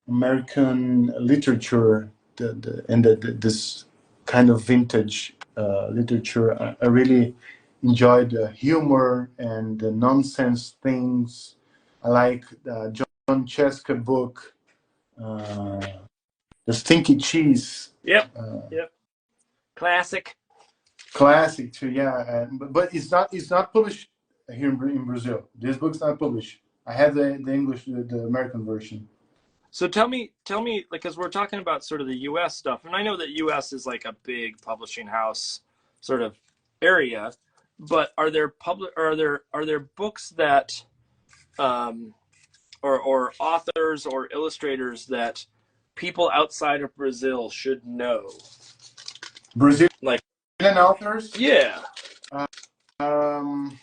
American literature, this kind of vintage literature. I really enjoyed the humor and the nonsense things. I like the John Cheska book, The Stinky Cheese. Yep. Yep. Classic. Classic too, yeah. But it's not published here in Brazil. This book's not published. I have the English, the American version. So tell me, like, because we're talking about sort of the U.S. stuff, and I know that U.S. is like a big publishing house sort of area, but are there books that, or authors or illustrators that people outside of Brazil should know? Brazilian Like, authors? yeah. Um,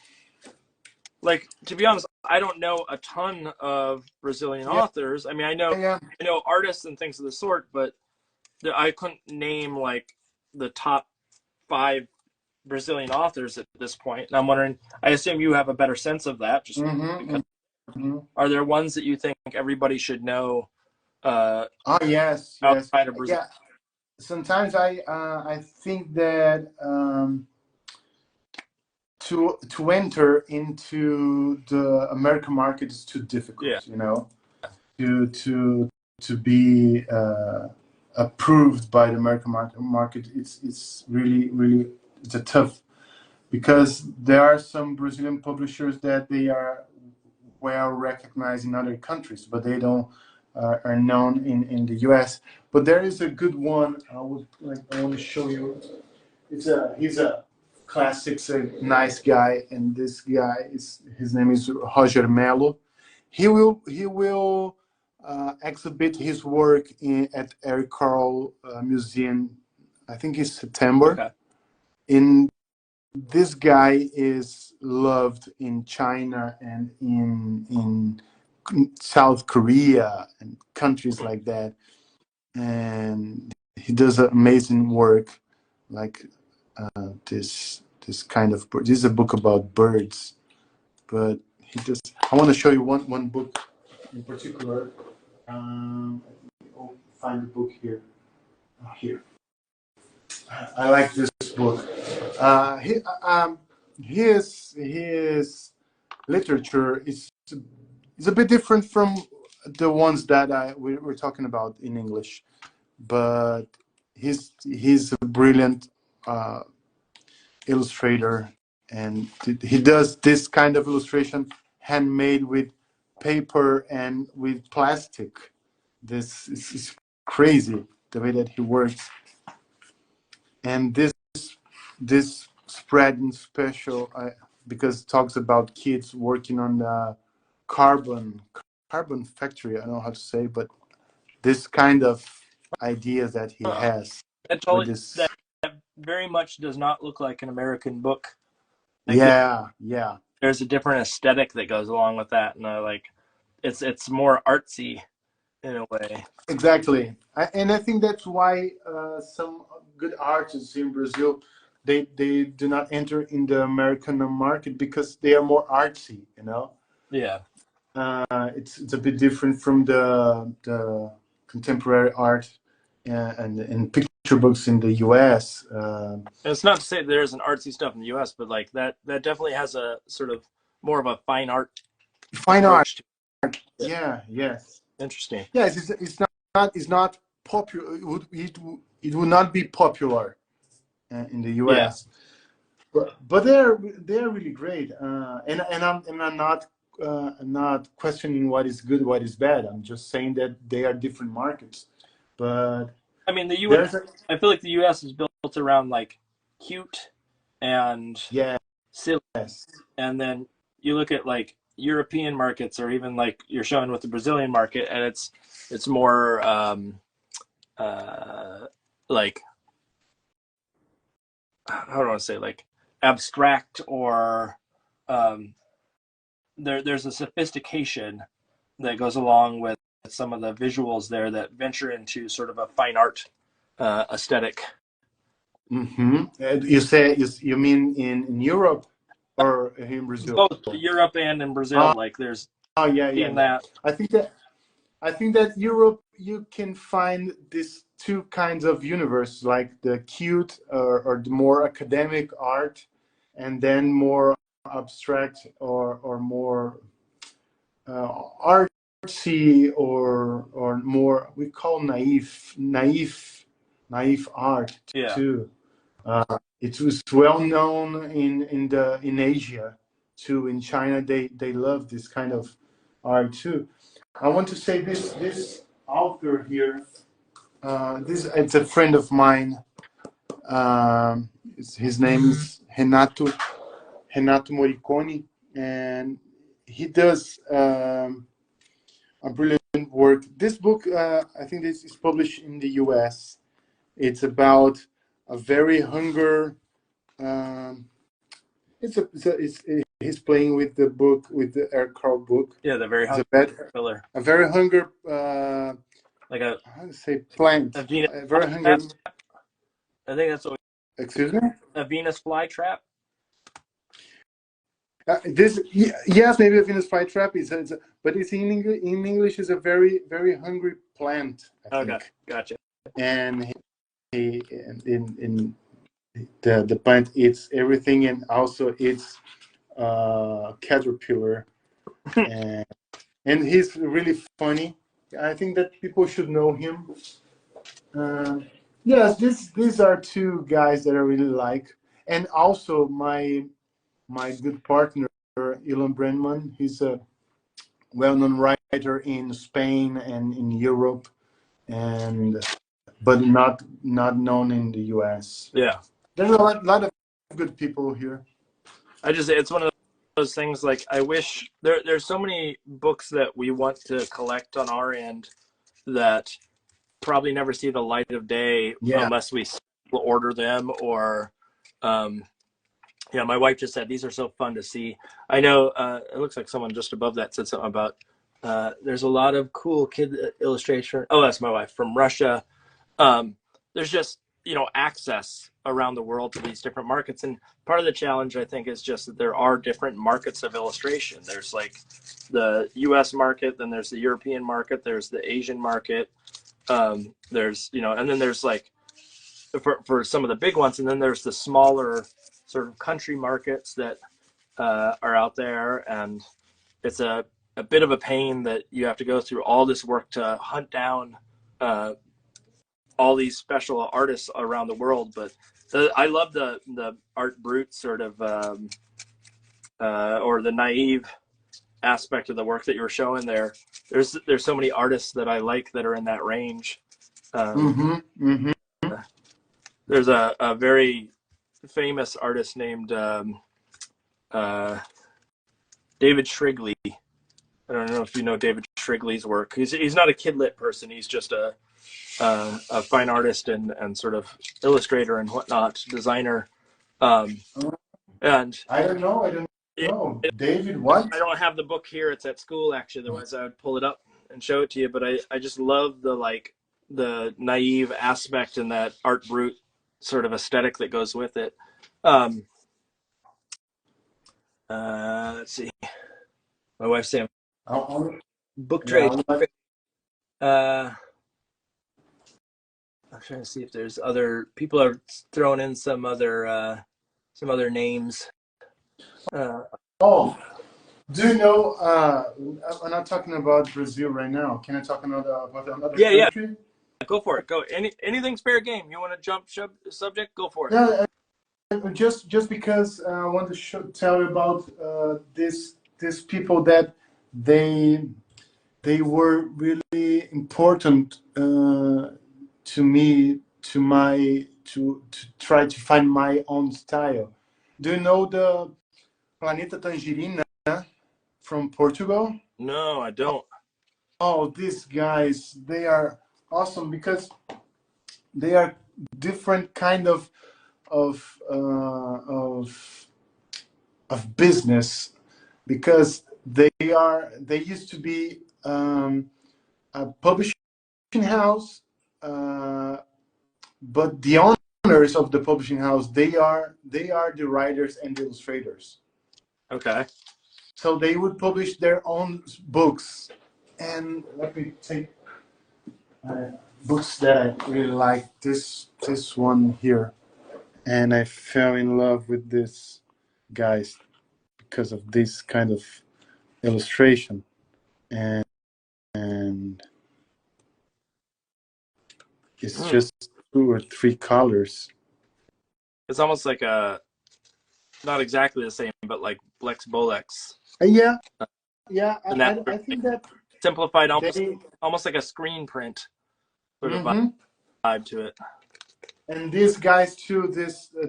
Like, to be honest, I don't know a ton of Brazilian authors. I mean, I know artists and things of the sort, but I couldn't name like the top 5 Brazilian authors at this point. And I'm wondering, I assume you have a better sense of that. Just because, are there ones that you think everybody should know? Yes. Outside of Brazil? Yeah. Sometimes I think that to enter into the American market is too difficult. Yeah. You know, to be approved by the American market. It's really it's a tough, because there are some Brazilian publishers that they are well recognized in other countries, but they don't are known in the U.S. But there is a good one. I want to show you. He's a classic, a nice guy, and this guy his name is Roger Melo. He will exhibit his work at Eric Carle Museum. I think in September. Okay. This guy is loved in China and in South Korea and countries like that, and he does amazing work, like this kind of bird. This is a book about birds, but he just. I want to show you one book in particular. I'll find the book here. Here. I like this book. His literature is a bit different from the ones that we were talking about in English, but he's a brilliant illustrator, and he does this kind of illustration handmade with paper and with plastic. This is crazy the way that he works, and this spread in special because it talks about kids working on the carbon factory. I don't know how to say, but this kind of idea that he has with this. That very much does not look like an American book. Like, yeah. There's a different aesthetic that goes along with that, and like it's more artsy in a way. Exactly, and I think that's why some good artists in Brazil they do not enter in the American market, because they are more artsy, you know. Yeah. It's a bit different from the contemporary art and picture books in the U.S. It's not to say there isn't artsy stuff in the U.S., but like that definitely has a sort of more of a fine art. Yeah. Yes. Interesting. Yes, it's not popular. It would not be popular in the U.S. Yeah. But they're really great. And I'm not questioning what is good, what is bad. I'm just saying that they are different markets. But I mean, the U.S. I feel like the U.S. is built around like cute and silly, and then you look at like European markets, or even like you're showing with the Brazilian market, and it's more like, how do I want to say, like abstract, or there's a sophistication that goes along with some of the visuals there that venture into sort of a fine art aesthetic. Mm-hmm. You mean in Europe or in Brazil? Both Europe and in Brazil. Like there's that. I think that Europe, you can find these two kinds of universe, like the cute or the more academic art, and then more abstract or more artsy or more we call naive art Yeah. too. It was well known in Asia too. In China, they love this kind of art too. I want to say this author here. This it's a friend of mine. His name is Renato Morricone, and he does a brilliant work. This book, I think, this is published in the U.S. It's about a very hunger. Um, he's playing with the book with the aircraft book. Yeah, the very filler. A very hunger. Like a How to say plant? a Venus A very hunger. I think that's what. Excuse me. A Venus flytrap. This yes, maybe a Venus flytrap is, but it's in English is a very hungry plant. I think. Gotcha. And he in the plant eats everything and also eats caterpillar and he's really funny. I think that people should know him. Yes, these are two guys that I really like, and also my good partner Elon Brenman. He's a well-known writer in Spain and in Europe, and but not known in the U.S. Yeah. There's a lot of good people here. It's one of those things, like, I wish there's so many books that we want to collect on our end that probably never see the light of day unless we order them or my wife just said these are so fun to see. I know it looks like someone just above that said something about there's a lot of cool kid illustration. Oh, that's my wife from Russia. There's just access around the world to these different markets, and part of the challenge I think is just that there are different markets of illustration. There's like the US market, then there's the European market, there's the Asian market, there's and then there's like for some of the big ones, and then there's the smaller sort of country markets that are out there, and it's a bit of a pain that you have to go through all this work to hunt down all these special artists around the world. But I love the art brut sort of or the naive aspect of the work that you were showing there. There's so many artists that I like that are in that range. There's a very famous artist named David Shrigley. I don't know if you know David Shrigley's work. He's not a kidlit person. He's just a fine artist and sort of illustrator and whatnot, designer. And I don't know. David, what? I don't have the book here. It's at school, actually. Otherwise, I would pull it up and show it to you. But I just love the naive aspect and that art brut sort of aesthetic that goes with it. Let's see. My wife's saying book trade. I'm trying to see if there's other people are throwing in some other names. Do you know? I'm not talking about Brazil right now. Can I talk about another country? Yeah. Go for it. Go. Anything's fair game. You want to jump subject? Go for it. Yeah, just because I want to tell you about these people that they were really important to me to try to find my own style. Do you know the Planeta Tangerina from Portugal? No, I don't. Oh, these guys, they are awesome because they are different kind of business, because they used to be a publishing house, but the owners of the publishing house, they are the writers and the illustrators. Okay. So they would publish their own books, and let me take books that I really like. This one here, and I fell in love with this guys because of this kind of illustration. and it's just 2 or 3 colors. It's almost like a, not exactly the same, but like Blex Bolex. Yeah, I think that simplified, almost like a screen print sort of vibe to it. And these guys too,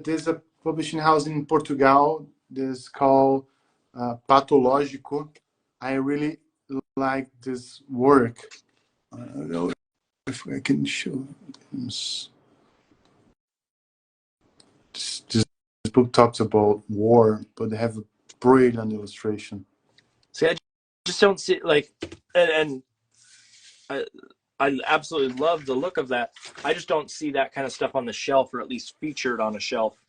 there's a publishing house in Portugal. This called Patológico. I really like this work. I don't know if I can show this. This book talks about war, but they have a brilliant illustration. See, I just don't see, like, and I absolutely love the look of that. I just don't see that kind of stuff on the shelf, or at least featured on a shelf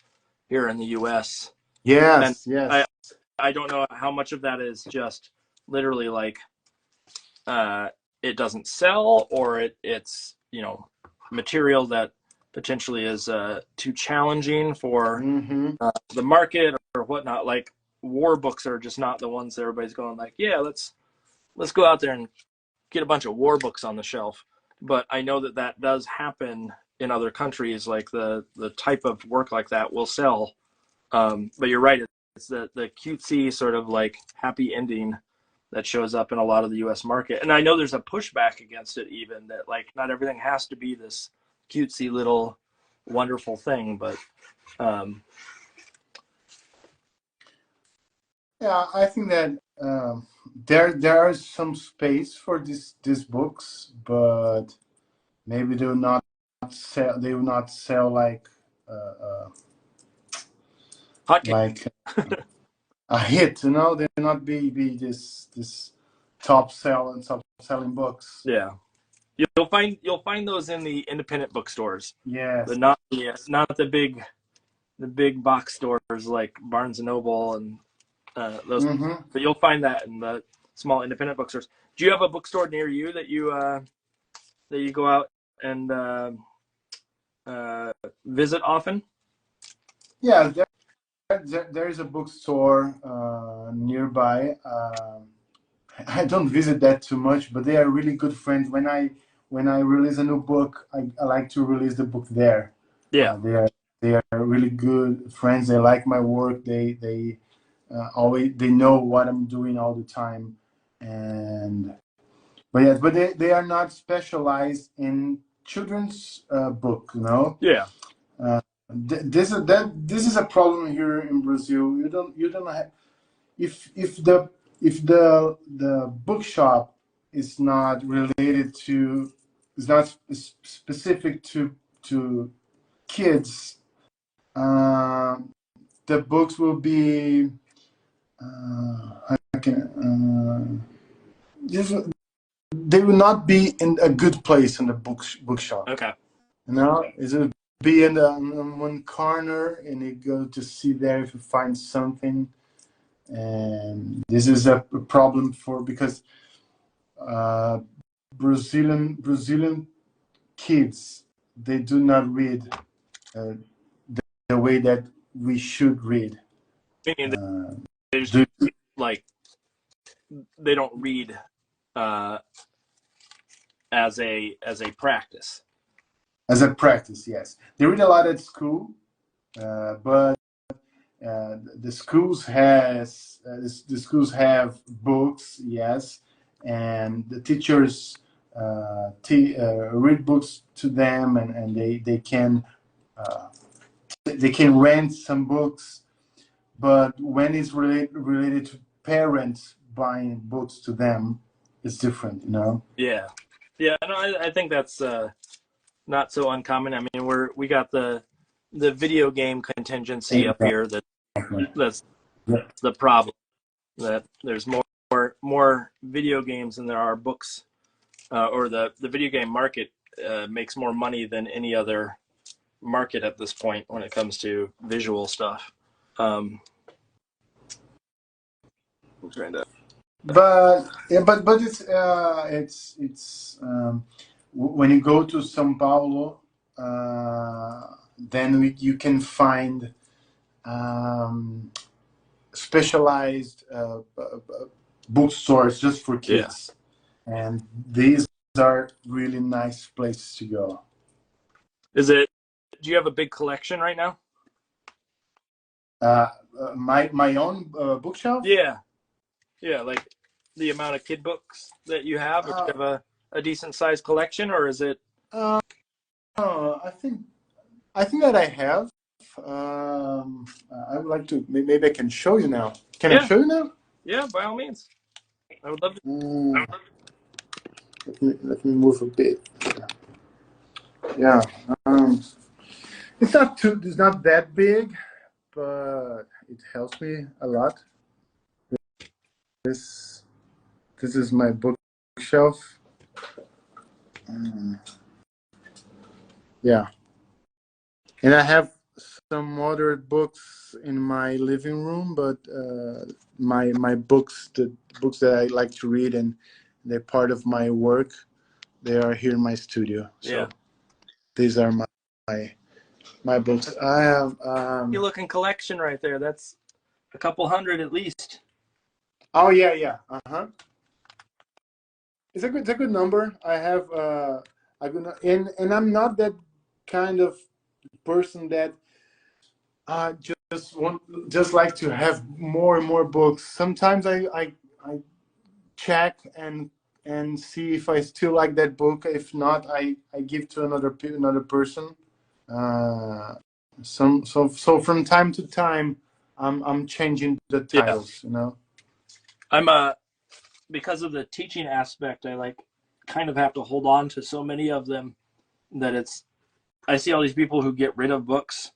here in the U.S. Yes, and yes. I don't know how much of that is just literally like it doesn't sell, or it's, you know, material that potentially is too challenging for the market or whatnot. Like, war books are just not the ones that everybody's going like, yeah, let's go out there and get a bunch of war books on the shelf. But I know that that does happen in other countries. Like the type of work like that will sell. But you're right. It's the cutesy sort of like happy ending that shows up in a lot of the U.S. market. And I know there's a pushback against it, even that like not everything has to be this cutesy little wonderful thing. But yeah, I think that there is some space for these books, but maybe they will not sell. They will not sell like like a hit. You know, they will not be this top selling books. Yeah, you'll find those in the independent bookstores. Yes, but not the big box stores like Barnes and Noble and those. But you'll find that in the small independent bookstores. Do you have a bookstore near you that you go out and visit often? Yeah, there is a bookstore nearby. I don't visit that too much, but they are really good friends. When I release a new book, I like to release the book there. Yeah, they are really good friends. They like my work. They always they know what I'm doing all the time, and but they are not specialized in children's book. You know. yeah. This is a problem here in Brazil. You don't have, if the bookshop is not related to, is not specific to kids, the books will be I can, they will not be in a good place in the bookshop. Okay. You know, it will be in one corner, and you go to see there if you find something. And this is a problem because Brazilian kids, they do not read the way that we should read. Meaning they just like they don't read as a practice. As a practice, yes, they read a lot at school, but the schools have books, yes, and the teachers read books to them, and they can rent some books, but when it's related to parents buying books to them, it's different, you know. Yeah, no, I think that's not so uncommon. I mean, we got the video game contingency up here that's the problem. That there's more video games than there are books, or the video game market makes more money than any other market at this point when it comes to visual stuff. I'm trying to. But yeah, but it's when you go to São Paulo, then you can find specialized bookstores just for kids. and these are really nice places to go. Do you have a big collection right now? My own bookshelf? Yeah. Yeah, like the amount of kid books that you have. Do you have a decent sized collection, or is it? I think that I have. I would like to. Maybe I can show you now. Can I show you now? Yeah, by all means. I would love to. Let me move a bit. Yeah. It's not that big, but it helps me a lot. This is my bookshelf. Yeah, and I have some other books in my living room, but my books, the books that I like to read and they're part of my work, they are here in my studio. So these are my books. I have You looking collection right there. That's a couple hundred at least. Oh yeah. It's a good number. I have and I'm not that kind of person that just like to have more and more books. Sometimes I check and see if I still like that book. If not, I give to another person. So from time to time, I'm changing the titles. You know. I'm because of the teaching aspect, I kind of have to hold on to so many of them that I see all these people who get rid of books.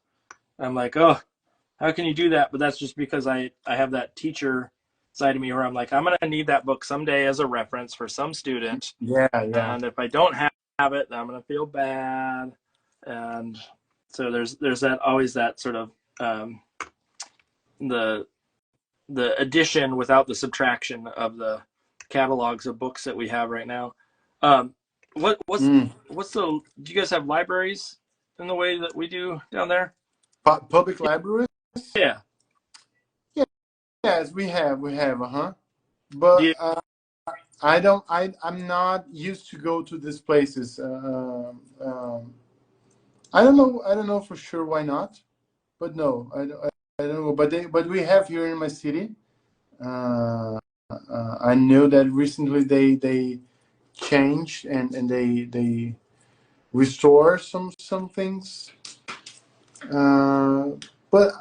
I'm like, oh, how can you do that? But that's just because I have that teacher side of me where I'm like, I'm going to need that book someday as a reference for some student. Yeah. And if I don't have it, then I'm going to feel bad. And so there's always that sort of the addition without the subtraction of the catalogs of books that we have right now. What's the? Do you guys have libraries in the way that we do down there? Public libraries? Yeah. Yes, we have. But I'm not used to go to these places. I don't know. I don't know for sure why not. But no, I don't know. But we have here in my city. I know that recently they changed and they restore some things. But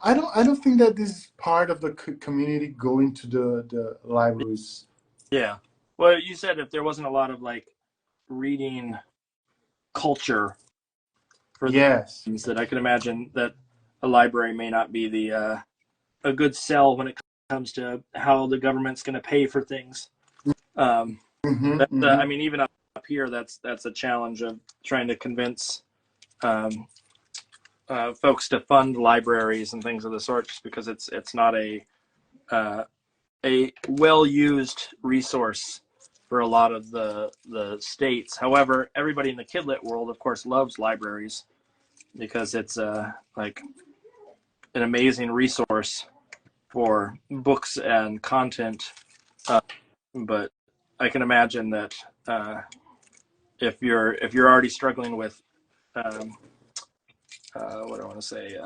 I don't think that this is part of the community going to the libraries. Yeah. Well, you said if there wasn't a lot of reading culture for Yes. things, that I can imagine that a library may not be the a good sell when it comes to how the government's going to pay for things. I mean, even up here, that's a challenge of trying to convince folks to fund libraries and things of the sort, just because it's not a well-used resource for a lot of the states. However, everybody in the kidlit world, of course, loves libraries because it's like an amazing resource for books and content. But I can imagine that if you're already struggling with what do I want to say,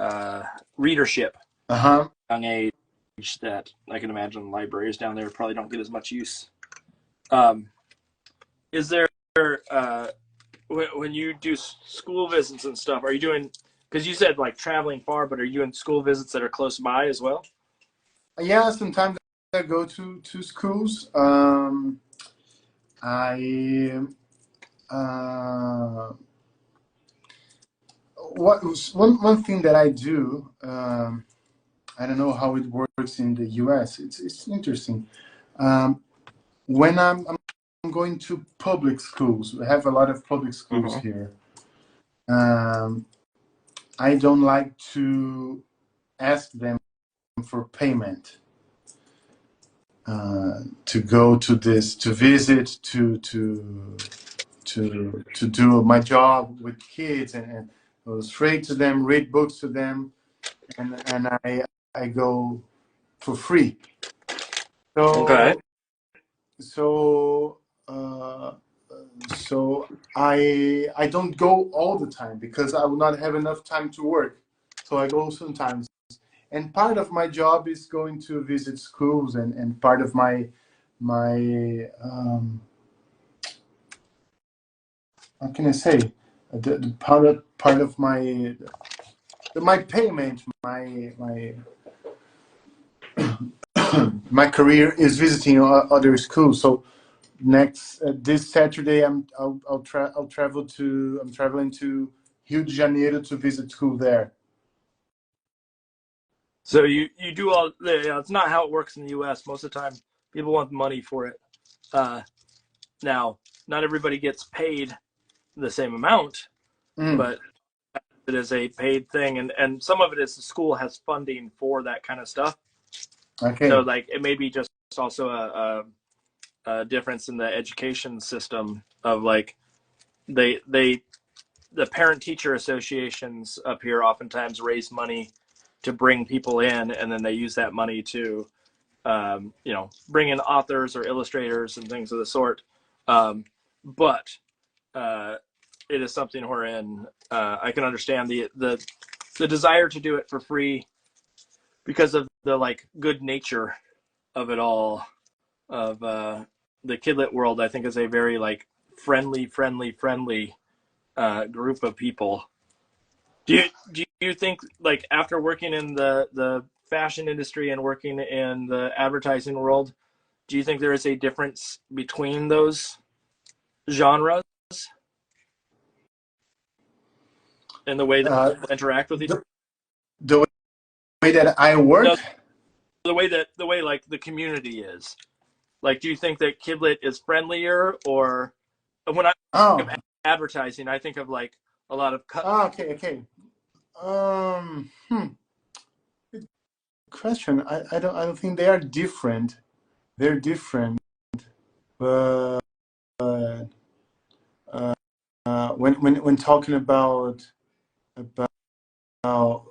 readership, young age, that I can imagine libraries down there probably don't get as much use. Is there when you do school visits and stuff, are you doing, because you said traveling far, but are you doing school visits that are close by as well? Yeah, sometimes I go to schools. I one thing that I do. I don't know how it works in the U.S. It's interesting. When I'm going to public schools, we have a lot of public schools here. I don't like to ask them for payment to go to this, to visit, to do my job with kids and go straight to them, read books to them, and I go for free. So Okay. so so I don't go all the time because I will not have enough time to work. So I go sometimes. And part of my job is going to visit schools, and part of my how can I say, the part of my payment, my career is visiting other schools. So next this Saturday I'm traveling to Rio de Janeiro to visit school there. So you do all. It's not how it works in the U.S. Most of the time, people want money for it. Now, not everybody gets paid the same amount, but it is a paid thing, and some of it is the school has funding for that kind of stuff. Okay. So like it may be just also a difference in the education system of like the parent teacher associations up here oftentimes raise money to bring people in, and then they use that money to bring in authors or illustrators and things of the sort. But it is something wherein I can understand the desire to do it for free because of the like good nature of it all. Of the kidlit world, I think is a very like friendly group of people. Do you think like after working in the fashion industry and working in the advertising world, do you think there is a difference between those genres and the way that people interact with each other? The way that I work? No, the way like the community is. Like, do you think that kidlit is friendlier, or when I think of advertising, I think of like a lot of okay. Good question. I don't think they are different. They're different, but when talking about how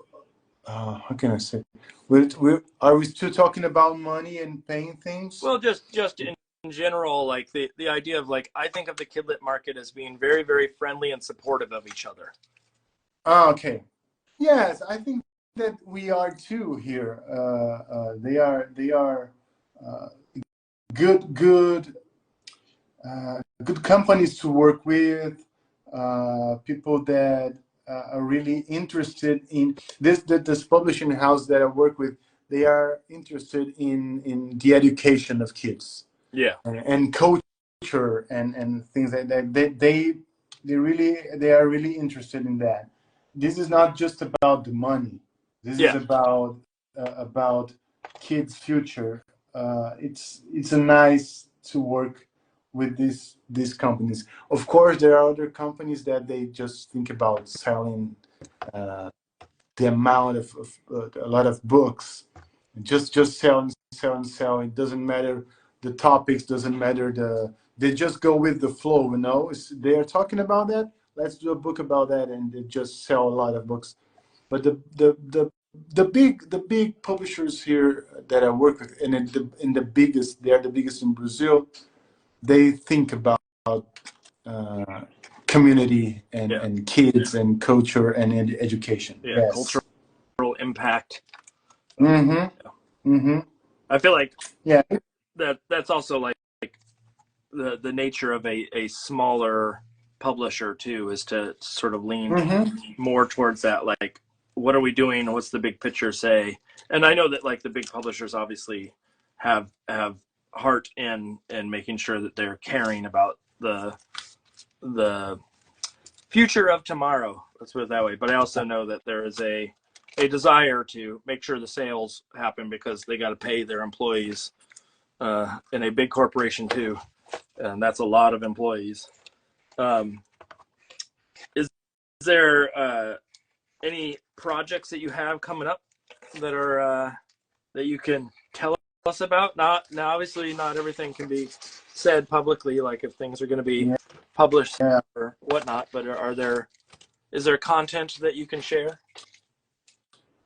can I say? Are we still talking about money and paying things? Well, just in general, like the idea of like I think of the kidlit market as being very very friendly and supportive of each other. Okay. Yes, I think that we are too here. They are good good companies to work with. People that are really interested in this publishing house that I work with. They are interested in the education of kids. Yeah. And culture and things like that. They are really interested in that. This is not just about the money. This is about kids' future. It's a nice to work with these companies. Of course, there are other companies that they just think about selling the amount of a lot of books, just sell and sell and sell. It doesn't matter the topics, doesn't matter they just go with the flow. They are talking about that. Let's do a book about that, and they just sell a lot of books. But the big publishers here that I work with, and the biggest, they are the biggest in Brazil. They think about community and kids and culture and education. Yeah, yes. Cultural impact. I feel like that's also like the nature of a smaller publisher too, is to sort of lean more towards that, like what are we doing, what's the big picture say. And I know that like the big publishers obviously have heart in making sure that they're caring about the future of tomorrow, let's put it that way. But I also know that there is a desire to make sure the sales happen because they got to pay their employees in a big corporation too, and that's a lot of employees. Is there any projects that you have coming up that are that you can tell us about? Now obviously not everything can be said publicly, like if things are going to be published or whatnot, but is there content that you can share?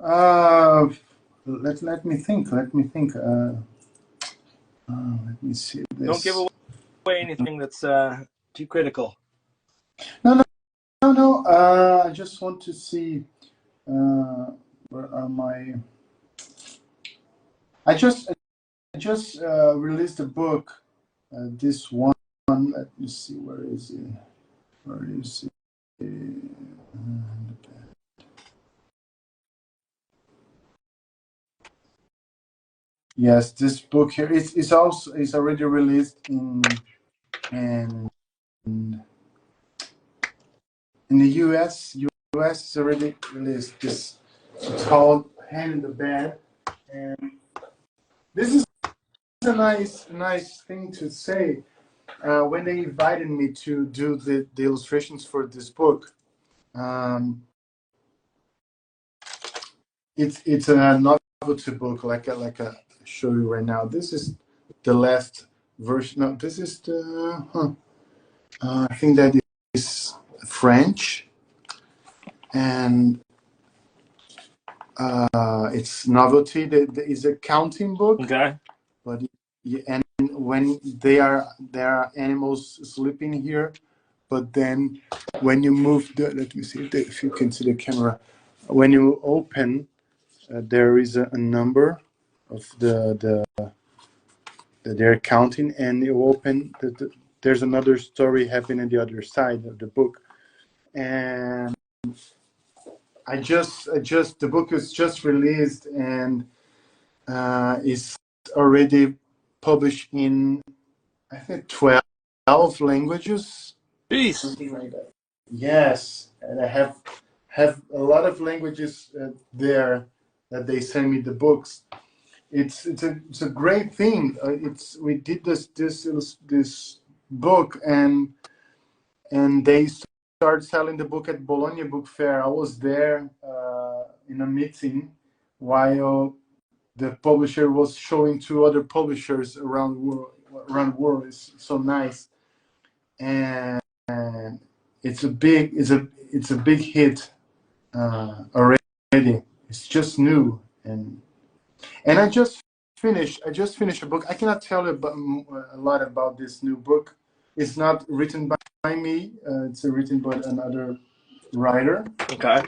Let me think. Let me see this. Don't give away anything that's too critical. No, no, no, no. I just want to see where are my. I just released a book. This one. Let me see. Where is it? Where is it? Yes, this book here is also is already released in in the U.S. U.S. is already released. This it's called Hand in the Bed, and this is a nice thing to say. When they invited me to do the illustrations for this book, um, it's a novelty book like I show you right now. This is the last version. No, this is the. I think that is French, and it's novelty. There is a counting book. Okay. But and when there are animals sleeping here, but then when you move the, let me see if you can see the camera. When you open, there is a number of they're counting, and you open there's another story happening on the other side of the book, and I just the book is just released and is already published in I think 12 languages, Peace. something like that. Yes, and I have a lot of languages there that they send me the books. It's a great thing. It's we did this book and they started selling the book at Bologna Book Fair. I was there in a meeting while the publisher was showing to other publishers around the world. Around the world, it's so nice, and it's a big hit already. It's just new, and I just finished a book. I cannot tell you a lot about this new book. It's not written by me. It's written by another writer. Okay.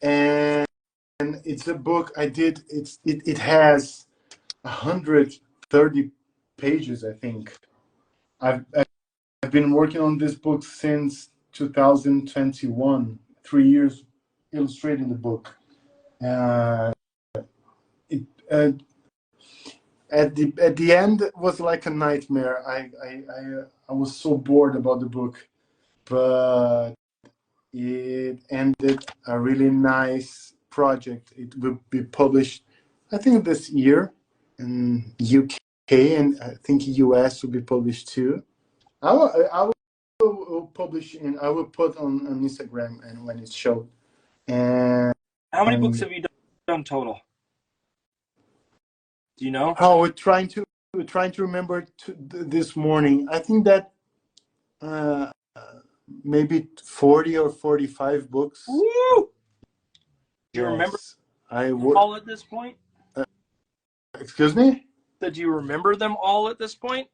And it's a book I did. It has 130 pages, I think. I've been working on this book since 2021. 3 years illustrating the book. Uh, it at the end it was like a nightmare. I was so bored about the book, but it ended a really nice project. It will be published, I think, this year in UK, and I think US will be published too. I will publish in. I will put on Instagram and when it's shown. And How many books have you done total? Do you know? oh, we're trying to remember this morning. I think that uh, maybe 40 or 45 books. Woo! Do you remember Yes, I would. all at this point? Excuse me. Did you remember them all at this point?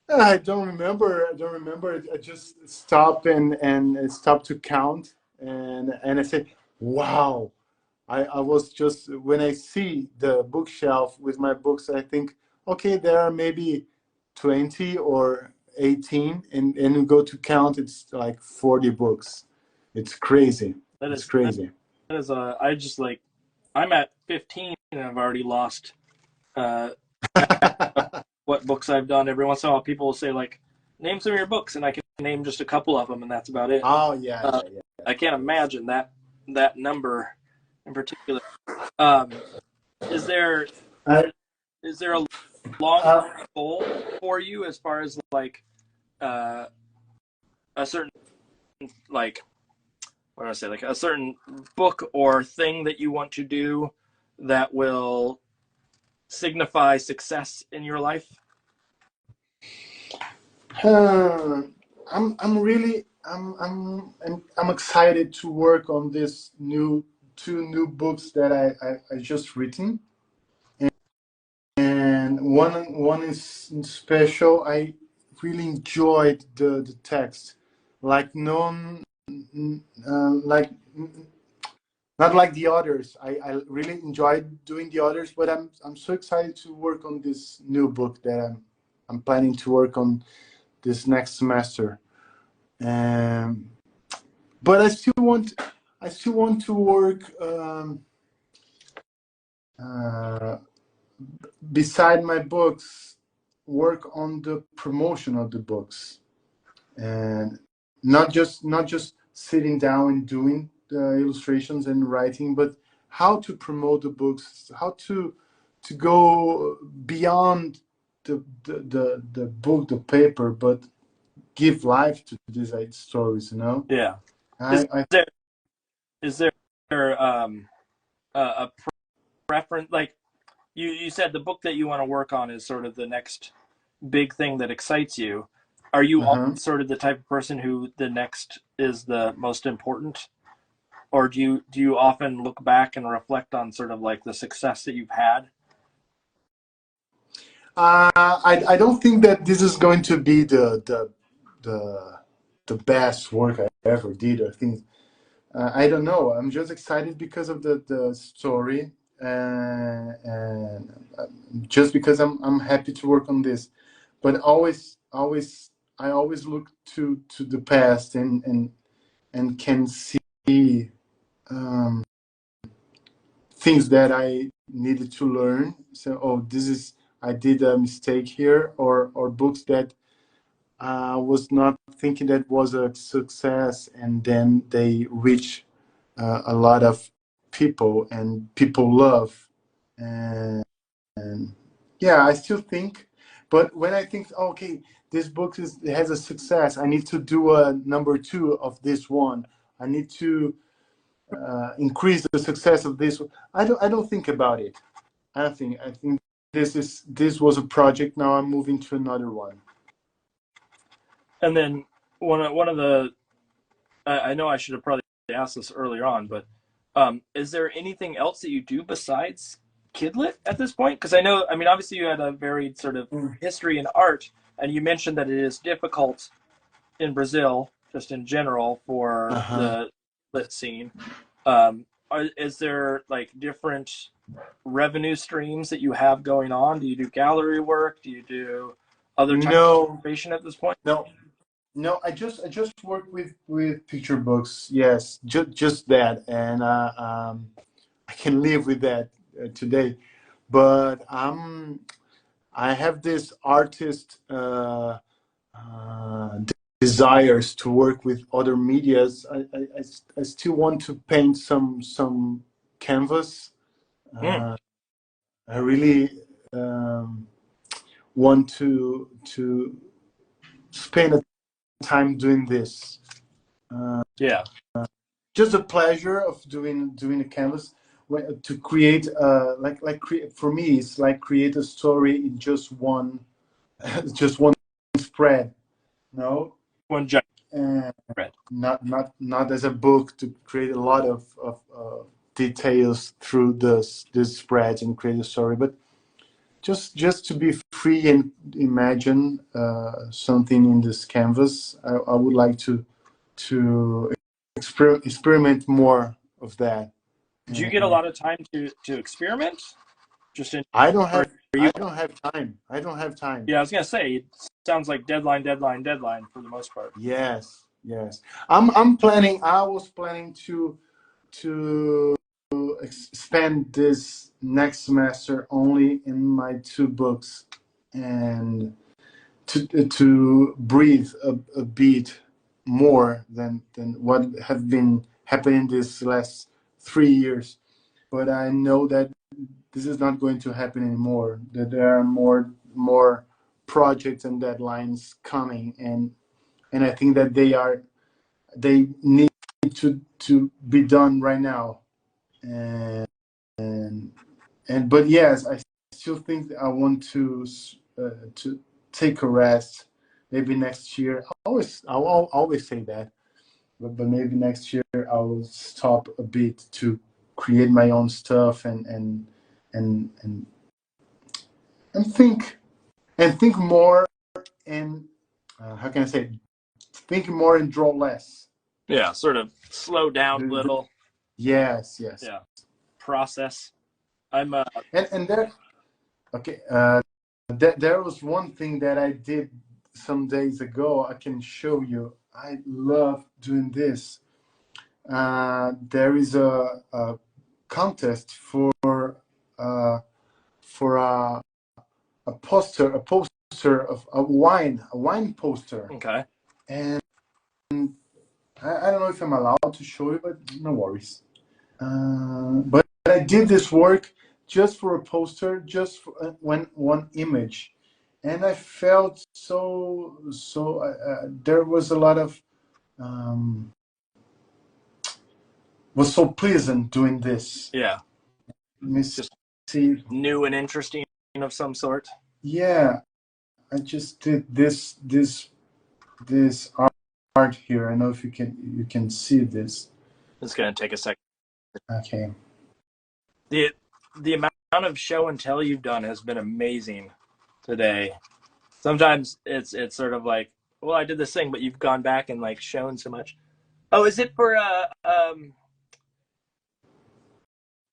I don't remember. I just stopped and stopped to count, and I said, "Wow." I was just when I see the bookshelf with my books, I think, okay, there are maybe 20 or 18, and you go to count, it's like 40 books. It's crazy. That It's is crazy. that is I just like I'm at 15 and I've already lost uh what books I've done. Every once in a while people will say like name some of your books and I can name just a couple of them and that's about it. Oh yeah, yeah. I can't imagine that number in particular. Is there I, is there a long uh, goal for you as far as like uh, a certain like what do I say like a certain book or thing that you want to do that will signify success in your life? uh, I'm really I'm excited to work on this two new books that I just written. And one is special. I really enjoyed the text, like like not like the others. I really enjoyed doing the others, but I'm so excited to work on this new book that I'm planning to work on this next semester. Um, but I still want to work uh, beside my books, work on the promotion of the books, and not just sitting down and doing the illustrations and writing, but how to promote the books, how to go beyond the book, the paper, but give life to these stories. You know, Yeah. Is I there is there a preference? Like you said, the book that you want to work on is sort of the next big thing that excites you. Are you all uh-huh. sort of the type of person who the next is the most important, or do you often look back and reflect on sort of like the success that you've had? I don't think that this is going to be the the best work I ever did. I think I don't know. I'm just excited because of the story, and just because I'm happy to work on this. But I always look to the past and can see um, things that I needed to learn. So, oh, this is I did a mistake here, or books that I was not thinking that was a success, and then they reach a lot of people and people love. And yeah, I still think, but when I think, okay, this book has a success, I need to do a number two of this one. I need to increase the success of this. I don't think about it. I think this was a project. Now I'm moving to another one. And then one of the I know I should have probably asked this earlier on, but is there anything else that you do besides Kidlit at this point? Because I know, I mean, obviously you had a varied sort of Mm. history in art, and you mentioned that it is difficult in Brazil, just in general, for Uh-huh. the lit scene. Is there like different revenue streams that you have going on? Do you do gallery work? Do you do other types No, of illustration at this point? no, no. I just work with picture books. Yes, just that, and I can live with that today. But I have this artist desires to work with other medias. I still want to paint some canvas. Mm, Uh, I really um, want to spend a time doing this. yeah. Just the pleasure of doing a canvas to create for me it's like create a story in just one just one spread. No, One giant and spread. not as a book to create a lot of details through this spread and create a story, but just to be free and imagine something in this canvas. I would like to experiment more of that. Do you get a And lot of time to experiment? Just in, I don't or have are you? I don't have time. I don't have time. Yeah, I was gonna say it sounds like deadline, deadline, deadline for the most part. Yes, yes. I'm planning. I was planning to spend this next semester only in my two books and to breathe a bit more than what have been happening this last 3 years. But I know that this is not going to happen anymore. That there are more projects and deadlines coming, and I think that they need to be done right now. And and but yes, I still think that I want to take a rest. Maybe next year. I'll always say that, but maybe next year I'll stop a bit to create my own stuff and and and think more and how can I say it? Think more and draw less. Yeah, sort of slow down a little. Yes, yes. Yeah, process. I'm And there, okay. There was one thing that I did some days ago. I can show you. I love doing this. There is a contest uh, for a poster of a wine poster. okay. And I don't know if I'm allowed to show you, but no worries. But I did this work just for a poster, just for one image, and I felt so. There was a lot of was so pleasant doing this. Yeah. Let me Just see. new and interesting of some sort. Yeah, I just did this art here. I don't know if you can see this. It's gonna take a second. Okay. The amount of show and tell you've done has been amazing today. Sometimes it's sort of like, well, I did this thing, but you've gone back and like shown so much. Oh, is it for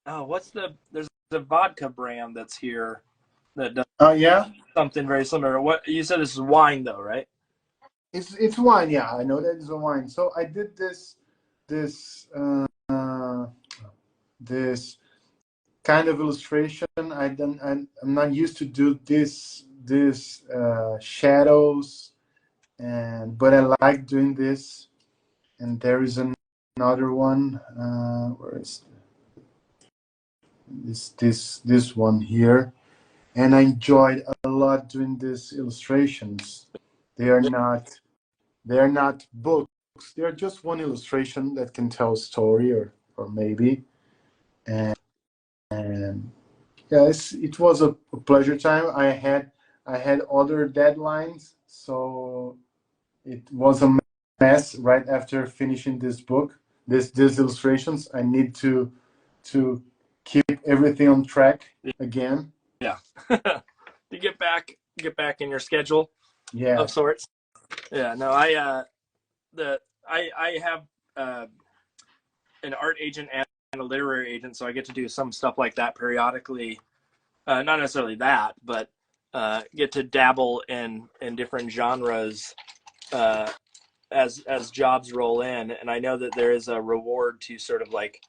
what's there's a vodka brand that's here that does Yeah. something very similar. What you said, this is wine though, right? It's wine. Yeah, I know that is a wine. So I did this this kind of illustration. I'm not used to do this shadows, but I like doing this. And there is another one. Where is this one here? And I enjoyed a lot doing these illustrations. They are not books. They are just one illustration that can tell a story or maybe. And yes, it was a pleasure time. I had other deadlines, so it was a mess right after finishing this book. These illustrations. I need to keep everything on track again. Yeah. To get back in your schedule. Yeah. Of sorts. Yeah. No, I have an art agent and a literary agent, so I get to do some stuff like that periodically. Not necessarily that, but get to dabble in different genres as jobs roll in. And I know that there is a reward to sort of like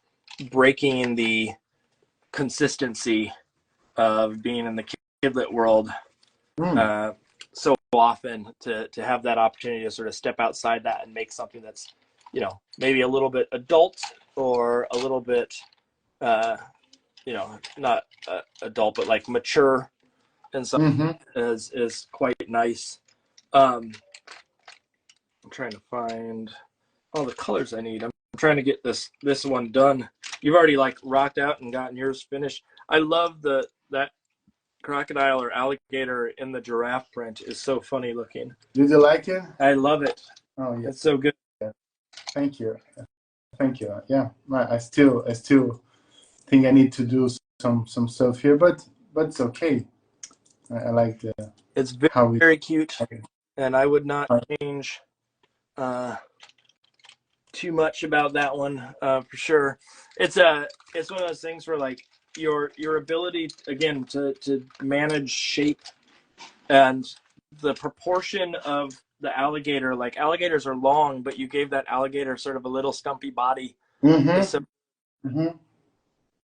breaking the consistency of being in the kidlit world so often, to have that opportunity to sort of step outside that and make something that's, maybe a little bit adult or a little bit not adult, but like mature and something is quite nice. I'm trying to find all the colors I need. I'm trying to get this one done. You've already like rocked out and gotten yours finished. I love that crocodile or alligator in the giraffe print is so funny looking. Did you like it? I love it. Oh yeah, it's so good. Yeah. Thank you. Yeah, I still think I need to do some stuff here, but it's okay. I like the. It's very cute, and I would not change too much about that one for sure. It's one of those things where like your ability again to manage shape and the proportion of the alligator. Like alligators are long, but you gave that alligator sort of a little stumpy body, and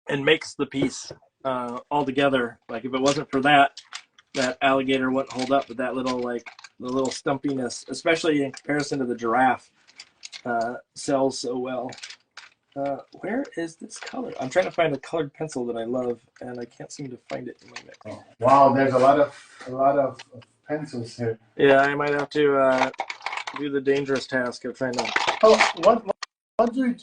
makes the piece all together. Like if it wasn't for that alligator wouldn't hold up, but that little the little stumpiness, especially in comparison to the giraffe, sells so well. Where is this color? I'm trying to find a colored pencil that I love, and I can't seem to find it in my mix. Oh, wow, there's a lot of pencils here. Yeah, I might have to do the dangerous task of trying to. Oh, what do you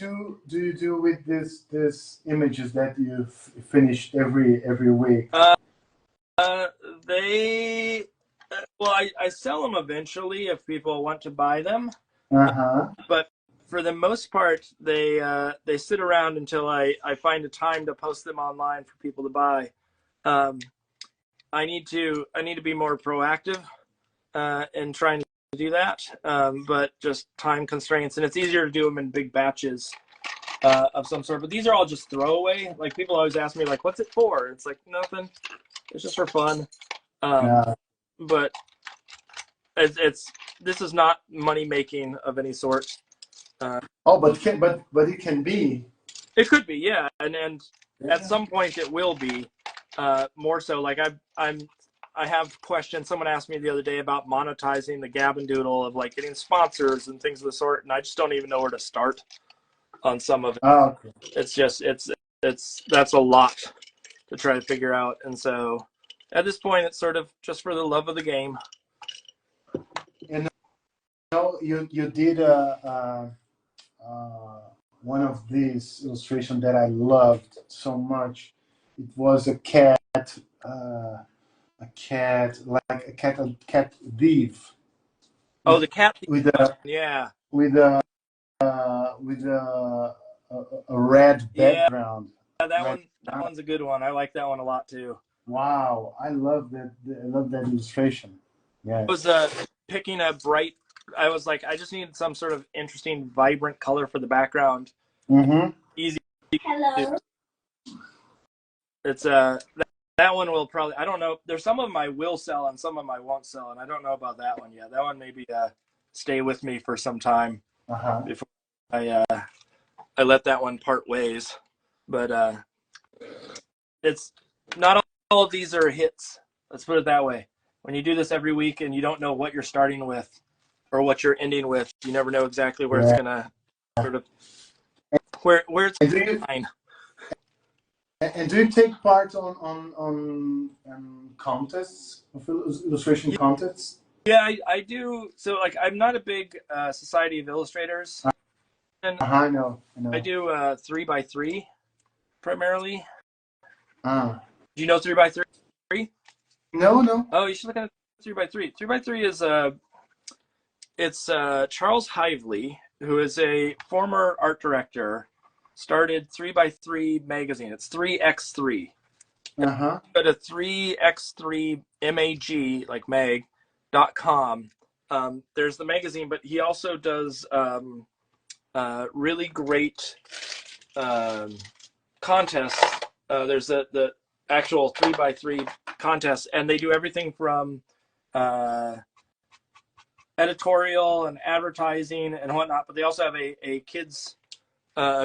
do with this images that you finished every week? They well, I sell them eventually if people want to buy them. But for the most part, they sit around until I find a time to post them online for people to buy. I need to be more proactive in trying to do that, but just time constraints, and it's easier to do them in big batches of some sort. But these are all just throwaway. Like, people always ask me, like, what's it for? It's like, nothing. It's just for fun. But this is not money making of any sort. But it can be. It could be, yeah, and at some point it will be more so. Like, I have questions. Someone asked me the other day about monetizing the Gab and Doodle, of like getting sponsors and things of the sort, and I just don't even know where to start on some of it. Okay. It's just that's a lot to try to figure out, and so at this point it's sort of just for the love of the game. And you did one of these illustrations that I loved so much. It was a cat thief. Oh, the cat thief. With a red background. Yeah, that one's a good one. I like that one a lot too. Wow, I love that. I love that illustration. Yeah. I was picking a bright. I was like, I just needed some sort of interesting, vibrant color for the background. Easy. Hello. It's that one will probably. I don't know. There's some of them I will sell and some of them I won't sell, and I don't know about that one yet. That one maybe stay with me for some time before I let that one part ways. But it's not all of these are hits. Let's put it that way. When you do this every week and you don't know what you're starting with or what you're ending with, you never know exactly where it's gonna sort of where it's going. And do you take part on contests, illustration contests? Yeah, I do. So, like, I'm not a big Society of Illustrators. And I know. I do 3x3 primarily. Do you know 3x3? No. Oh, you should look at 3x3. 3x3 is it's Charles Hively, who is a former art director, started 3x3 magazine. It's 3x3. Go to 3x3 mag, like mag.com. There's the magazine, but he also does really great contests. There's the actual 3x3 contests, and they do everything from editorial and advertising and whatnot, but they also have a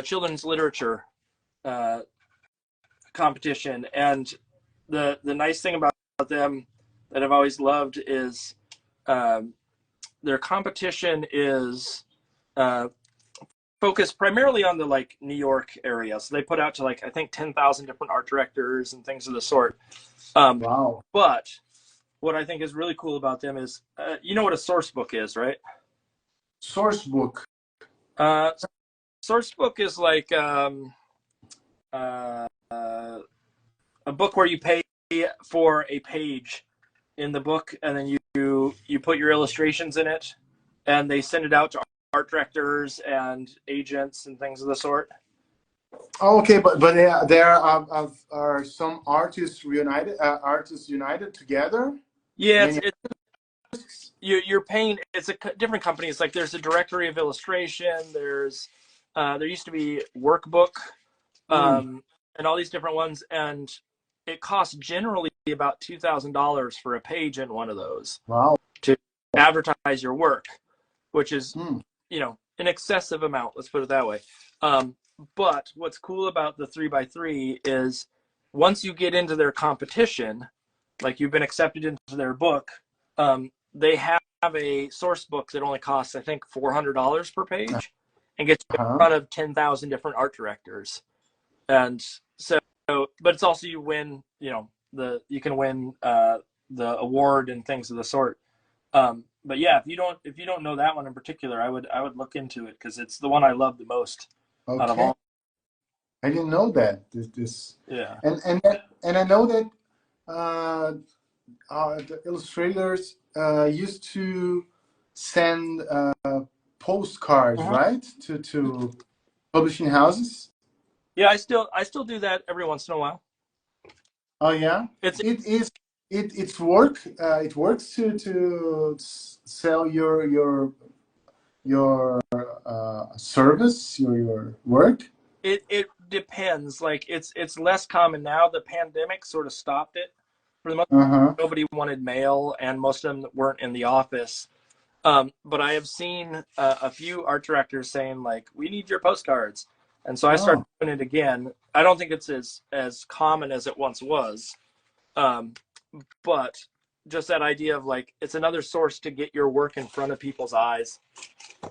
children's literature competition. And the nice thing about them that I've always loved is their competition is focused primarily on the like New York area. So they put out to like, I think 10,000 different art directors and things of the sort. Wow. But what I think is really cool about them is, you know what a source book is, right? Source book. Source book is like a book where you pay for a page in the book, and then you put your illustrations in it, and they send it out to art directors and agents and things of the sort. Oh, okay, but there are some artists united together. Yeah, you're paying. It's a different company. It's like there's a directory of illustration. There used to be Workbook, and all these different ones, and it costs generally about $2,000 for a page in one of those. Wow. To advertise your work, which is an excessive amount. Let's put it that way. But what's cool about the 3x3 is once you get into their competition, like you've been accepted into their book, they have a source book that only costs, I think, $400 per page and gets you in front of 10,000 different art directors. And so, but it's also you win, you can win the award and things of the sort. But yeah, if you don't know that one in particular, I would look into it because it's the one I love the most out of all. I didn't know that. This yeah. And I know that the illustrators used to send postcards, right, to publishing houses. Yeah, I still do that every once in a while. Oh yeah, It works to sell your service, your work. It depends. Like it's less common now. The pandemic sort of stopped it. For the most Uh-huh. part, nobody wanted mail, and most of them weren't in the office. But I have seen a few art directors saying like, "We need your postcards," and so I started Oh. doing it again. I don't think it's as common as it once was, um, but just that idea of like it's another source to get your work in front of people's eyes,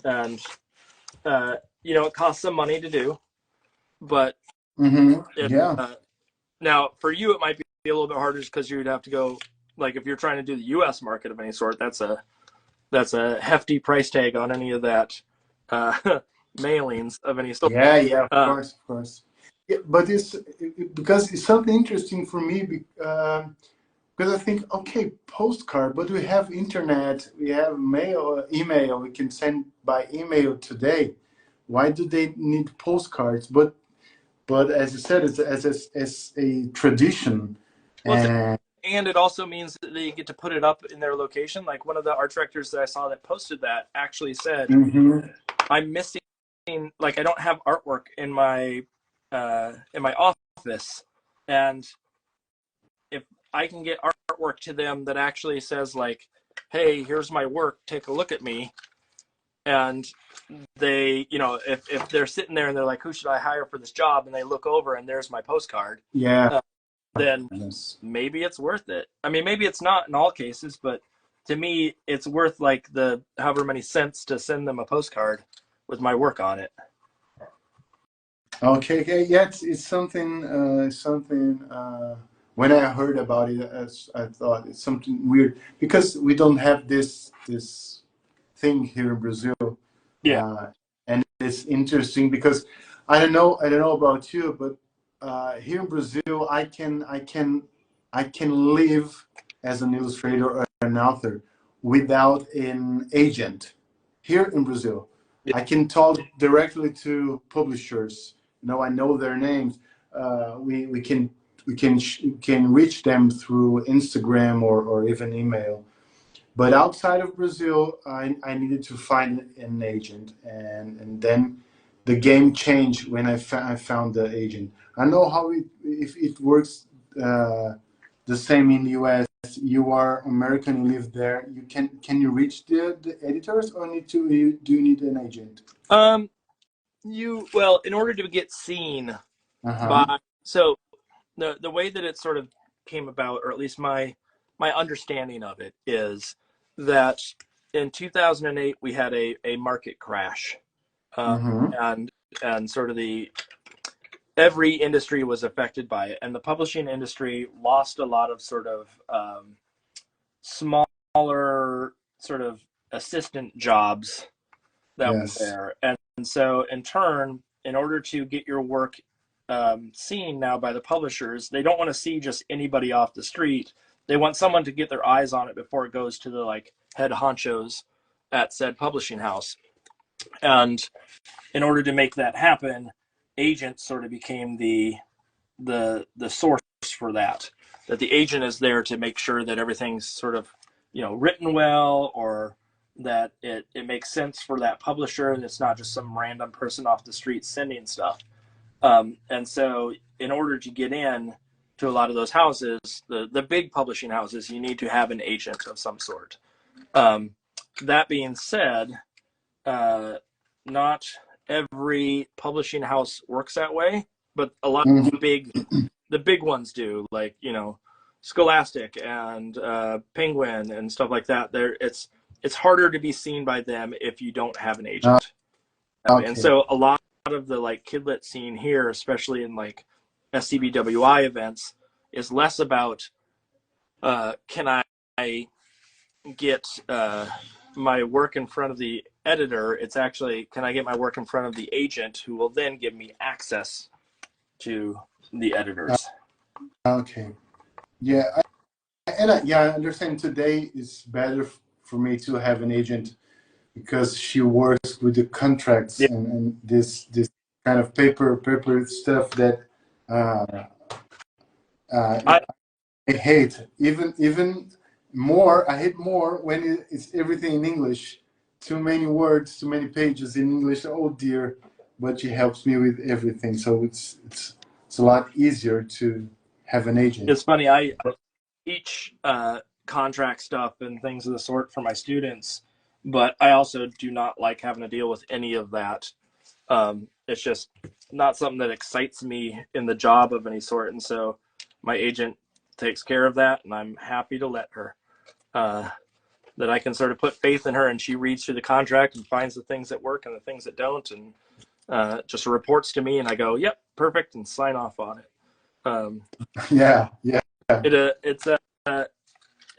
and it costs some money to do, but Mm-hmm. it, Yeah. now for you it might be a little bit harder just because you'd have to go, like if you're trying to do the U.S. market of any sort, that's a hefty price tag on any of that uh, mailings of any sort. Yeah, yeah, Uh, of course. Yeah, but because it's something interesting for me because I think, okay, postcard, but we have internet, we have mail, email, we can send by email today. Why do they need postcards? But as you said, it's as a tradition, well, and and it also means that they get to put it up in their location. Like one of the art directors that I saw that posted that actually said, mm-hmm. "I'm missing, like I don't have artwork in my office, and if I can get artwork to them that actually says like, hey, here's my work, take a look at me," and they, if they're sitting there and they're like, who should I hire for this job, and they look over and there's my postcard, Yeah, then yes. maybe it's worth it. I mean, maybe it's not in all cases, but to me it's worth like the however many cents to send them a postcard with my work on it. Okay, okay, yeah, it's something. When I heard about it, I thought it's something weird because we don't have this thing here in Brazil, Yeah. uh, and it's interesting because I don't know about you, but here in Brazil, I can live as an illustrator or an author without an agent. Here in Brazil, Yeah. I can talk directly to publishers. I know their names. We can reach them through Instagram or even email. But outside of Brazil, I needed to find an agent, and then the game changed when I found the agent. I know how if it works the same in the US. You are American, you live there. Can you reach the editors, or do you need an agent? Um, in order to get seen Uh huh. by, so the way that it sort of came about, or at least my understanding of it, is that in 2008 we had a market crash, Mm-hmm. and sort of the every industry was affected by it, and the publishing industry lost a lot of sort of smaller sort of assistant jobs that were Yes. there. And so, in turn, in order to get your work seen now by the publishers, they don't want to see just anybody off the street. They want someone to get their eyes on it before it goes to the like head honchos at said publishing house. And in order to make that happen, agents sort of became the source for that. That the agent is there to make sure that everything's sort of written well, or that it makes sense for that publisher, and it's not just some random person off the street sending stuff. And so, in order to get in to a lot of those houses, the big publishing houses, you need to have an agent of some sort. Um, that being said, uh, not every publishing house works that way, but a lot of Mm-hmm. the big ones do, like Scholastic and Penguin and stuff like that. It's harder to be seen by them if you don't have an agent that way. And Okay. so a lot of the like kidlit scene here, especially in like SCBWI events, is less about can I get my work in front of the editor. It's actually, can I get my work in front of the agent, who will then give me access to the editors. Okay. Yeah. I understand today it's better for me to have an agent because she works with the contracts Yeah. and this kind of paper stuff that uh, uh, I hate even more. I hate more when it's everything in English. Too many words, too many pages in English. Oh dear, but she helps me with everything, so it's a lot easier to have an agent. It's funny. I teach contract stuff and things of the sort for my students, but I also do not like having to deal with any of that. It's just not something that excites me in the job of any sort, and so my agent takes care of that, and I'm happy to let her. That I can sort of put faith in her, and she reads through the contract and finds the things that work and the things that don't, and just reports to me, and I go, "Yep, perfect," and sign off on it. Yeah. It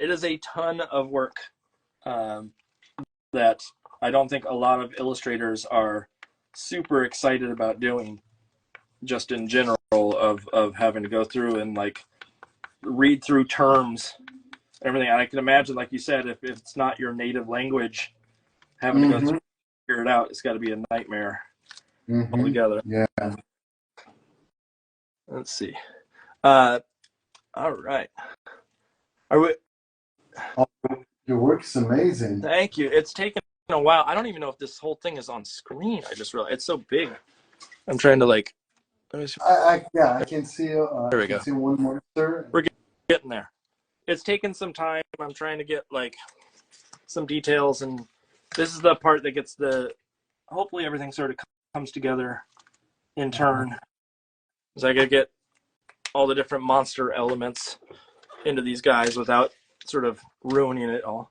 is a ton of work that I don't think a lot of illustrators are super excited about doing, just in general, of having to go through and like read through terms, everything. And I can imagine, like you said, if it's not your native language, having to go through figure it out, it's got to be a nightmare altogether. Yeah. Let's see. All right. Are we? Your work is amazing. Thank you. It's taken a while. I don't even know if this whole thing is on screen. I just realized it's so big. I'm trying to like. I can see. There we go. See one monitor. We're getting there. It's taken some time. I'm trying to get like some details, and this is the part that gets the. Hopefully, everything sort of comes together in turn. Because I gotta get all the different monster elements into these guys without sort of ruining it all.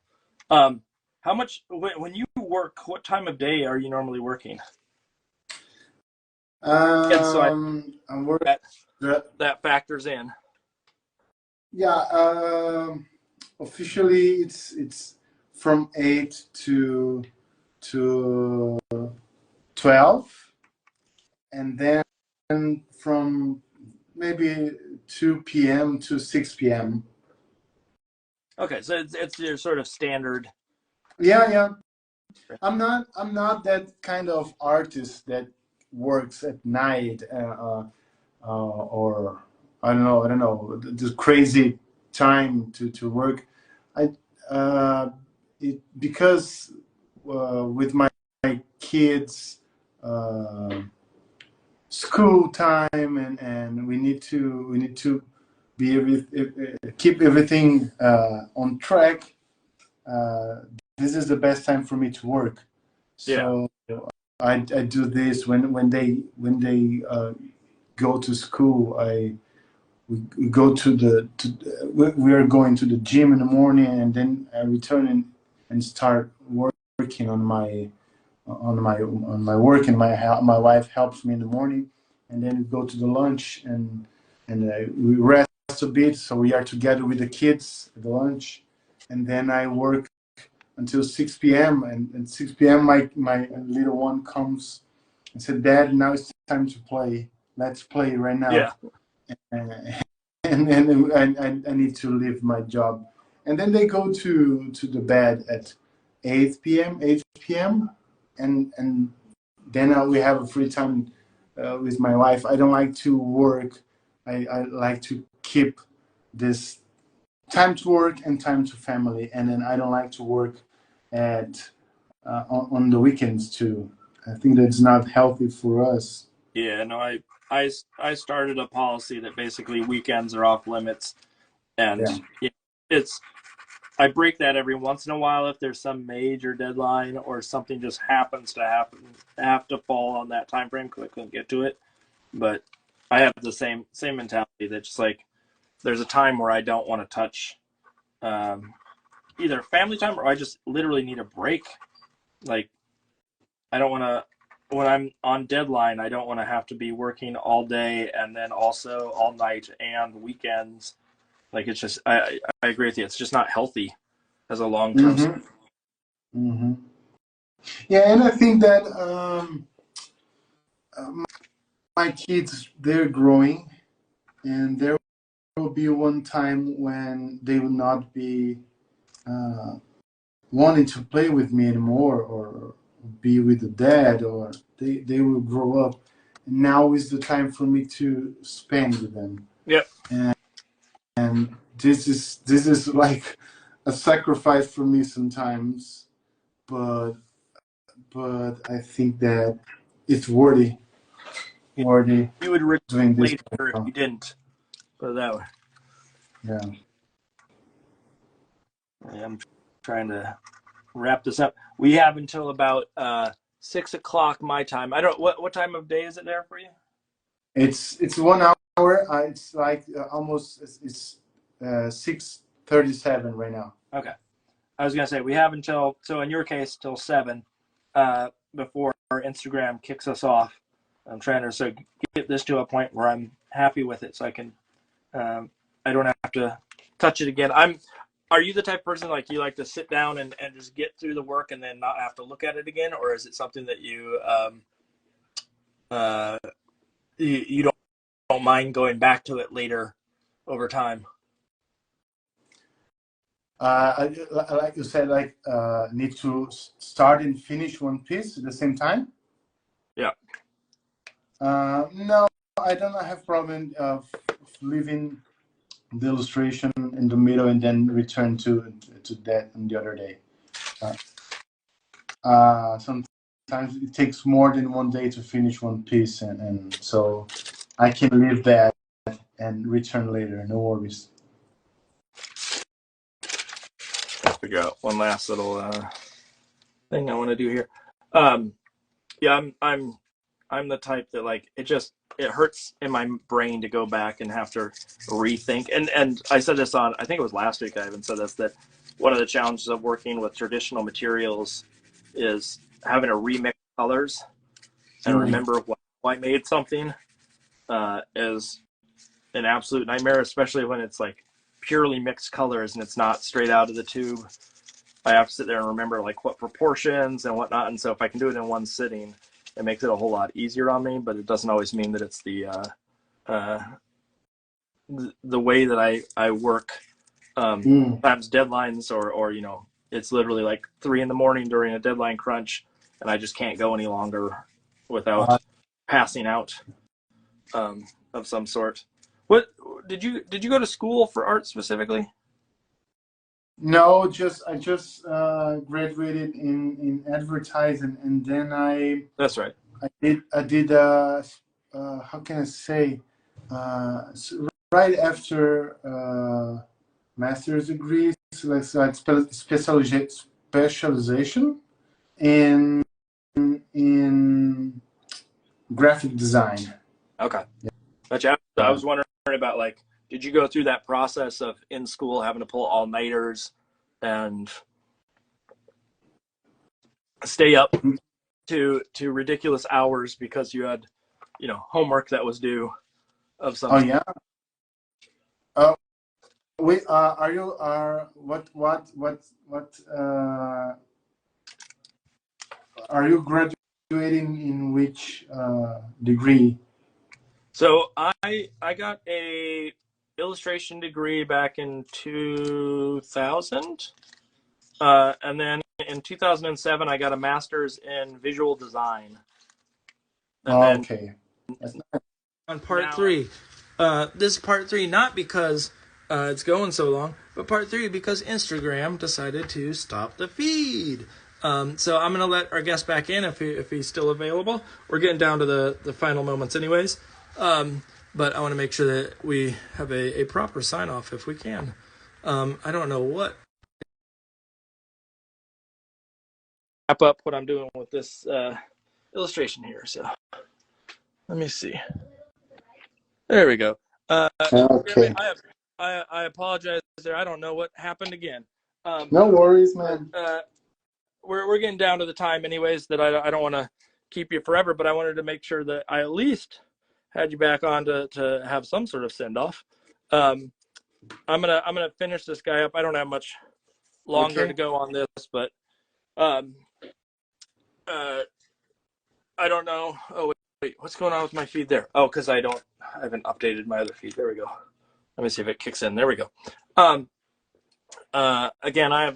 How much when you work? What time of day are you normally working? I'm working. That factors in. Yeah. Officially, it's from 8 to 12, and then from maybe 2 p.m. to 6 p.m. Okay, so it's your sort of standard. Yeah. I'm not that kind of artist that works at night or I don't know the crazy time to work. Because with my kids school time and we need to be keep everything on track. This is the best time for me to work. So I do this when they go to school. We go we are going to the gym in the morning, and then I return and start working on my work, and my wife helps me in the morning, and then we go to the lunch and we rest a bit, so we are together with the kids at the lunch, and then I work until 6 p.m. and 6 p.m. my little one comes and said, "Dad, now it's time to play. Let's play right now." Yeah. And I need to leave my job, and then they go to the bed at 8 p.m. and then we have a free time with my wife. I don't like to work. I like to keep this time to work and time to family, and then I don't like to work at on the weekends too. I think that's not healthy for us. Yeah, no, I started a policy that basically weekends are off limits, and it's I break that every once in a while if there's some major deadline or something just happens to have to fall on that time frame because I couldn't get to it. But I have the same mentality that just like there's a time where I don't want to touch either family time or I just literally need a break. Like I don't want to. When I'm on deadline, I don't want to have to be working all day and then also all night and weekends. Like it's just, I agree with you. It's just not healthy as a long-term. Yeah, and I think that my kids, they're growing, and there will be one time when they will not be wanting to play with me anymore or be with the dad, or they will grow up. Now is the time for me to spend with them. Yep. And this is like a sacrifice for me sometimes, but I think that it's worthy. You would regret Doing this. later if you didn't. Put it that way. Yeah. I'm trying to wrap this up. We have until about 6 o'clock my time. I don't. What time of day is it there for you? It's 1 hour. It's like almost it's 6:37 right now. Okay. I was gonna say we have until, so in your case till 7 before Instagram kicks us off. I'm trying to get this to a point where I'm happy with it, so I can I don't have to touch it again. Are you the type of person like you like to sit down and just get through the work and then not have to look at it again, or is it something that you don't mind going back to it later over time? Like you said, like need to start and finish one piece at the same time. Yeah. No, I don't have problem of leaving the illustration in the middle and then return to that on the other day. Sometimes it takes more than 1 day to finish one piece, and so I can leave that and return later. No worries. Figure out one last little thing I want to do here. Yeah, I'm the type that like it hurts in my brain to go back and have to rethink. And I said this on, I think it was last week I even said this, that one of the challenges of working with traditional materials is having to remix colors and remember why I made something is an absolute nightmare, especially when it's like purely mixed colors and it's not straight out of the tube. I have to sit there and remember like what proportions and whatnot. And so if I can do it in one sitting, it makes it a whole lot easier on me, but it doesn't always mean that it's the way that I work. Sometimes deadlines or it's literally like 3 a.m. during a deadline crunch, and I just can't go any longer without passing out of some sort. What did you go to school for art specifically? No, I just graduated in advertising, and then That's right. I did how can I say right after master's degree, so like specialization in graphic design. Okay. Gotcha. I was wondering about like, did you go through that process of in school having to pull all-nighters and stay up to ridiculous hours because you had, homework that was due of some? Oh yeah. Wait, are you graduating in which degree? So I got a illustration degree back in 2000, and then in 2007 I got a master's in visual design. And okay. On part 3, this is part 3 not because it's going so long, but part 3 because Instagram decided to stop the feed. So I'm gonna let our guest back in if he's still available. We're getting down to the final moments, anyways. But I want to make sure that we have a proper sign off if we can. I don't know what wrap up what I'm doing with this illustration here. So let me see. There we go. Okay. I apologize there. I don't know what happened again. No worries, man. We're getting down to the time, anyways. That I don't want to keep you forever, but I wanted to make sure that I at least had you back on to have some sort of send off. I'm gonna finish this guy up. I don't have much longer to go on this, but I don't know. Oh wait, what's going on with my feed there? Oh, because I haven't updated my other feed. There we go. Let me see if it kicks in. There we go. Again, I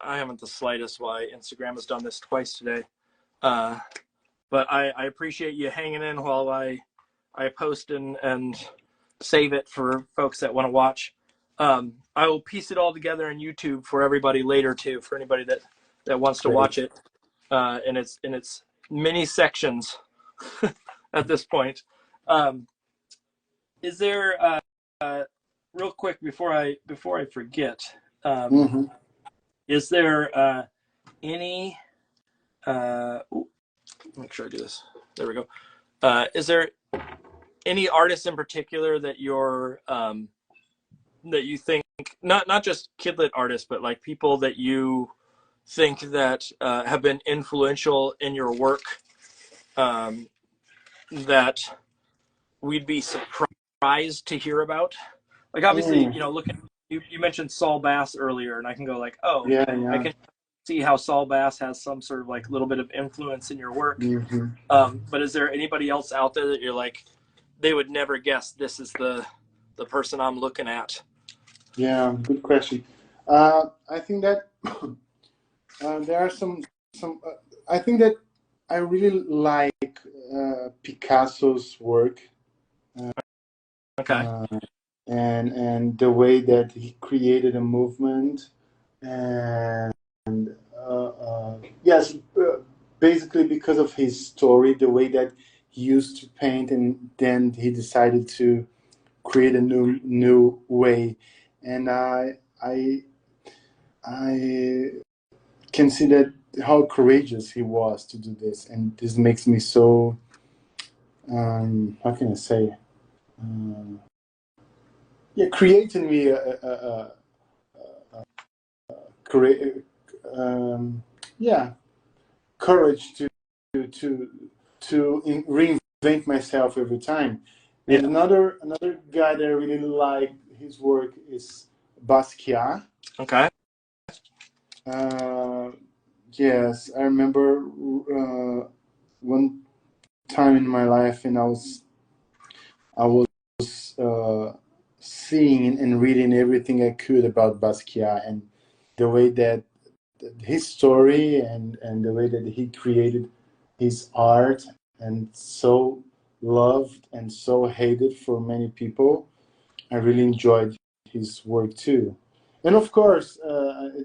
haven't the slightest why Instagram has done this twice today. But I appreciate you hanging in while I post and save it for folks that want to watch. I will piece it all together on YouTube for everybody later too, for anybody that wants to watch it in its many sections at this point. Is there real quick before I forget? Is there any? Make sure I do this. There we go. Is there any artists in particular that you're that you think, not just kidlit artists, but like people that you think that have been influential in your work, that we'd be surprised to hear about? Like obviously, you know, looking, you mentioned Saul Bass earlier, and I can go like, oh, I can see how Saul Bass has some sort of like little bit of influence in your work. But is there anybody else out there that you're like, they would never guess this is the person I'm looking at? Yeah, good question. I think that there are some. I think that I really like Picasso's work. Okay. And the way that he created a movement, and yes, basically because of his story, the way that he used to paint, and then he decided to create a new way, and I can see that how courageous he was to do this, and this makes me so how can I say, yeah, creating me courage to reinvent myself every time. And another guy that I really like his work is Basquiat. Okay. Yes, I remember one time in my life, and I was seeing and reading everything I could about Basquiat, and the way that his story and the way that he created his art, and so loved and so hated for many people. I really enjoyed his work too. And of course,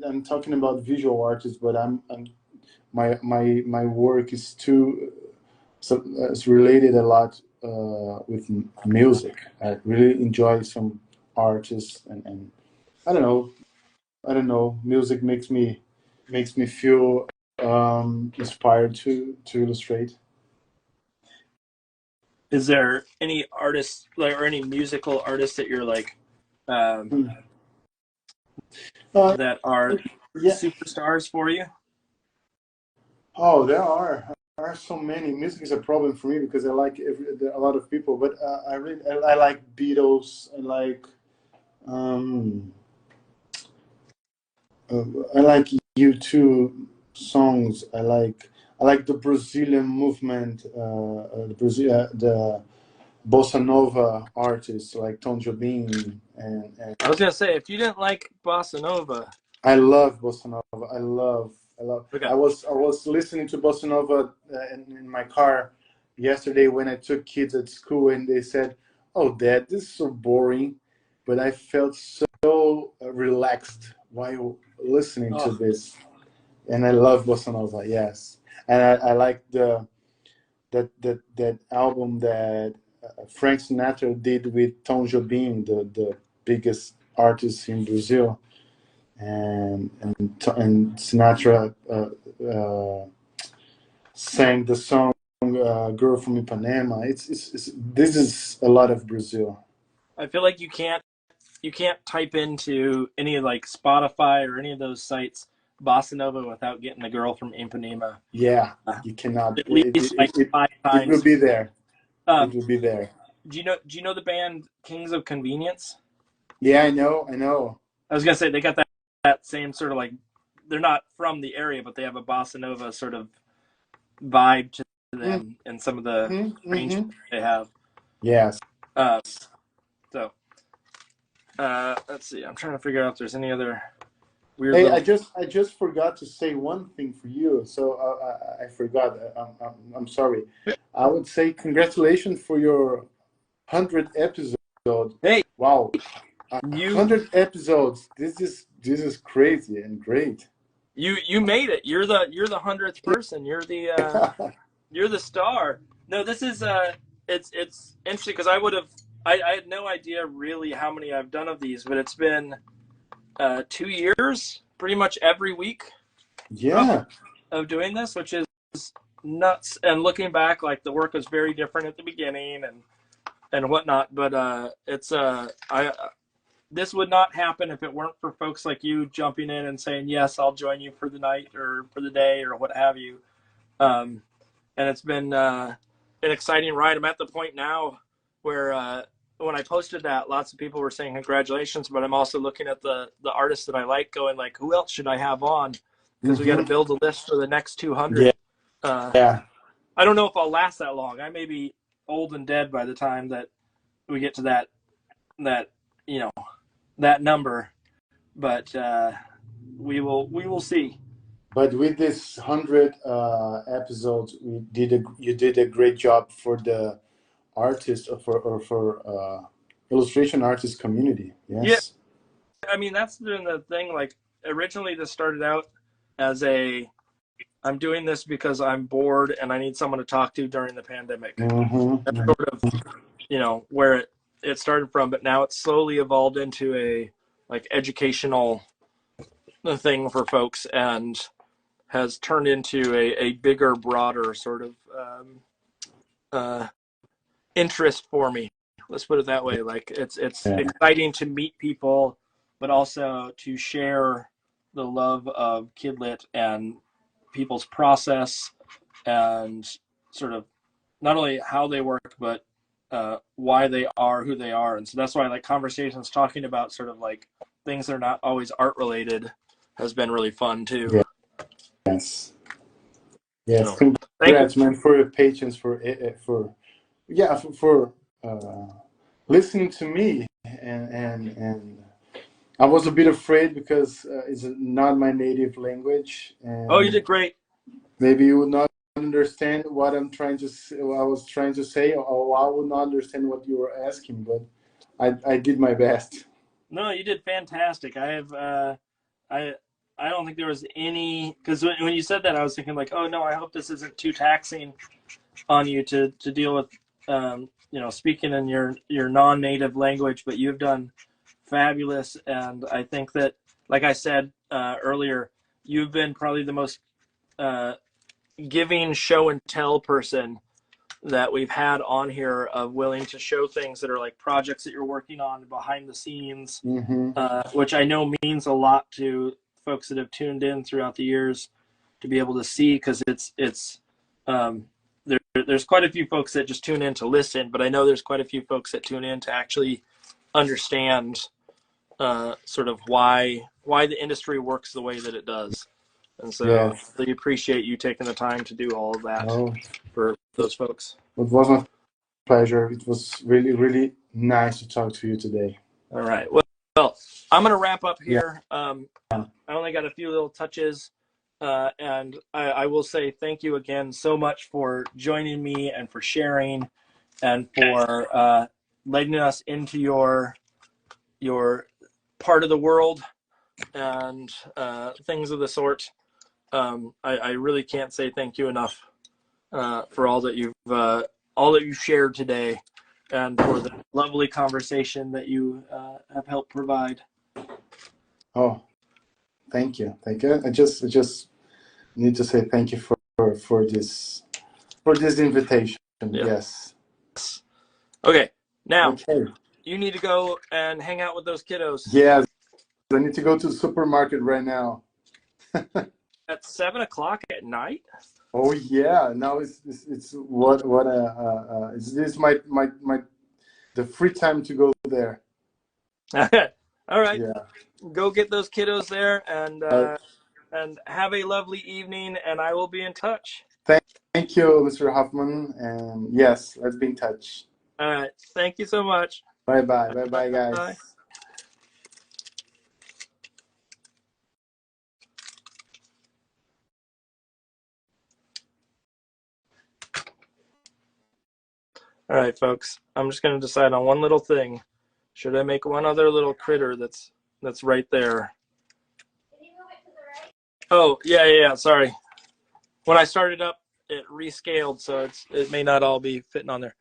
I'm talking about visual artists, but my work is too, so it's related a lot with music. I really enjoy some artists, and I don't know. Music makes me feel inspired to illustrate. Is there any artists, like, or any musical artists that you're like, that are superstars for you? Oh, there are so many. Music is a problem for me because I like a lot of people, but I like Beatles. I like um, I like U2 songs. I like the Brazilian movement, the bossa nova artists like Tom Jobim, and I was gonna say, if you didn't like bossa nova, I love bossa nova. I love. okay. I was listening to bossa nova in my car yesterday when I took kids at school, and they said, "Oh, Dad, this is so boring," but I felt so relaxed while listening to this, and I love bossa nova. Yes, and I like that album that Frank Sinatra did with Tom Jobim, the biggest artist in Brazil, and Sinatra sang the song "Girl from Ipanema." It's this is a lot of Brazil. I feel like you can't type into any like Spotify or any of those sites bossa nova without getting the girl from Ipanema. Yeah, you cannot. At least like 5 times. It will be there. It will be there. Do you know the band Kings of Convenience? Yeah, I know. I was gonna say they got that same sort of like, they're not from the area, but they have a bossa nova sort of vibe to them and some of the arrangements they have. Yes. So let's see. I'm trying to figure out if there's any other weird. Hey, I just forgot to say one thing for you. So I forgot. I'm sorry. I would say congratulations for your 100th episode. Hey, wow, 100 episodes. This is crazy and great. You made it. You're the 100th person. You're the star. No, this is it's interesting because I had no idea really how many I've done of these, but it's been 2 years, pretty much every week. Yeah. Of doing this, which is nuts. And looking back, like the work was very different at the beginning and whatnot. But it's this would not happen if it weren't for folks like you jumping in and saying, yes, I'll join you for the night or for the day or what have you. And it's been an exciting ride. I'm at the point now where when I posted that, lots of people were saying congratulations, but I'm also looking at the artists that I like going like, who else should I have on? Because we got to build a list for the next 200. Yeah. I don't know if I'll last that long. I may be old and dead by the time that we get to that that number, but we will see. But with this 100 episodes, you did a great job for the artist or for illustration artist community. Yes. Yeah, I mean that's been the thing. Like originally, this started out as I'm doing this because I'm bored and I need someone to talk to during the pandemic. That's sort of where it started from, but now it's slowly evolved into a like educational thing for folks and has turned into a bigger, broader sort of interest for me. Let's put it that way. Like it's exciting to meet people, but also to share the love of kidlit and people's process and sort of not only how they work, but why they are who they are. And so that's why like conversations talking about sort of like things that are not always art related has been really fun too. Yeah. Yes. Congrats, man, for your patience, for listening to me, and I was a bit afraid because it's not my native language. And oh, you did great. Maybe you would not understand what I was trying to say, or I would not understand what you were asking, but I did my best. No, you did fantastic. I don't think there was any, because when you said that, I was thinking like, oh no, I hope this isn't too taxing on you to deal with, speaking in your non-native language. But you've done fabulous, and I think that, like I said earlier, you've been probably the most giving show and tell person that we've had on here, of willing to show things that are like projects that you're working on behind the scenes, which I know means a lot to folks that have tuned in throughout the years to be able to see, because there's quite a few folks that just tune in to listen, but I know there's quite a few folks that tune in to actually understand sort of why the industry works the way that it does. And so I really appreciate you taking the time to do all of that for those folks. It was my pleasure. It was really, really nice to talk to you today. All right. Well, I'm going to wrap up here. I only got a few little touches. And I will say thank you again so much for joining me and for sharing and for letting us into your part of the world and things of the sort. I really can't say thank you enough for all that you've shared today, and for the lovely conversation that you have helped provide. Oh, thank you. I just need to say thank you for this invitation. Yeah. Yes. Okay. Now you need to go and hang out with those kiddos. Yes, I need to go to the supermarket right now. At 7 o'clock at night? Oh yeah, now it's what is this my the free time to go there. All right. Yeah. Go get those kiddos there and have a lovely evening, and I will be in touch. Thank you, Mr. Hoffman, and yes, let's be in touch. All right. Thank you so much. Bye-bye. Bye-bye, guys. Bye. All right, folks. I'm just going to decide on one little thing. Should I make one other little critter that's right there? Oh, yeah, sorry. When I started up, it rescaled, so it may not all be fitting on there.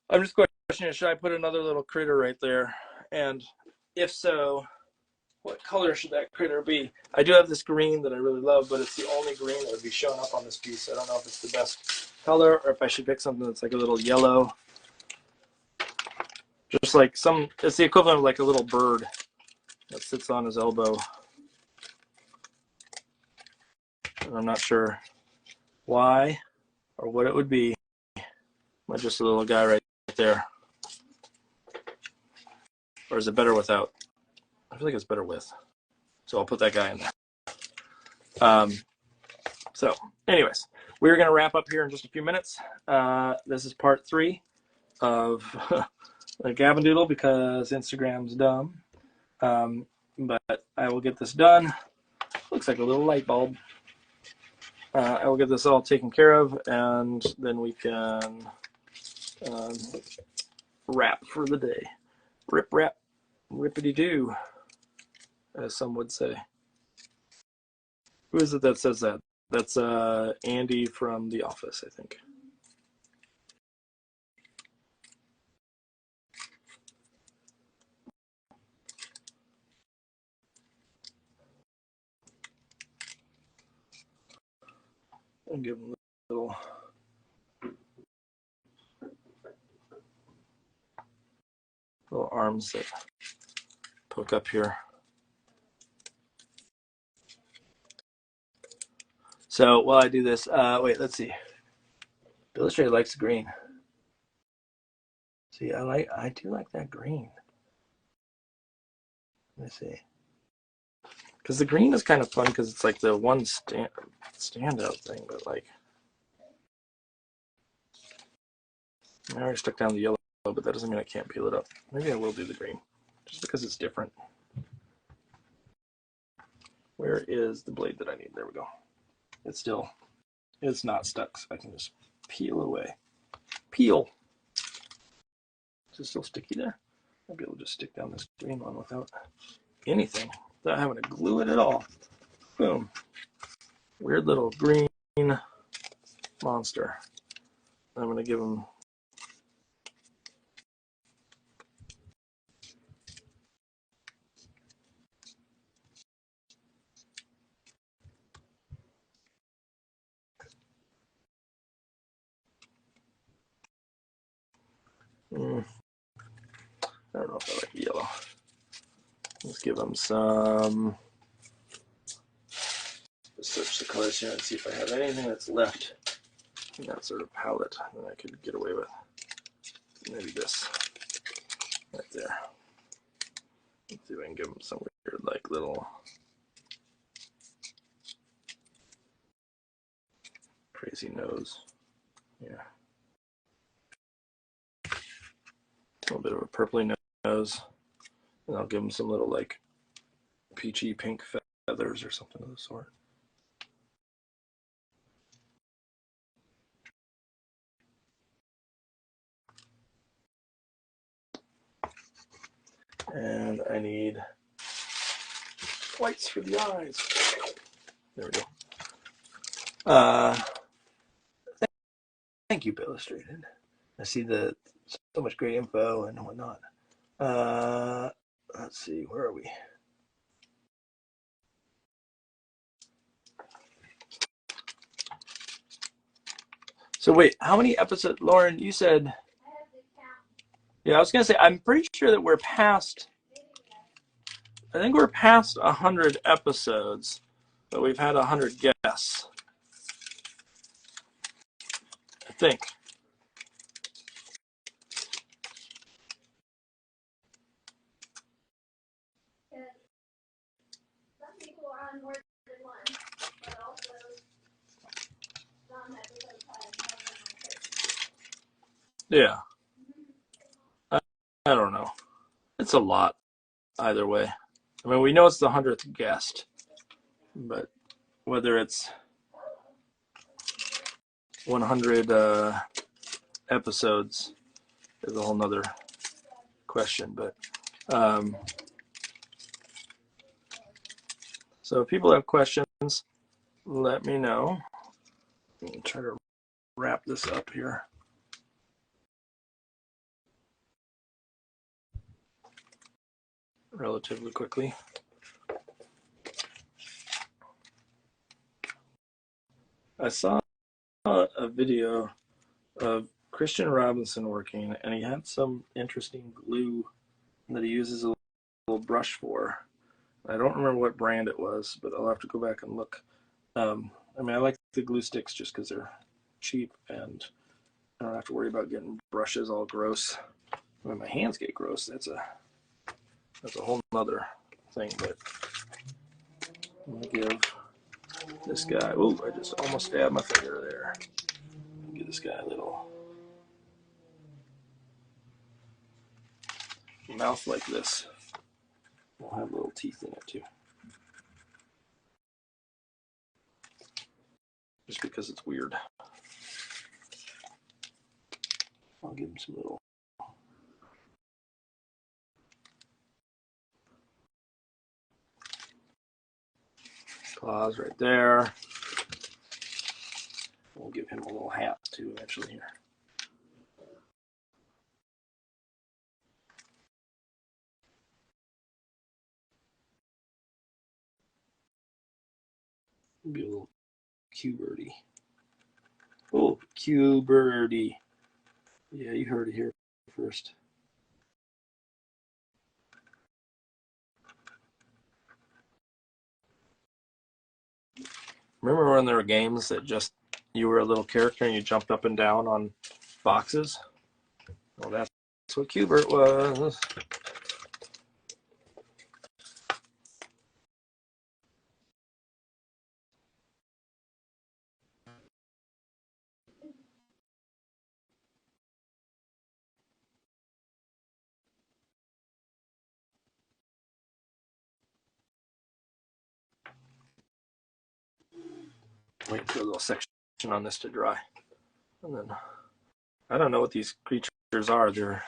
I'm just questioning, should I put another little critter right there? And if so, what color should that critter be? I do have this green that I really love, but it's the only green that would be showing up on this piece. I don't know if it's the best color or if I should pick something that's like a little yellow. Just like it's the equivalent of like a little bird that sits on his elbow. And I'm not sure why or what it would be. But just a little guy right there. Or is it better without? I feel like it's better with. So I'll put that guy in there. So anyways, we're going to wrap up here in just a few minutes. This is part 3 of the Gavin Doodle because Instagram's dumb. But I will get this done. Looks like a little light bulb. I will get this all taken care of, and then we can wrap for the day. Rip, rap, rippity-doo, as some would say. Who is it that says that? That's Andy from The Office, I think. I'll give him a little arms that poke up here. So while I do this, wait, let's see. Illustrator likes green. See, I do like that green. Let me see. Because the green is kind of fun because it's like the one standout thing, but like I already stuck down the yellow, but that doesn't mean I can't peel it up. Maybe I will do the green, just because it's different. Where is the blade that I need? There we go. It's not stuck, so I can just peel away. Peel. Is it still sticky there? I'll be able to just stick down this green one without anything, without having to glue it at all. Boom. Weird little green monster. I'm going to give him I don't know if I like yellow. Let's give them some. Let's search the colors here and see if I have anything that's left in that sort of palette that I could get away with. Maybe this right there. Let's see if I can give them some weird, like little crazy nose. Yeah. A little bit of a purpley nose. And I'll give them some little like peachy pink feathers or something of the sort. And I need whites for the eyes. There we go. Thank you, Illustrated. I see so much great info and whatnot. Let's see, where are we? So wait, how many episodes, Lauren? You said. Yeah, I was gonna say I'm pretty sure that we're past. I think we're past 100 episodes, but we've had 100 guests. I think. Yeah. I don't know. It's a lot either way. I mean, we know it's the 100th guest, but whether it's 100 episodes is a whole nother question, but so if people have questions, let me know. Let me try to wrap this up here. Relatively quickly. I saw a video of Christian Robinson working, and he had some interesting glue that he uses a little brush for. I don't remember what brand it was, but I'll have to go back and look. I mean, I like the glue sticks just because they're cheap, and I don't have to worry about getting brushes all gross. When my hands get gross, that's a whole nother thing. But I'm gonna give this guy. Oh, I just almost stabbed my finger there. Give this guy a little mouth like this. It'll have little teeth in it too. Just because it's weird. I'll give him some little claws right there. We'll give him a little hat too eventually here. Be a little Q-birdie. Oh, Q-birdie. Yeah, you heard it here first. Remember when there were games that just you were a little character and you jumped up and down on boxes? Well, that's what Q-bert was. Wait for a little section on this to dry. And then, I don't know what these creatures are. They're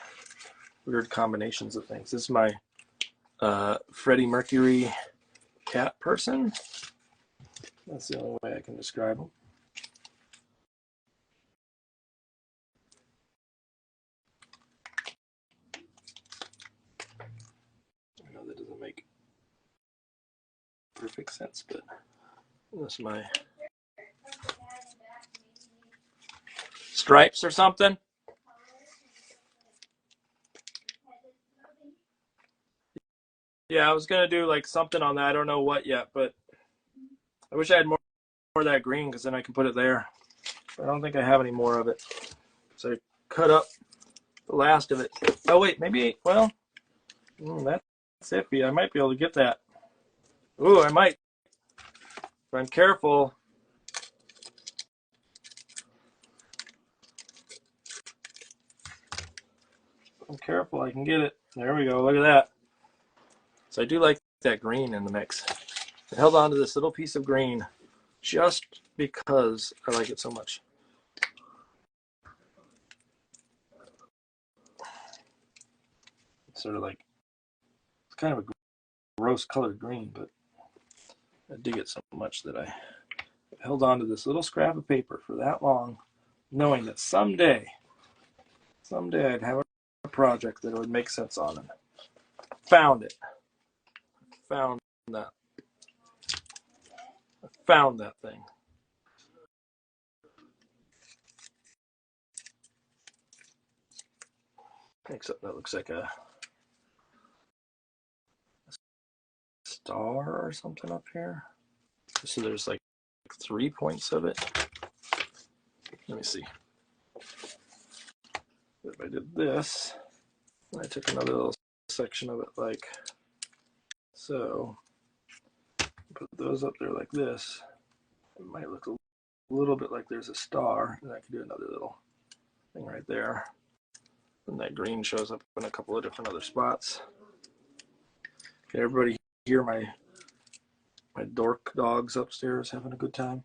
weird combinations of things. This is my Freddie Mercury cat person. That's the only way I can describe them. I know that doesn't make perfect sense, but this is my Stripes or something. Yeah, I was gonna do like something on that. I don't know what yet, but I wish I had more of that green because then I can put it there. I don't think I have any more of it. So I cut up the last of it. Oh wait, maybe, well, that's iffy. I might be able to get that. Ooh, I might. If I'm careful. If I'm careful, I can get it. There we go, look at that. So I do like that green in the mix. I held on to this little piece of green just because I like it so much. It's sort of like, it's kind of a gross colored green, but I dig it so much that I held on to this little scrap of paper for that long, knowing that someday I'd have a project that would make sense on it. Found it. Found that. I found that thing. Except that looks like a star or something up here. So there's like 3 points of it. Let me see. If I did this, and I took another little section of it like so, put those up there like this, it might look a little bit like there's a star, and I could do another little thing right there. And that green shows up in a couple of different other spots. Can everybody hear my dork dogs upstairs having a good time?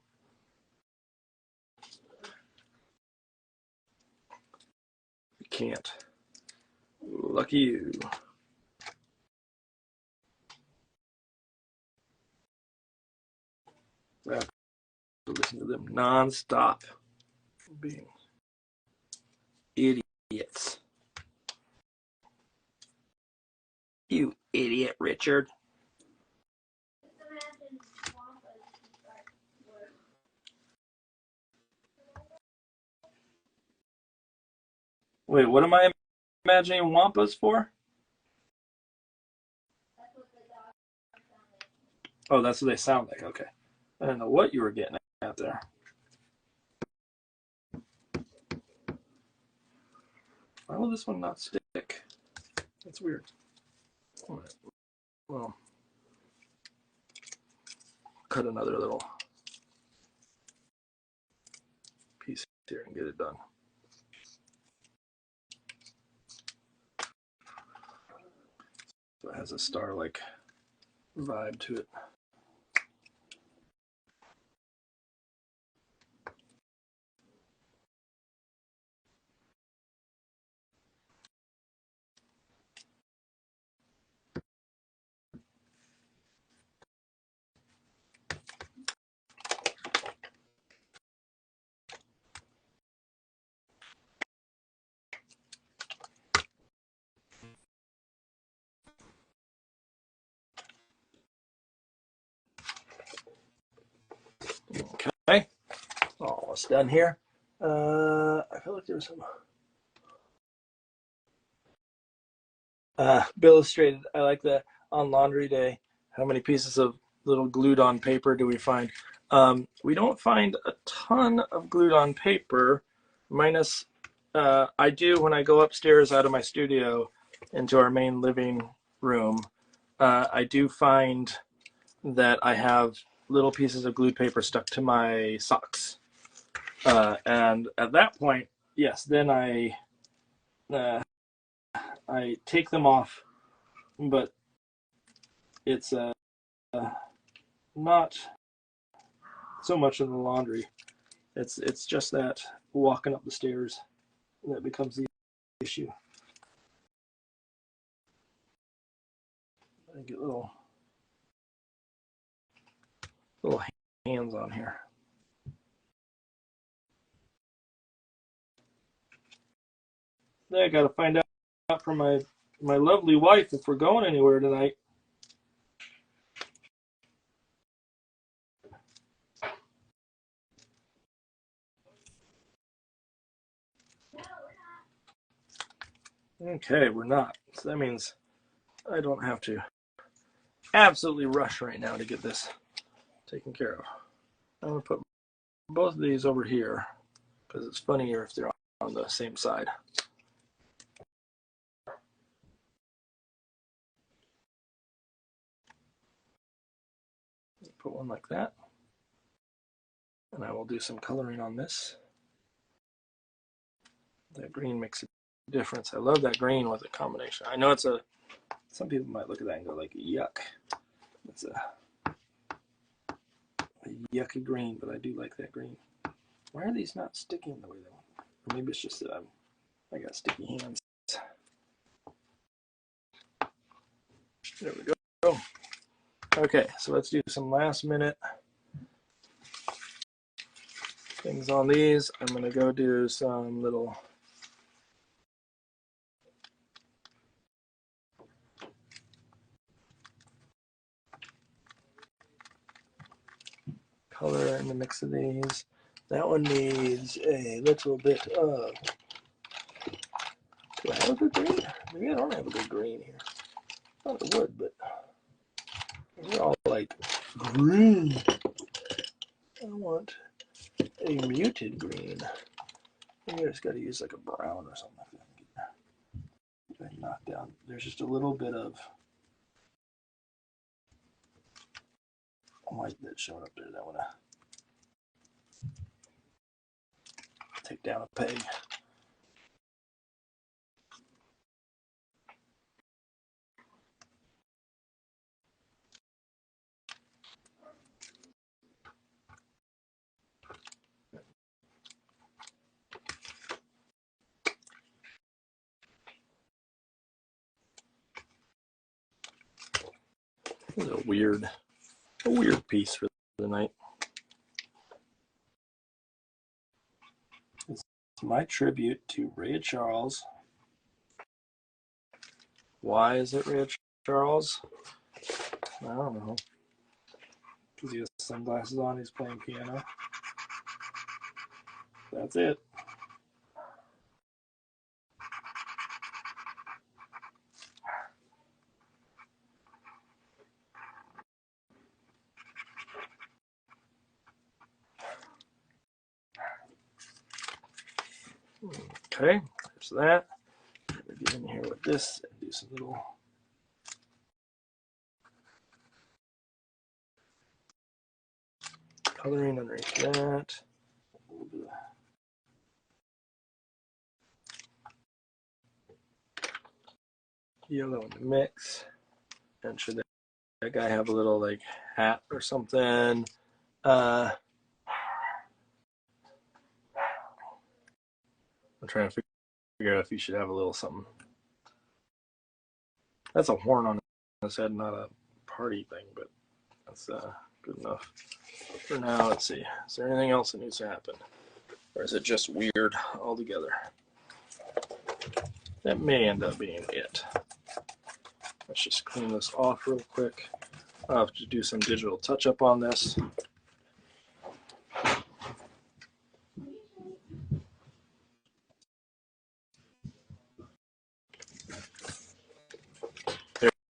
You can't. Ooh. Lucky you. I have to listen to them non-stop. Being idiots. You idiot, Richard. Wait, what am I imagining wampas for? Oh, that's what they sound like. Okay. I don't know what you were getting at there. Why will this one not stick? That's weird. All right. Well, cut another little piece here and get it done. So it has a star-like vibe to it. Okay, almost done here. I feel like there was some illustrated. I like that on laundry day. How many pieces of little glued on paper do we find? We don't find a ton of glued on paper, minus I do when I go upstairs out of my studio into our main living room. I do find that I have little pieces of glued paper stuck to my socks. And at that point, yes, then I take them off, but it's not so much in the laundry. It's just that walking up the stairs that becomes the issue. I get little hands on here. Then I got to find out from my lovely wife if we're going anywhere tonight. Okay, we're not. So that means I don't have to absolutely rush right now to get this taken care of. I'm going to put both of these over here because it's funnier if they're on the same side. Put one like that. And I will do some coloring on this. That green makes a difference. I love that green with a combination. I know it's some people might look at that and go like, yuck. It's a yucky green, but I do like that green. Why are these not sticking the way they want? Or maybe it's just that I got sticky hands. There we go. Okay, so let's do some last minute things on these. I'm going to go do some little color in the mix of these. That one needs a little bit of. Do I have a good green? Maybe I don't have a good green here. I thought it would, but we're all like green. I want a muted green. Maybe I just got to use like a brown or something like that. Get that knocked down. There's just a little bit of white that showed up there that I want to take down a peg. This is a weird piece for the night. It's my tribute to Ray Charles. Why is it Ray Charles? I don't know. Because he has sunglasses on, he's playing piano. That's it. Okay, there's that. We'll get in here with this and do some little coloring underneath that. A little bit of yellow in the mix. And should that guy have a little like hat or something? I'm trying to figure out if he should have a little something. That's a horn on his head, not a party thing, but that's good enough. For now, let's see. Is there anything else that needs to happen? Or is it just weird altogether? That may end up being it. Let's just clean this off real quick. I'll have to do some digital touch-up on this.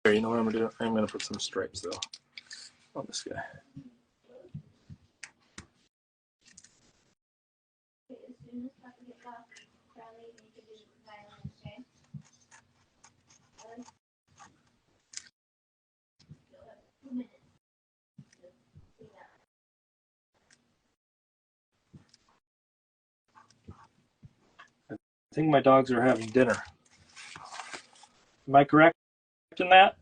There, you know what I'm going to do? I'm going to put some stripes, though, on this guy. I think my dogs are having dinner. Am I correct in that?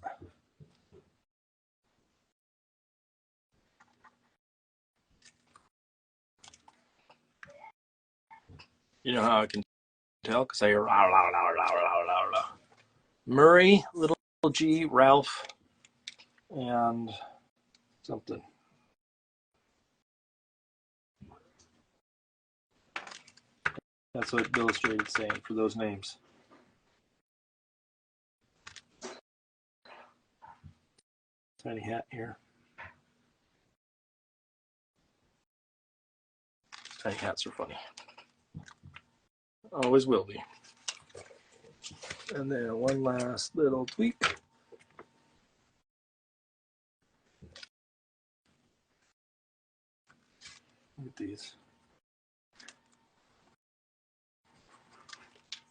You know how I can tell? Because I hear rah, rah, rah, rah, rah, rah, rah. Murray, little G, Ralph, and something. That's what Illustrated's saying for those names. Tiny hat here. Tiny hats are funny. Always will be. And then one last little tweak. Look at these.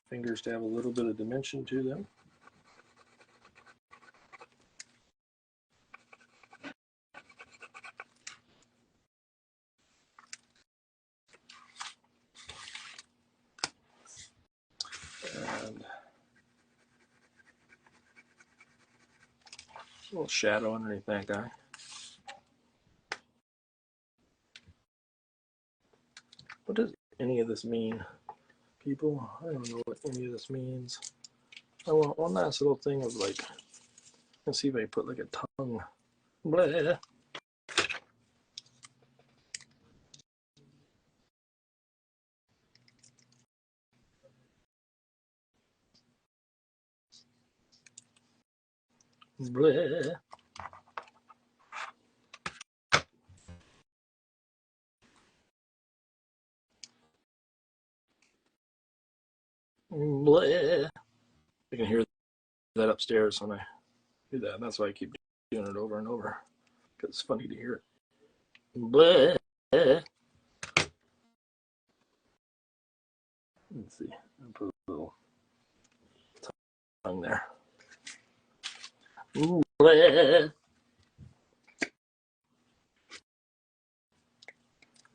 Fingers to have a little bit of dimension to them. And a little shadow underneath that guy. What does any of this mean, people? I don't know what any of this means. I want one last little thing of like, let's see if I can put like a tongue. Blah. Blah. Blah. I can hear that upstairs when I do that. That's why I keep doing it over and over, because it's funny to hear it. Blah. Let's see. I'll put a little tongue there. Blah.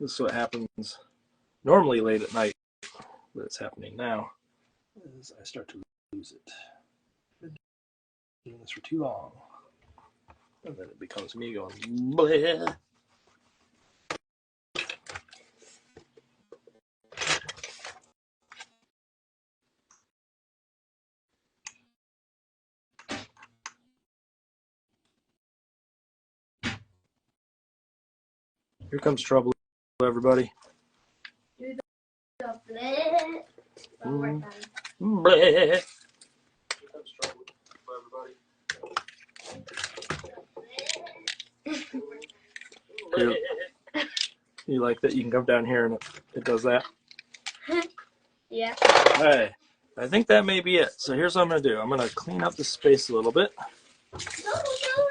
This is what happens normally late at night, but it's happening now as I start to lose it. Been doing this for too long. And then it becomes me going, bleh. Here comes trouble, everybody. Do the split. One more time. Bleh. Here comes trouble, everybody. You like that? You can come down here and it does that? Yeah. Hey, I think that may be it. So here's what I'm going to do. I'm going to clean up the space a little bit. No, don't do it.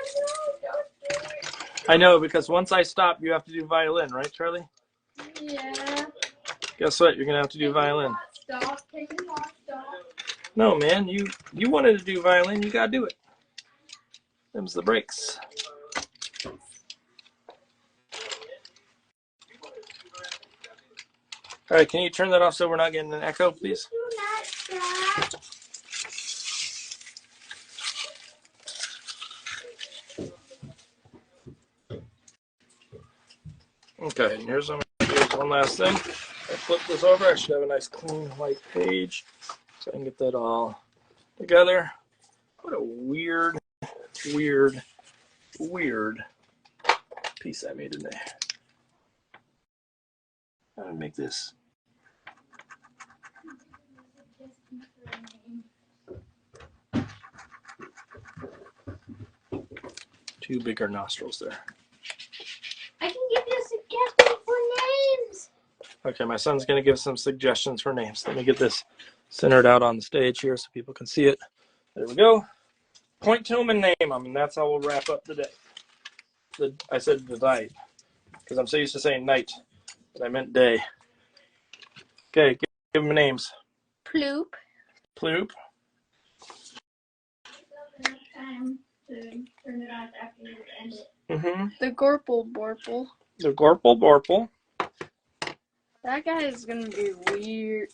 I know, because once I stop, you have to do violin, right, Charlie? Yeah. Guess what? You're going to have to do violin. Stop. Can you not stop? No, man. You wanted to do violin. You got to do it. Them's the breaks. All right, can you turn that off so we're not getting an echo, please? Do not stop. Okay, and here's one last thing. I flip this over. I should have a nice clean white page so I can get that all together. What a weird piece I made in there. How do I make this? Two bigger nostrils there. I can give you a suggestion for names. Okay, my son's going to give some suggestions for names. Let me get this centered out on the stage here so people can see it. There we go. Point to them and name them, and that's how we'll wrap up the day. I said the night because I'm so used to saying night, but I meant day. Okay, give them names. Ploop. Ploop. Time to turn it off after you end it. Mm-hmm. The Gorple Borple. The Gorple Borple. That guy is gonna be weird.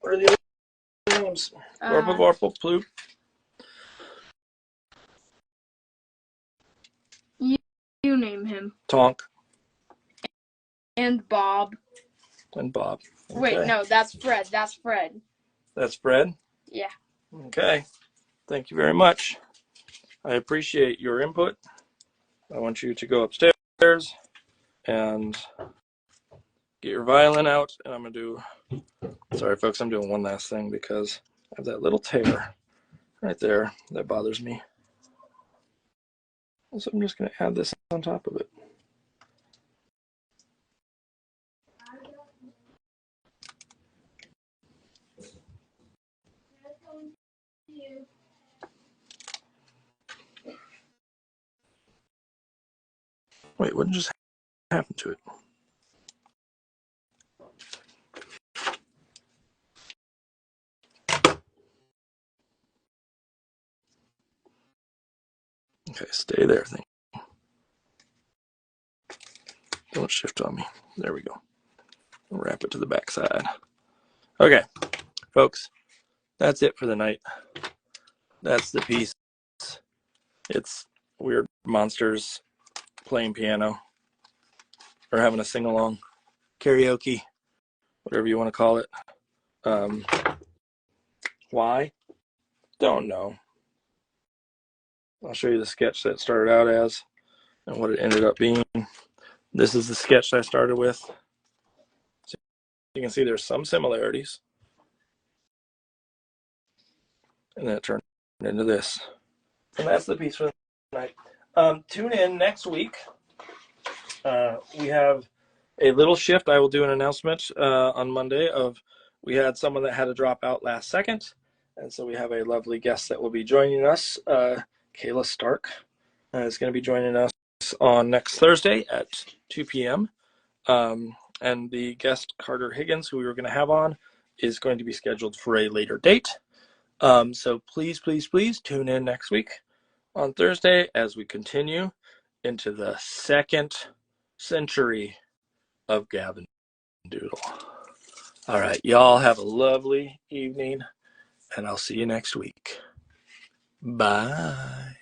What are the other names? Gorple Borple, Ploop. You name him. Tonk. And Bob. And Bob. Okay. Wait, no, that's Fred. That's Fred. That's Fred? Yeah. Okay. Thank you very much. I appreciate your input. I want you to go upstairs and get your violin out. And I'm going to do, sorry folks, I'm doing one last thing because I have that little tear right there that bothers me. So I'm just going to add this on top of it. Wait, what just happened to it? Okay, stay there. Don't shift on me. There we go. Wrap it to the back side. Okay, folks, that's it for the night. That's the piece. It's weird monsters playing piano or having a sing-along, karaoke, whatever you want to call it. Why? Don't know. I'll show you the sketch that started out as and what it ended up being. This is the sketch I started with. So you can see there's some similarities. And then it turned into this. And that's the piece for the night. Tune in next week. We have a little shift. I will do an announcement on Monday of we had someone that had to drop out last second. And so we have a lovely guest that will be joining us. Kayla Stark is going to be joining us on next Thursday at 2 p.m. And the guest, Carter Higgins, who we were going to have on, is going to be scheduled for a later date. So please, please, please tune in next week on Thursday as we continue into the 2nd century of Gavin Doodle. All right, y'all have a lovely evening, and I'll see you next week. Bye.